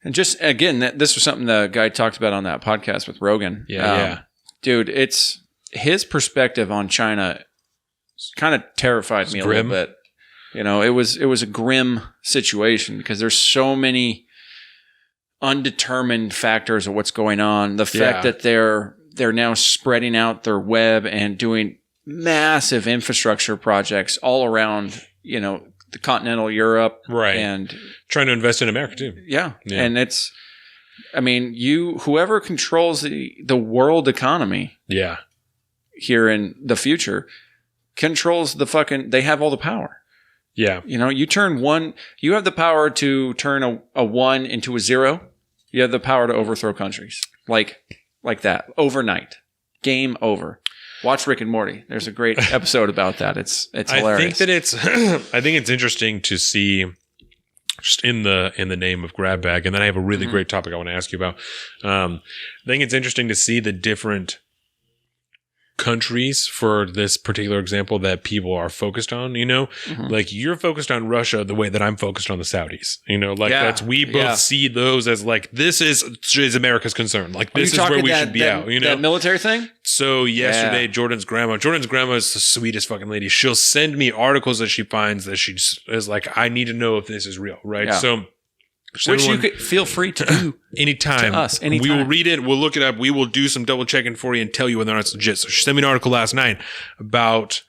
And just, again, this was something the guy talked about on that podcast with Rogan. Yeah. Dude, it's his perspective on China kind of terrified me a little bit. You know, it was a grim situation because there's so many undetermined factors of what's going on. The fact that they're now spreading out their web and doing massive infrastructure projects all around, you know, the continental Europe. Right. And trying to invest in America too. Yeah. And it's, I mean, whoever controls the world economy here in the future controls they have all the power. Yeah. You know, you have the power to turn a 1 into a 0. You have the power to overthrow countries. Like that. Overnight. Game over. Watch Rick and Morty. There's a great episode about that. It's hilarious. I think it's interesting to see just in the name of grab bag. And then I have a really great topic I want to ask you about. I think it's interesting to see the different countries for this particular example that people are focused on, you know, like you're focused on Russia the way that I'm focused on the Saudis, you know, like we both see those as like, this is America's concern. Like this is where we should be out, you know, that military thing. So yesterday, Jordan's grandma is the sweetest fucking lady. She'll send me articles that she finds that she is like, I need to know if this is real. Right. Yeah. So, which you could feel free to do anytime. To us, anytime. We will read it. We'll look it up. We will do some double checking for you and tell you whether or not it's legit. So she sent me an article last night about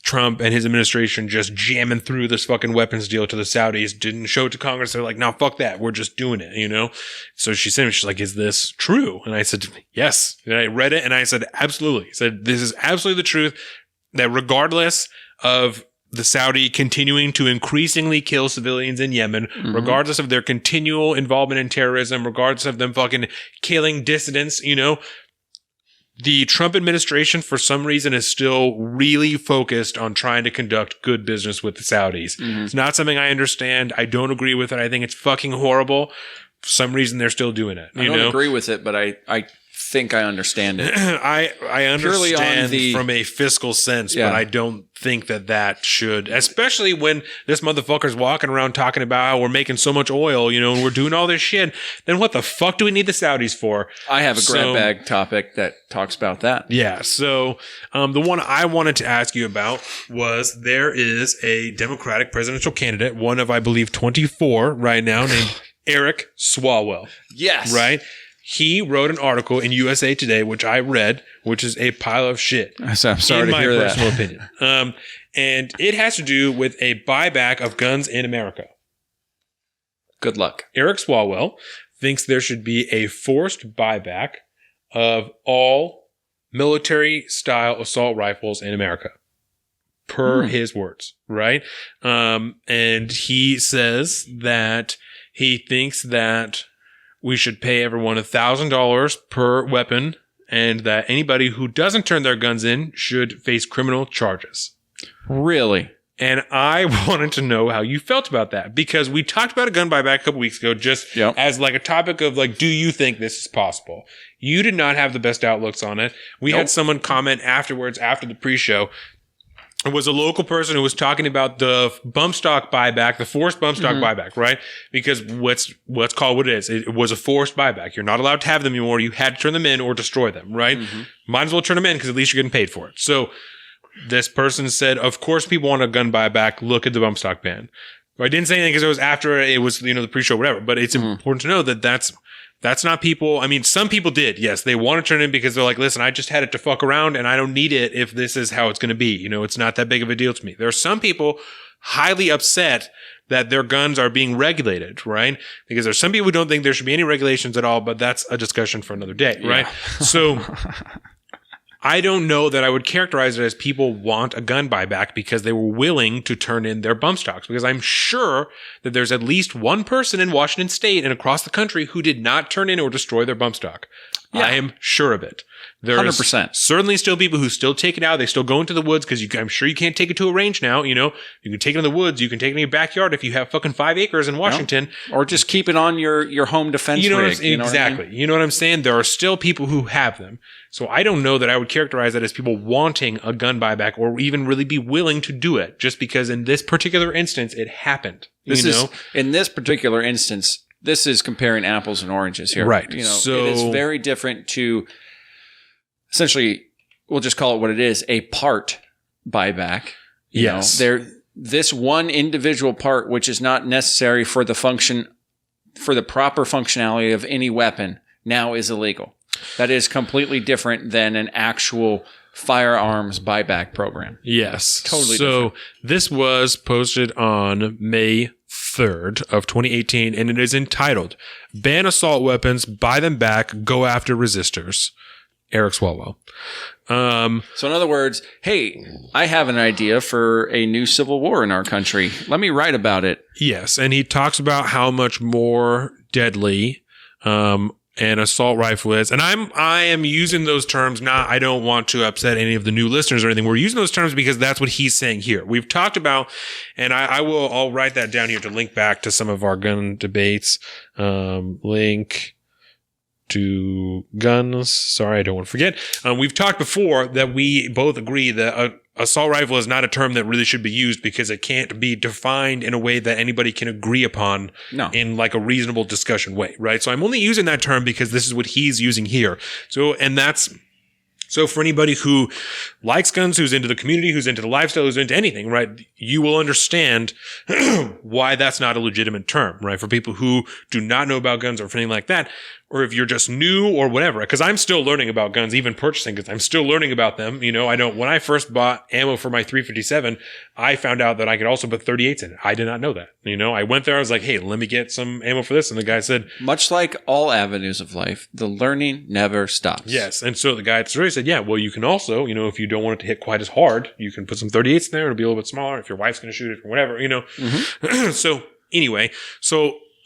Trump and his administration just jamming through this fucking weapons deal to the Saudis. Didn't show it to Congress. They're like, no, fuck that. We're just doing it, you know? So she sent me, she's like, is this true? And I said, yes. And I read it and I said, absolutely. I said, this is absolutely the truth, that regardless of the Saudi continuing to increasingly kill civilians in Yemen, regardless of their continual involvement in terrorism, regardless of them fucking killing dissidents, you know, the Trump administration, for some reason, is still really focused on trying to conduct good business with the Saudis. It's not something I understand. I don't agree with it. I think it's fucking horrible. For some reason, they're still doing it. I don't agree with it, but I think I understand it. I understand from a fiscal sense, but I don't think that should, especially when this motherfucker's walking around talking about how we're making so much oil, you know, and we're doing all this shit. Then what the fuck do we need the Saudis for? I have a grab bag topic that talks about that. Yeah. So the one I wanted to ask you about was there is a Democratic presidential candidate, one of, I believe, 24 right now, named Eric Swalwell. Yes. Right? He wrote an article in USA Today, which I read, which is a pile of shit. I'm sorry to hear that. In my personal opinion. And it has to do with a buyback of guns in America. Good luck. Eric Swalwell thinks there should be a forced buyback of all military-style assault rifles in America. Per his words, right? And he says that he thinks that we should pay everyone $1,000 per weapon, and that anybody who doesn't turn their guns in should face criminal charges. Really? And I wanted to know how you felt about that, because we talked about a gun buyback a couple weeks ago, just as like a topic of like, do you think this is possible? You did not have the best outlooks on it. We had someone comment afterwards, after the pre-show. It was a local person who was talking about the bump stock buyback, the forced bump stock buyback, right? Because let's call it what it is. It was a forced buyback. You're not allowed to have them anymore. You had to turn them in or destroy them, right? Might as well turn them in because at least you're getting paid for it. So this person said, of course people want a gun buyback. Look at the bump stock ban. I didn't say anything because it was after it was, you know, the pre-show, whatever. But it's important to know that that's not people. I mean, some people did. Yes, they want to turn in because they're like, listen, I just had it to fuck around and I don't need it if this is how it's going to be. You know, it's not that big of a deal to me. There are some people highly upset that their guns are being regulated, right? Because there's some people who don't think there should be any regulations at all, but that's a discussion for another day, right? So I don't know that I would characterize it as people want a gun buyback because they were willing to turn in their bump stocks, because I'm sure that there's at least one person in Washington state and across the country who did not turn in or destroy their bump stock. I am sure of it. There's 100%. Certainly still people who still take it out. They still go into the woods because I'm sure you can't take it to a range now. You know, you can take it in the woods. You can take it in your backyard if you have fucking 5 acres in Washington. Or just keep it on your home defense rig. Exactly. You know what I'm saying? There are still people who have them. So I don't know that I would characterize that as people wanting a gun buyback or even really be willing to do it, just because in this particular instance it happened. In this particular instance, this is comparing apples and oranges here. Right. You know, So- it is very different to essentially, we'll just call it what it is, a part buyback. You Yes. know, this one individual part, which is not necessary for the proper functionality of any weapon, now is illegal. That is completely different than an actual firearms buyback program. Yes. Totally So different. this was posted on May 3rd of 2018, and it is entitled, Ban Assault Weapons, Buy Them Back, Go After Resistors. Eric Swalwell. So in other words, hey, I have an idea for a new civil war in our country. Let me write about it. Yes, and he talks about how much more deadly an assault rifle is. And I am using those terms, I don't want to upset any of the new listeners or anything. We're using those terms because that's what he's saying here. We've talked about, and I'll write that down here to link back to some of our gun debates. Link to guns. Sorry, I don't want to forget. We've talked before that we both agree that assault rifle is not a term that really should be used because it can't be defined in a way that anybody can agree upon in like a reasonable discussion way, right? So I'm only using that term because this is what he's using here. So for anybody who likes guns, who's into the community, who's into the lifestyle, who's into anything, right, you will understand why that's not a legitimate term, right? For people who do not know about guns or anything like that, or if you're just new or whatever, because I'm still learning about guns, even purchasing guns, I'm still learning about them. You know, when I first bought ammo for my 357, I found out that I could also put 38s in it. I did not know that. You know, I went there, I was like, hey, let me get some ammo for this. And the guy said, much like all avenues of life, the learning never stops. yes. And so the guy at the store said, yeah, well, you can also, you know, if you don't want it to hit quite as hard, you can put some 38s in there. It'll be a little bit smaller if your wife's going to shoot it or whatever, you know. So anyway,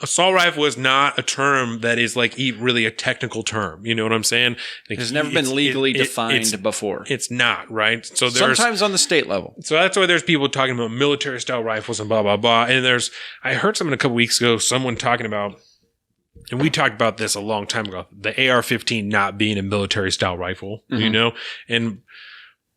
assault rifle is not a term that is like really a technical term. You know what I'm saying? Like, It's never been legally defined before. It's not, right? So there's sometimes on the state level. So that's why there's people talking about military style rifles and blah, blah, blah. And I heard someone a couple weeks ago, someone talking about, and we talked about this a long time ago, the AR-15 not being a military style rifle, you know, and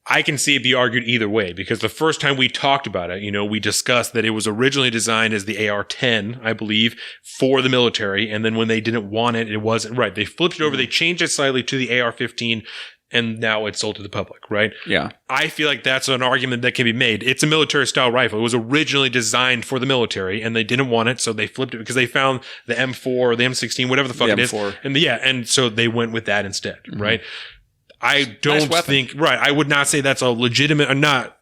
I can see it be argued either way because the first time we talked about it, you know, we discussed that it was originally designed as the AR-10, I believe, for the military. And then when they didn't want it, it wasn't right. They flipped it over. They changed it slightly to the AR-15 and now it's sold to the public, right? Yeah. I feel like that's an argument that can be made. It's a military style rifle. It was originally designed for the military and they didn't want it. So they flipped it because they found the M4 or the M16, whatever the fuck it is. And so they went with that instead, right? I don't think, right. I would not say that's a legitimate or not.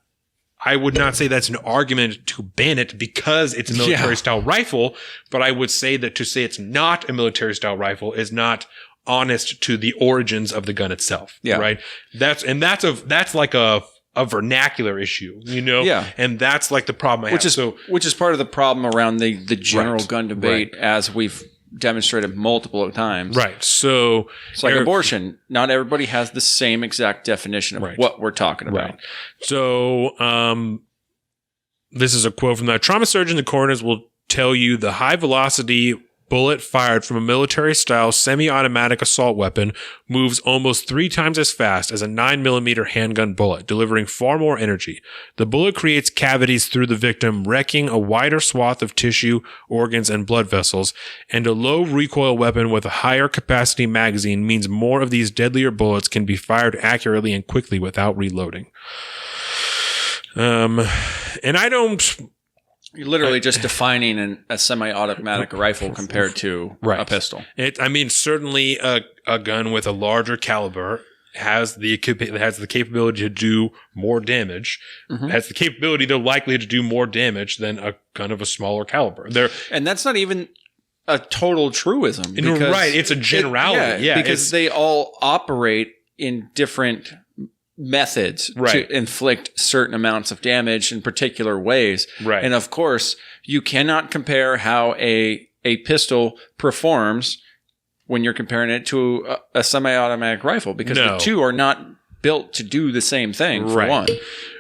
I would not say that's an argument to ban it because it's a military style rifle, but I would say that to say it's not a military style rifle is not honest to the origins of the gun itself. Yeah. Right. That's like a vernacular issue, you know? Yeah. And that's like the problem I have. Which is part of the problem around the general gun debate as we've demonstrated multiple times. Right. So it's like abortion. Not everybody has the same exact definition of what we're talking about. Right. So this is a quote from that. Trauma surgeon and coroners will tell you the high velocity bullet fired from a military-style semi-automatic assault weapon moves almost 3 times as fast as a 9mm handgun bullet, delivering far more energy. The bullet creates cavities through the victim, wrecking a wider swath of tissue, organs, and blood vessels, and a low-recoil weapon with a higher capacity magazine means more of these deadlier bullets can be fired accurately and quickly without reloading. And I don't... You're literally just defining a semi-automatic rifle compared to a pistol. Certainly a gun with a larger caliber has the capability to do more damage. Has the capability, they're likely to do more damage than a gun of a smaller caliber. And that's not even a total truism. Right. It's a generality. Because they all operate in different methods to inflict certain amounts of damage in particular ways. Right. And of course, you cannot compare how a pistol performs when you're comparing it to a semi-automatic rifle because the two are not built to do the same thing for one.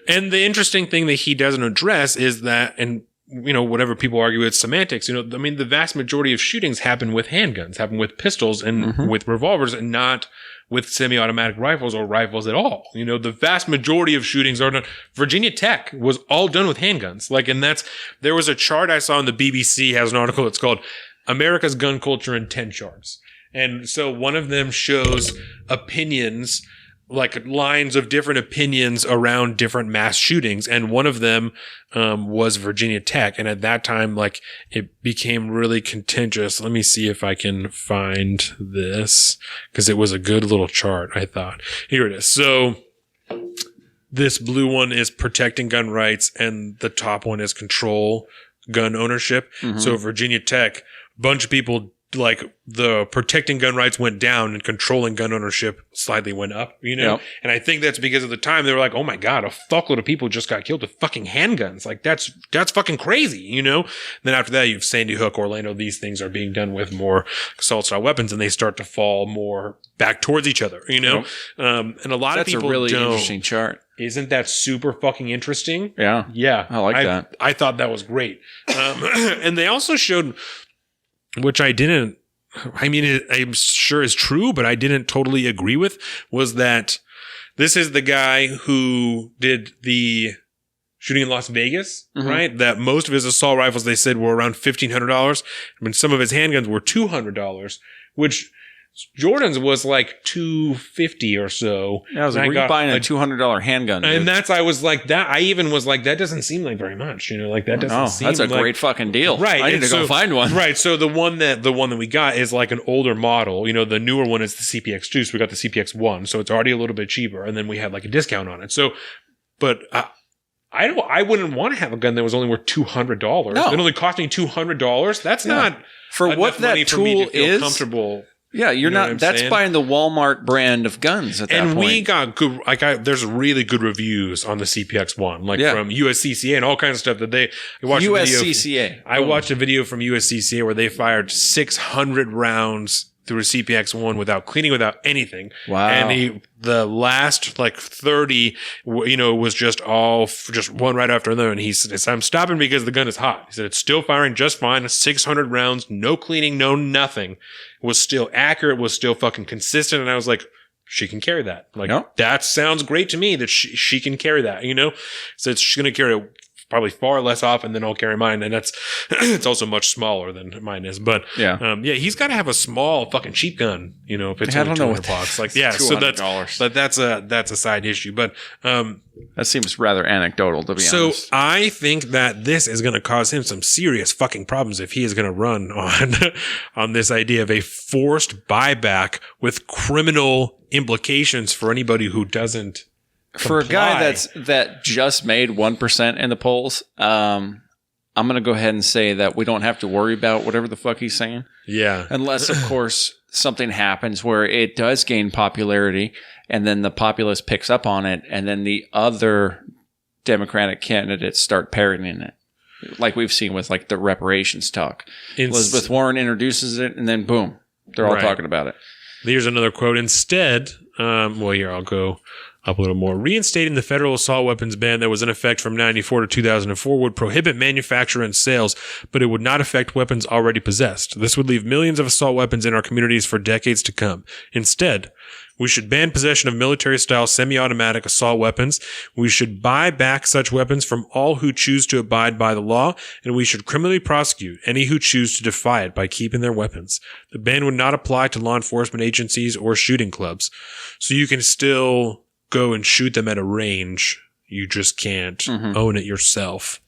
And the interesting thing that he doesn't address is that, and you know, whatever people argue it's semantics, you know, I mean, the vast majority of shootings happen with handguns, happen with pistols and with revolvers and not with semi-automatic rifles or rifles at all. You know, the vast majority of shootings are done. Virginia Tech was all done with handguns. Like, and there was a chart I saw on the BBC has an article. It's called, America's Gun Culture in 10 charts. And so one of them shows opinions, like lines of different opinions around different mass shootings. And one of them was Virginia Tech. And at that time, like, it became really contentious. Let me see if I can find this, because it was a good little chart, I thought. Here it is. So this blue one is protecting gun rights, and the top one is control gun ownership. So Virginia Tech, a bunch of people, like, the protecting gun rights went down and controlling gun ownership slightly went up, you know? Yep. And I think that's because of the time they were like, oh my God, a fuckload of people just got killed with fucking handguns. Like, that's fucking crazy, you know? Then after that, you have Sandy Hook, Orlando. These things are being done with more assault style weapons, and they start to fall more back towards each other, you know? Yep. And a lot of people That's a really don't. interesting chart. Isn't that super fucking interesting? Yeah. Yeah. I like that. I thought that was great. And they also showed, which I didn't, I mean, I'm sure is true, but I didn't totally agree with, was that this is the guy who did the shooting in Las Vegas, right? That most of his assault rifles, they said, were around $1,500. I mean, some of his handguns were $200, which Jordan's was like $250 or so. Yeah, I was like, were you buying a $200 handgun? Dude? And I was like, that. I even was like, that doesn't seem like very much, you know, like that doesn't seem that's a like, great fucking deal. Right. I need to go find one. Right. So the one that we got is like an older model. You know, the newer one is the CPX2. So we got the CPX1. So it's already a little bit cheaper. And then we had like a discount on it. So, but I wouldn't want to have a gun that was only worth $200. No. It only cost me $200. That's not for what that money for me tool to feel is comfortable. Yeah, you're not. That's saying? buying the Walmart brand of guns at that point. And we got good. Like, there's really good reviews on the CPX1, like from USCCA and all kinds of stuff that they watched. USCCA. I watched a video from USCCA where they fired 600 rounds through a CPX1 without cleaning, without anything. Wow. And the last like 30, you know, was just one right after another. And he said, I'm stopping because the gun is hot. He said, it's still firing just fine. 600 rounds, no cleaning, no nothing. It was still accurate, was still fucking consistent. And I was like, she can carry that. Like, that sounds great to me that she can carry that, you know? So she's going to carry it probably far less often than I'll carry mine. And that's, it's also much smaller than mine is. But he's got to have a small fucking cheap gun, you know, if it's only $200. Like, yeah, so that's a side issue. But, that seems rather anecdotal, to be honest. So I think that this is going to cause him some serious fucking problems if he is going to run on this idea of a forced buyback with criminal implications for anybody who doesn't comply. For a guy that just made 1% in the polls, I'm going to go ahead and say that we don't have to worry about whatever the fuck he's saying. Yeah. Unless, of course, something happens where it does gain popularity and then the populace picks up on it and then the other Democratic candidates start parroting it. Like we've seen with like the reparations talk. Elizabeth Warren introduces it and then boom, they're all talking about it. Here's another quote. Instead, here, I'll go up a little more. Reinstating the federal assault weapons ban that was in effect from 1994 to 2004 would prohibit manufacture and sales, but it would not affect weapons already possessed. This would leave millions of assault weapons in our communities for decades to come. Instead, we should ban possession of military-style semi-automatic assault weapons. We should buy back such weapons from all who choose to abide by the law, and we should criminally prosecute any who choose to defy it by keeping their weapons. The ban would not apply to law enforcement agencies or shooting clubs. So you can still go and shoot them at a range. You just can't own it yourself.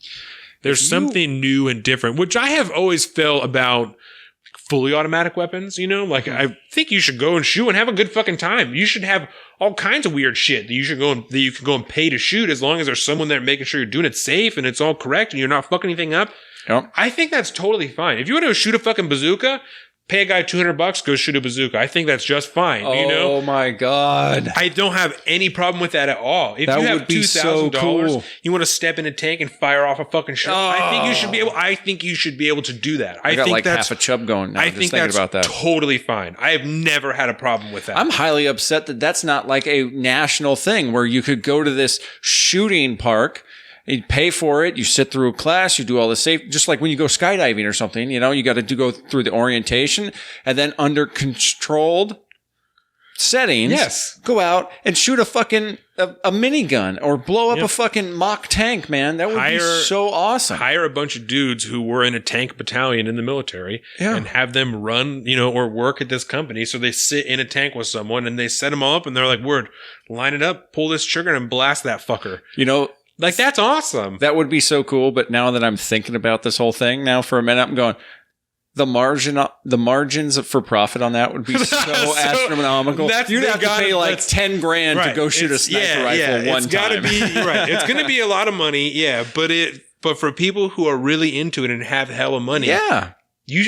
There's something new and different, which I have always felt about fully automatic weapons, you know? Like, I think you should go and shoot and have a good fucking time. You should have all kinds of weird shit that you can go and pay to shoot, as long as there's someone there making sure you're doing it safe and it's all correct and you're not fucking anything up. Yep. I think that's totally fine. If you want to shoot a fucking bazooka, pay a guy $200, go shoot a bazooka. I think that's just fine. You know? Oh my God. I don't have any problem with that at all. If that you have would be $2,000, cool. You want to step in a tank and fire off a fucking shot. I think you should be able to do that. I got think like that's half a chub going now. I think that's about that. Totally fine. I have never had a problem with that. I'm highly upset that that's not like a national thing where you could go to this shooting park. You pay for it. You sit through a class. You do all the safe, just like when you go skydiving or something. You know, you got to go through the orientation, and then under controlled settings, go out and shoot a fucking a minigun or blow up a fucking mock tank, man. That would be so awesome. Hire a bunch of dudes who were in a tank battalion in the military and have them run, or work at this company. So they sit in a tank with someone and they set them all up and they're like, word, line it up, pull this trigger and blast that fucker. Like, that's awesome. That would be so cool. But now that I'm thinking about this whole thing now for a minute, I'm going, the margins for profit on that would be so astronomical. You'd have to pay like $10,000 to go shoot a sniper rifle one time. It's going to be a lot of money. But for people who are really into it and have hella money.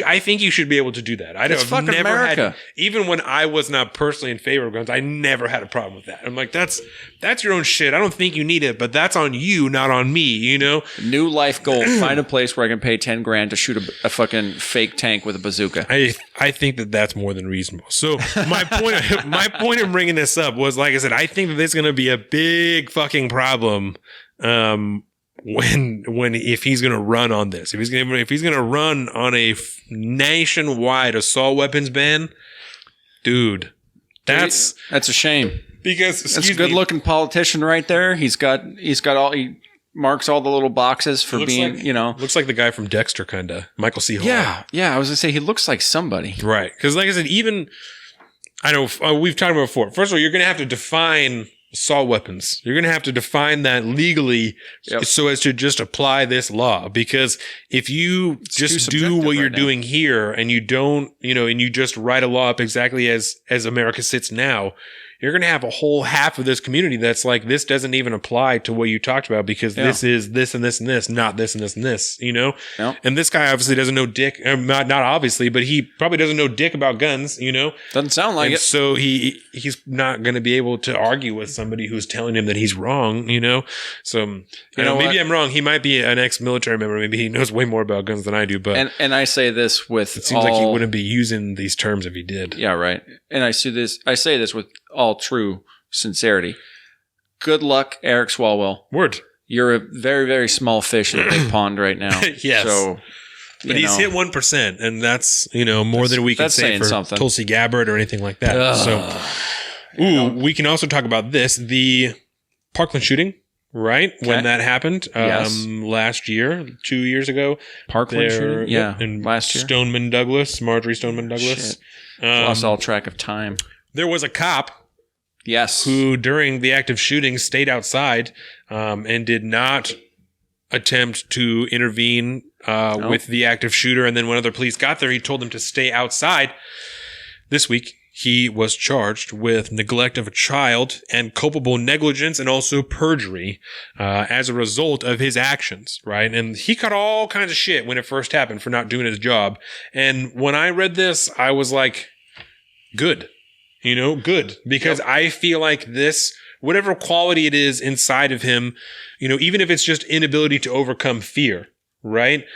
I think you should be able to do that. It's fucking America. Even when I was not personally in favor of guns, I never had a problem with that. I'm like, that's your own shit. I don't think you need it, but that's on you, not on me, New life goal. Find a place where I can pay $10,000 to shoot a fucking fake tank with a bazooka. I think that's more than reasonable. So my point in bringing this up was, like I said, I think that this is going to be a big fucking problem. If he's going to run on this, if he's going to run on a nationwide assault weapons ban, dude, that's a shame. Because that's a good looking politician right there. He marks all the little boxes for being, looks like the guy from Dexter, kind of Michael C. Hall. Yeah. I was gonna say he looks like somebody, right? Because like I said, I know we've talked about before. First of all, you're going to have to define assault weapons. You're going to have to define that legally so as to just apply this law. Because if you just do what you're doing here and you don't, and you just write a law up exactly as America sits now, you're going to have a whole half of this community that's like, this doesn't even apply to what you talked about because this is this and this and this, not this and this and this, And this guy obviously doesn't know dick, not obviously, but he probably doesn't know dick about guns, Doesn't sound like it. So he's not going to be able to argue with somebody who's telling him that he's wrong, So, maybe I'm wrong. He might be an ex-military member. Maybe he knows way more about guns than I do, but. And I say this with it seems like he wouldn't be using these terms if he did. Yeah, right. And I say this with all true sincerity. Good luck, Eric Swalwell. Word. You're a very, very small fish in a big pond right now. Yes. So, but he's hit 1%, and that's, more than we can say for something. Tulsi Gabbard or anything like that. So, we can also talk about this, the Parkland shooting, right? Okay. When that happened last year, 2 years ago. Parkland shooting? Yeah, and last year. Marjorie Stoneman Douglas. Lost all track of time. There was a cop Yes. who during the active shooting stayed outside and did not attempt to intervene with the active shooter. And then when other police got there, he told them to stay outside. This week, he was charged with neglect of a child and culpable negligence and also perjury as a result of his actions, right? And he caught all kinds of shit when it first happened for not doing his job. And when I read this, I was like, good. Good. Because I feel like this, whatever quality it is inside of him, even if it's just inability to overcome fear, right?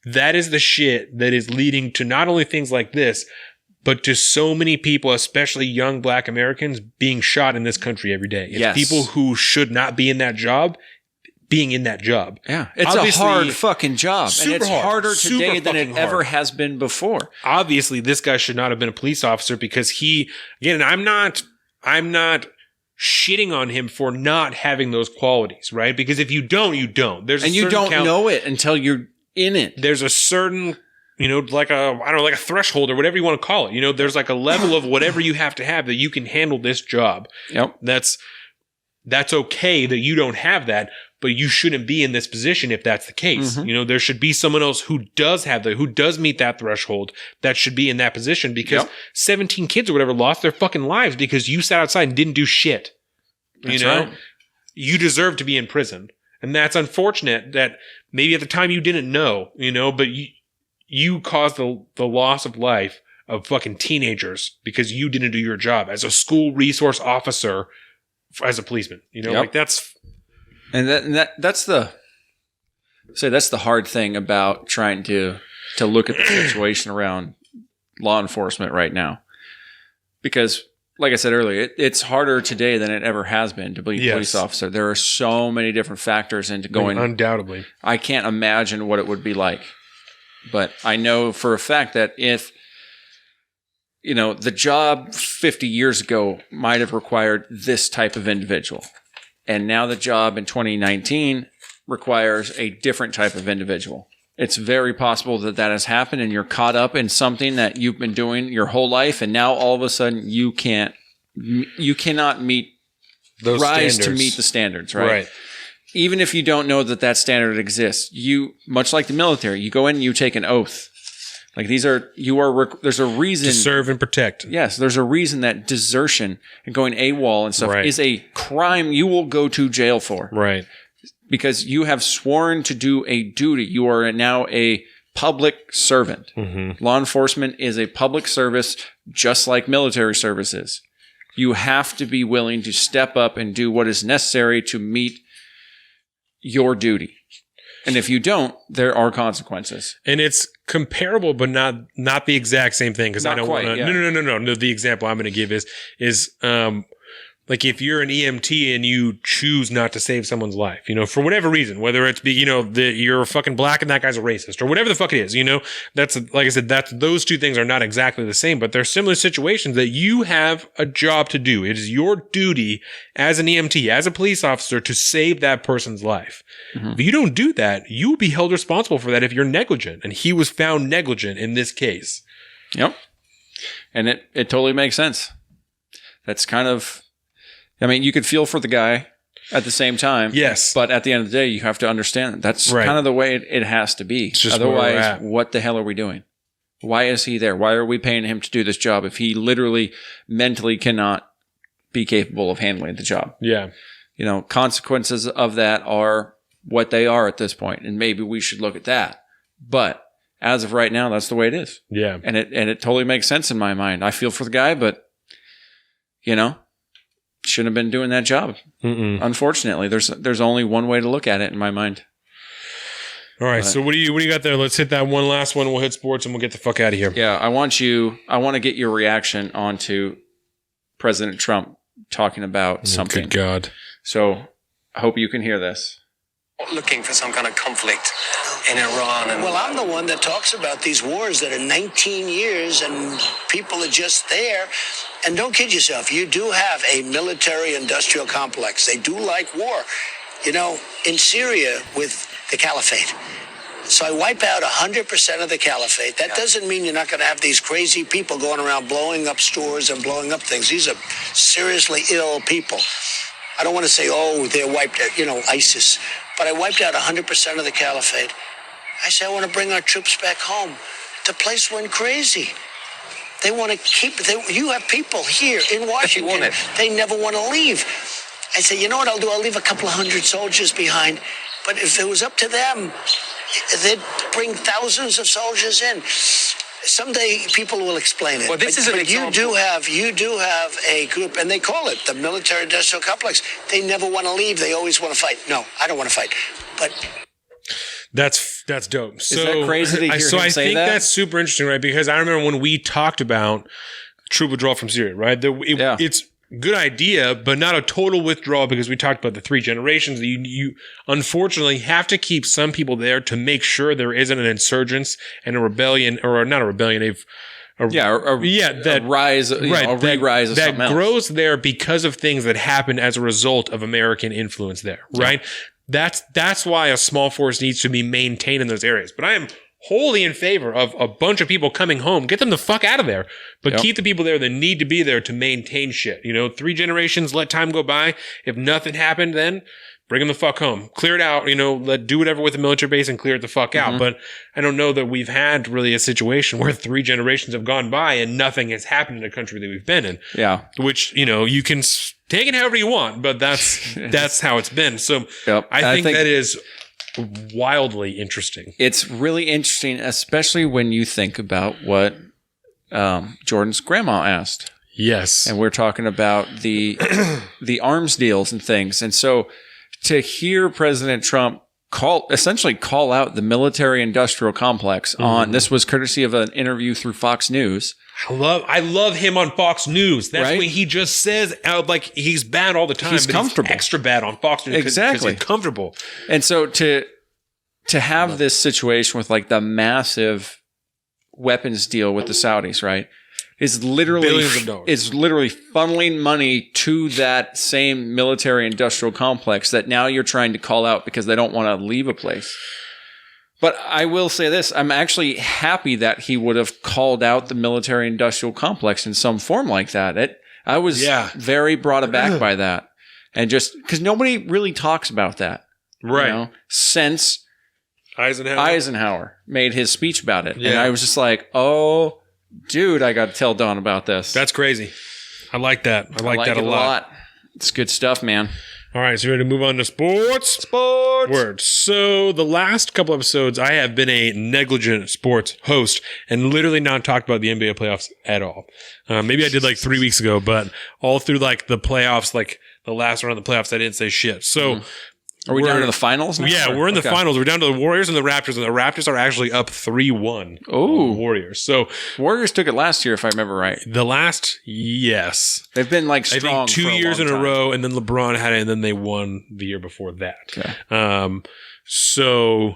That is the shit that is leading to not only things like this, but to so many people, especially young Black Americans, being shot in this country every day. It's people who should not be in that job being in that job. Yeah. It's obviously a hard fucking job. And it's harder today than it ever has been before. Obviously, this guy should not have been a police officer because again, I'm not shitting on him for not having those qualities, right? Because if you don't, you don't. And you don't know it until you're in it. There's a certain, like a threshold or whatever you want to call it. There's like a level of whatever you have to have that you can handle this job. Yep. That's okay that you don't have that. But you shouldn't be in this position if that's the case. Mm-hmm. There should be someone else who does meet that threshold that should be in that position because 17 kids or whatever lost their fucking lives because you sat outside and didn't do shit. That's right. You deserve to be in prison. And that's unfortunate that maybe at the time you didn't know, but you caused the loss of life of fucking teenagers because you didn't do your job as a school resource officer, as a policeman, like that's... And that's the hard thing about trying to look at the situation around law enforcement right now. Because, like I said earlier, it's harder today than it ever has been to be a police officer. There are so many different factors into going. Undoubtedly. I can't imagine what it would be like. But I know for a fact that if the job 50 years ago might have required this type of individual. And now the job in 2019 requires a different type of individual. It's very possible that has happened and you're caught up in something that you've been doing your whole life. And now all of a sudden you cannot meet those rise standards. to meet the standards, right? Even if you don't know that standard exists, you, much like the military, you go in and you take an oath. Like there's a reason to serve and protect. Yes, there's a reason that desertion and going AWOL and stuff is a crime you will go to jail for. Right. Because you have sworn to do a duty. You are now a public servant. Mm-hmm. Law enforcement is a public service, just like military service is. You have to be willing to step up and do what is necessary to meet your duty. And if you don't, there are consequences. And it's comparable, but not the exact same thing. Because I don't want to. No. The example I'm going to give is like if you're an EMT and you choose not to save someone's life, for whatever reason, whether it's you're fucking black and that guy's a racist or whatever the fuck it is, that's like I said, those two things are not exactly the same, but they're similar situations that you have a job to do. It is your duty as an EMT, as a police officer, to save that person's life. Mm-hmm. If you don't do that, you will be held responsible for that if you're negligent. And he was found negligent in this case. Yep. And it totally makes sense. That's kind of, you could feel for the guy at the same time. Yes. But at the end of the day, you have to understand that that's kind of the way it has to be. Otherwise, what the hell are we doing? Why is he there? Why are we paying him to do this job if he literally mentally cannot be capable of handling the job? Yeah. Consequences of that are what they are at this point, and maybe we should look at that. But as of right now, that's the way it is. Yeah. And it totally makes sense in my mind. I feel for the guy, but shouldn't have been doing that job. Mm-mm. Unfortunately, there's only one way to look at it in my mind. All right. So what do you got there? Let's hit that one last one. We'll hit sports and we'll get the fuck out of here. Yeah. I want to get your reaction onto President Trump talking about something. Good God. So I hope you can hear this. Looking for some kind of conflict in Iran. Well, I'm the one that talks about these wars that are 19 years and people are just there. And don't kid yourself, you do have a military-industrial complex. They do like war. In Syria with the caliphate. So I wipe out 100% of the caliphate. That doesn't mean you're not going to have these crazy people going around blowing up stores and blowing up things. These are seriously ill people. I don't want to say, they're wiped out, ISIS. But I wiped out 100% of the caliphate. I say, I want to bring our troops back home. The place went crazy. They want to you have people here in Washington. They never want to leave. I say, you know what I'll do? I'll leave a couple of hundred soldiers behind. But if it was up to them, they'd bring thousands of soldiers in. Someday people will explain it. Well, this is an example. You do have a group, and they call it the military-industrial complex. They never want to leave. They always want to fight. No, I don't want to fight. But that's dope. Is that crazy to hear him say that? I think that's super interesting, right? Because I remember when we talked about troop withdrawal from Syria, right? It's good idea, but not a total withdrawal, because we talked about the 3 generations. You unfortunately have to keep some people there to make sure there isn't an insurgence and a rebellion, or not a rebellion, a rise, a re-rise of something else. That grows there because of things that happened as a result of American influence there, right? Yeah. That's why a small force needs to be maintained in those areas. But I am wholly in favor of a bunch of people coming home. Get them the fuck out of there. But keep the people there that need to be there to maintain shit. 3 generations, let time go by. If nothing happened, then bring them the fuck home. Clear it out, do whatever with the military base and clear it the fuck out. But I don't know that we've had really a situation where 3 generations have gone by and nothing has happened in a country that we've been in. Yeah. Which, you can take it however you want, but that's how it's been. So I think that is wildly interesting. It's really interesting, especially when you think about what Jordan's grandma asked. Yes. And we're talking about the arms deals and things. And so to hear President Trump essentially call out the military-industrial complex on, this was courtesy of an interview through Fox News. I love him on Fox News. That's right? when he just says, he's bad all the time. He's comfortable. He's extra bad on Fox News. Exactly. Because he's comfortable. And so to have this situation with the massive weapons deal with the Saudis, right? is literally Billions of dollars. is literally funneling money to that same military industrial complex that now you're trying to call out because they don't want to leave a place. But I will say this, I'm actually happy that he would have called out the military industrial complex in some form like that. I was very brought aback by that. And just because nobody really talks about that. Right. Since Eisenhower made his speech about it. Yeah. And I was just like, oh, dude, I got to tell Don about this. That's crazy. I like that. I like that a lot. It's good stuff, man. All right, so ready to move on to sports? Sports! Words. So the last couple episodes, I have been a negligent sports host and literally not talked about the NBA playoffs at all. Maybe I did like 3 weeks ago, but all through like the playoffs, like the last round of the playoffs, I didn't say shit. So... Are we down to the finals now? Yeah, we're in the finals. We're down to the Warriors and the Raptors are actually up 3-1. Oh, Warriors. So Warriors took it last year, if I remember right. Yes. They've been like strong. I think 2 years in a row, and then LeBron had it, and then they won the year before that. Okay. So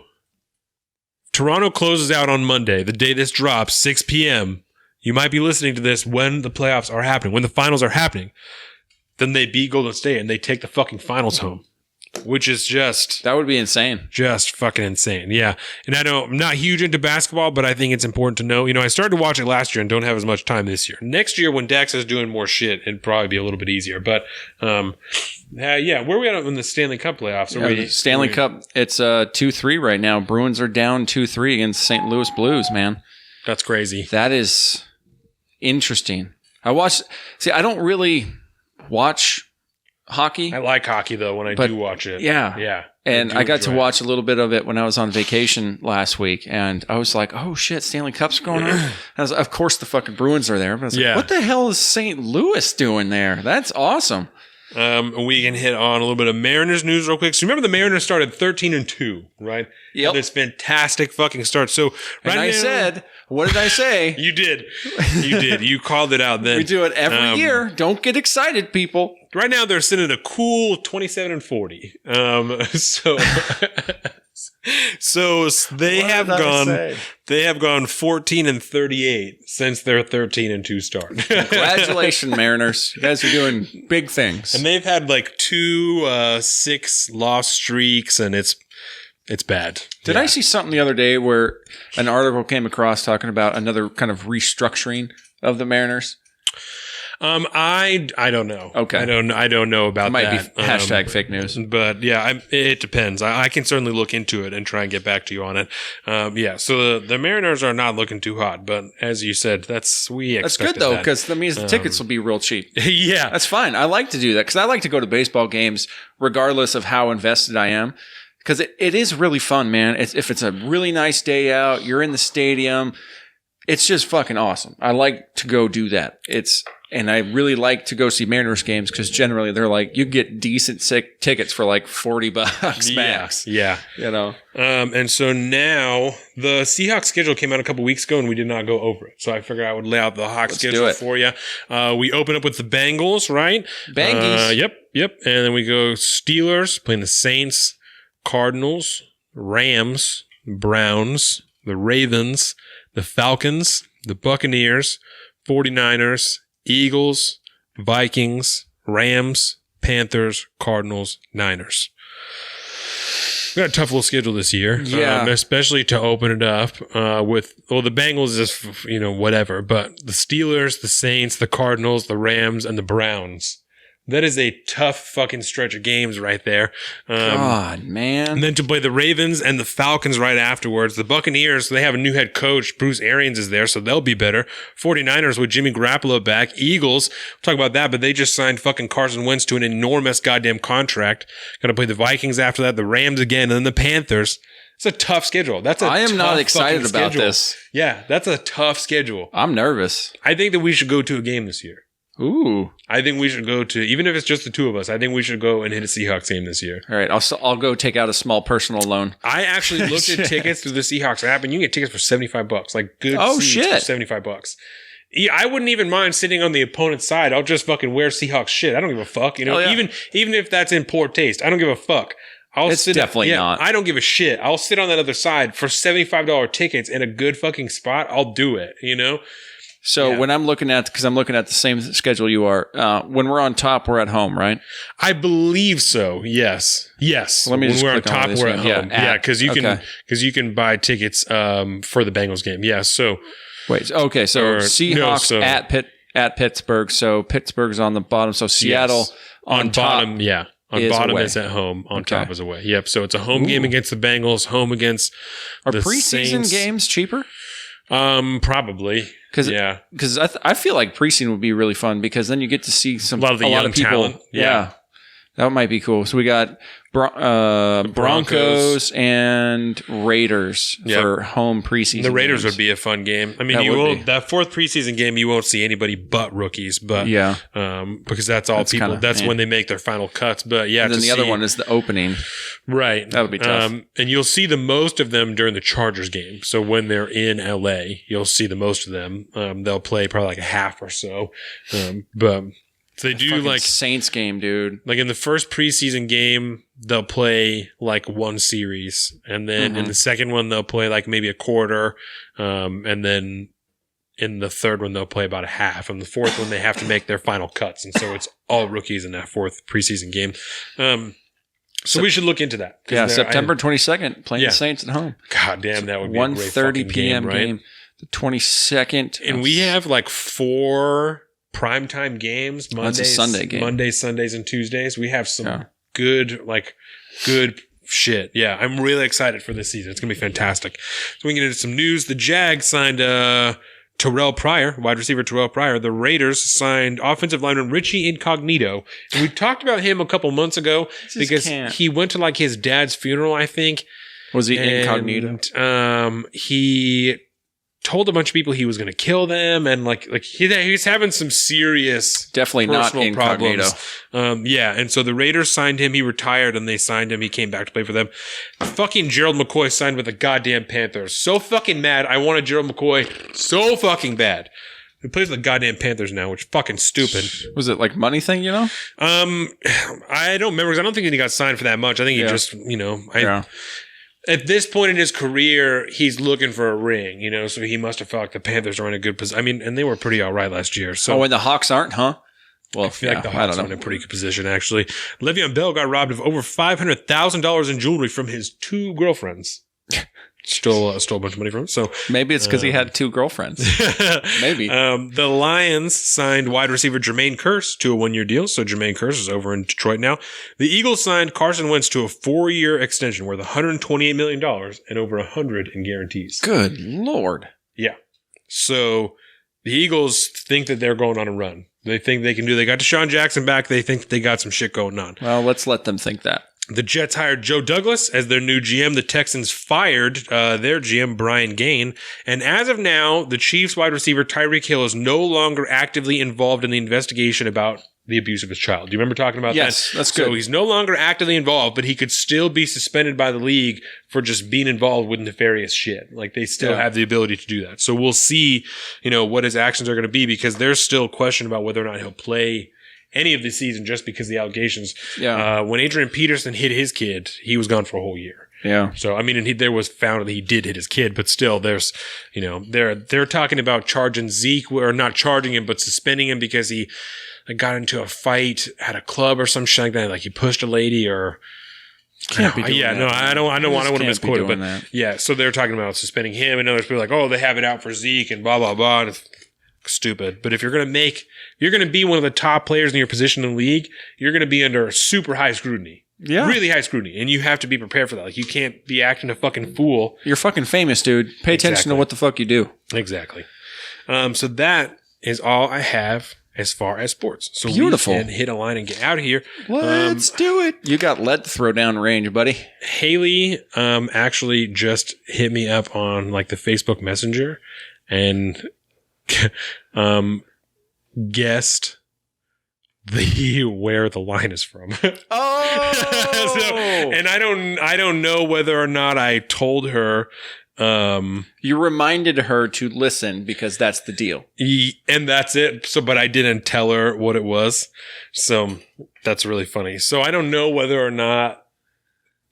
Toronto closes out on Monday, the day this drops, 6 p.m. You might be listening to this when the playoffs are happening, when the finals are happening. Then they beat Golden State, and they take the fucking finals home. Which is just... That would be insane. Just fucking insane. Yeah. And I know I'm not huge into basketball, but I think it's important to know. I started to watch it last year and don't have as much time this year. Next year, when Dax is doing more shit, it'd probably be a little bit easier. But, where are we at in the Stanley Cup playoffs? Stanley Cup, it's 2-3 right now. Bruins are down 2-3 against St. Louis Blues, man. That's crazy. That is interesting. I don't really watch hockey. I like hockey though when I do watch it. Yeah. And I got to watch a little bit of it when I was on vacation last week, and I was like, "Oh shit, Stanley Cup's going on." Of course, the fucking Bruins are there. But I was like, "What the hell is St. Louis doing there? That's awesome." We can hit on a little bit of Mariners news real quick. So remember the Mariners started 13-2, right? Yep. This fantastic fucking start. So what did I say? You did. You called it out then. We do it every year. Don't get excited, people. Right now they're sitting at a cool 27-40. So they have gone 14-38 since their 13-2 start. Congratulations, Mariners. You guys are doing big things. And they've had like 2 6 loss streaks, and it's bad. Did I see something the other day where an article came across talking about another kind of restructuring of the Mariners? I don't know. Okay. I don't know about that. Might be hashtag fake news. But yeah, it depends. I can certainly look into it and try and get back to you on it. So the Mariners are not looking too hot, but as you said, that's good though, because that means the tickets will be real cheap. Yeah. That's fine. I like to do that because I like to go to baseball games regardless of how invested I am. Because it is really fun, man. If it's a really nice day out, you're in the stadium, it's just fucking awesome. I like to go do that. And I really like to go see Mariners games because generally they're like, you get decent tickets for like $40 max. Yeah. And so now the Seahawks schedule came out a couple weeks ago and we did not go over it. So I figured I would lay out the Hawks schedule for you. We open up with the Bengals, right? Bangies. Yep. And then we go Steelers playing the Saints, Cardinals, Rams, Browns, the Ravens, the Falcons, the Buccaneers, 49ers, Eagles, Vikings, Rams, Panthers, Cardinals, Niners. We got a tough little schedule this year, especially to open it up with the Bengals is whatever, but the Steelers, the Saints, the Cardinals, the Rams, and the Browns. That is a tough fucking stretch of games right there. God, man. And then to play the Ravens and the Falcons right afterwards. The Buccaneers, they have a new head coach. Bruce Arians is there, so they'll be better. 49ers with Jimmy Garoppolo back. Eagles, we'll talk about that, but they just signed fucking Carson Wentz to an enormous goddamn contract. Got to play the Vikings after that, the Rams again, and then the Panthers. It's a tough schedule. I am not excited about this. Yeah, that's a tough schedule. I'm nervous. I think that we should go to a game this year. Ooh. I think we should go to, even if it's just the two of us, I think we should go and hit a Seahawks game this year. All right. I'll go take out a small personal loan. I actually looked at tickets through the Seahawks app, and you can get tickets for $75. Like good seats for $75. Yeah, I wouldn't even mind sitting on the opponent's side. I'll just fucking wear Seahawks shit. I don't give a fuck. Even if that's in poor taste, I don't give a fuck. It's definitely not. I don't give a shit. I'll sit on that other side for $75 tickets in a good fucking spot. I'll do it, So Yeah. when I'm looking at, because I'm looking at the same schedule you are, when we're on top, we're at home, right? I believe so. Yes. Let me when just we're on click on top, this we're at one. Yeah, home. Yeah, because okay. you can buy tickets for the Bengals game. Yeah. So Wait. Okay. So Or- Seahawks no, so- at Pittsburgh. So Pittsburgh's on the bottom. So Seattle yes. on top. bottom. Yeah. On is bottom away. is at home. On Okay. top is away. Yep. So it's a home game against the Bengals. Home against Are the preseason Saints. games cheaper? Probably. Because I feel like preseason would be really fun because then you get to see A lot of the young people. talent. Yeah. That might be cool. So we got Broncos and Raiders for home preseason. The Raiders games. would be a fun game. I mean, That you would won't be. that fourth preseason game. You won't see anybody but rookies. But Yeah. because that's all That's people. kinda- that's yeah. when they make their final cuts. But yeah, And then to the other see- one is the opening. right. That'll be tough. And you'll see the most of them during the Chargers game. So when they're in LA, you'll see the most of them. They'll play probably like a half or so. But so they do Fucking like Saints game, dude. like in the first preseason game, they'll play like one series, and then in the second one they'll play like maybe a quarter, and then in the third one they'll play about a half, and the fourth one they have to make their final cuts, and so it's all rookies in that fourth preseason game. So we should look into that. 'Cause Yeah, they're- September 22nd, playing Yeah. the Saints at home. God damn, that would be 1:30 a great p.m. fucking game, the 22nd. And we have like 4 primetime games. Mondays, That's a Sunday game. Mondays, Sundays, and Tuesdays. We have some Yeah. good shit. Yeah, I'm really excited for this season. It's gonna be fantastic. So we can get into some news. The Jags signed Terrell Pryor, wide receiver Terrell Pryor. The Raiders signed offensive lineman Richie Incognito. And we talked about him a couple months ago because can't. he went to like his dad's funeral, I think. Was he And, incognito? he told a bunch of people he was going to kill them, and like he's having some serious Definitely not personal incognito. problems. Yeah, and so the Raiders signed him. He retired, and they signed him. He came back to play for them. Fucking Gerald McCoy signed with the goddamn Panthers. So fucking mad. I wanted Gerald McCoy so fucking bad. He plays with the goddamn Panthers now, which is fucking stupid. Was it like money thing, you know? I don't remember because I don't think he got signed for that much. I think he just, Yeah. At this point in his career, he's looking for a ring, so he must have felt like the Panthers are in a good position. I mean, and they were pretty all right last year. So Oh, and the Hawks aren't, huh? Well, I feel like the Hawks are in a pretty good position, actually. Le'Veon Bell got robbed of over $500,000 in jewelry from his 2 girlfriends. Stole a bunch of money from him. So Maybe it's because he had 2 girlfriends. Maybe. The Lions signed wide receiver Jermaine Kearse to a 1-year deal. So Jermaine Kearse is over in Detroit now. The Eagles signed Carson Wentz to a 4-year extension worth $128 million and over $100 in guarantees. Good Lord. Yeah. So the Eagles think that they're going on a run. They think they can do. They got Deshaun Jackson back. They think that they got some shit going on. Well, let's let them think that. The Jets hired Joe Douglas as their new GM. The Texans fired their GM, Brian Gain. And as of now, the Chiefs wide receiver Tyreek Hill is no longer actively involved in the investigation about the abuse of his child. Do you remember talking about that? Yes, that's good. So he's no longer actively involved, but he could still be suspended by the league for just being involved with nefarious shit. Like they still have the ability to do that. So we'll see, what his actions are going to be because there's still question about whether or not he'll play any of the season just because of the allegations. Yeah. When Adrian Peterson hit his kid, he was gone for a whole year. Yeah. So, I mean, and there was found that he did hit his kid, but still there's, they're talking about charging Zeke or not charging him, but suspending him because he got into a fight at a club or some shit like that. Like he pushed a lady or. Can't be doing that. No, I don't want to misquote it, but that. yeah. So they're talking about suspending him and others people are like, oh, they have it out for Zeke and blah, blah, blah. And it's stupid. But if you're going to be one of the top players in your position in the league, you're going to be under super high scrutiny. Yeah. Really high scrutiny. And you have to be prepared for that. Like you can't be acting a fucking fool. You're fucking famous, dude. Pay attention Exactly. to what the fuck you do. Exactly. So that is all I have as far as sports. So Beautiful. we can hit a line and get out of here. Let's do it. You got lead to throw down range, buddy. Haley actually just hit me up on like the Facebook Messenger and guessed where the line is from. Oh, and I don't know whether or not I told her. You reminded her to listen because that's the deal. And that's it. So, but I didn't tell her what it was. So that's really funny. So I don't know whether or not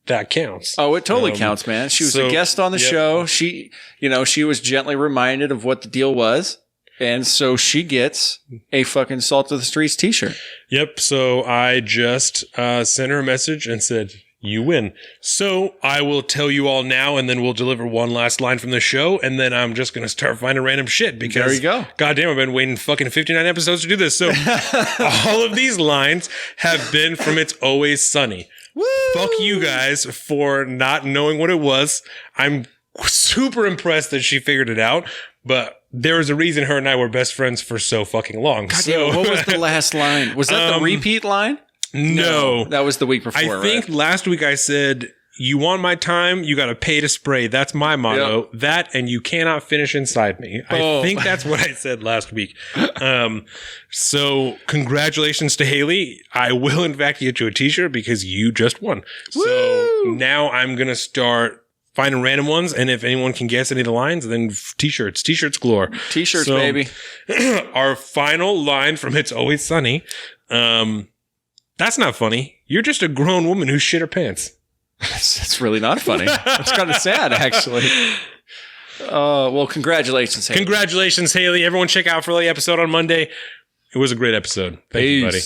that counts. Oh, it totally counts, man. She was a guest on the show. She was gently reminded of what the deal was. And so she gets a fucking Salt of the Streets t-shirt. Yep. So I just sent her a message and said, you win. So I will tell you all now, and then we'll deliver one last line from the show, and then I'm just going to start finding random shit because there you go. Goddamn, I've been waiting fucking 59 episodes to do this. So all of these lines have been from It's Always Sunny. Woo! Fuck you guys for not knowing what it was. I'm super impressed that she figured it out, but there was a reason her and I were best friends for so fucking long. God damn, what was the last line? Was that the repeat line? No. That was the week before. I think last week I said, you want my time, you got to pay to spray. That's my motto. Yep. That and you cannot finish inside me. I think that's what I said last week. So congratulations to Haley. I will in fact get you a t-shirt because you just won. Woo! So now I'm going to start finding random ones. And if anyone can guess any of the lines, then t-shirts galore. T-shirts, so, baby. Our final line from It's Always Sunny. That's not funny. You're just a grown woman who shit her pants. That's really not funny. It's kind of sad, actually. Well, congratulations, Haley. Congratulations, Haley. Everyone check out for the episode on Monday. It was a great episode. Thank you, buddy.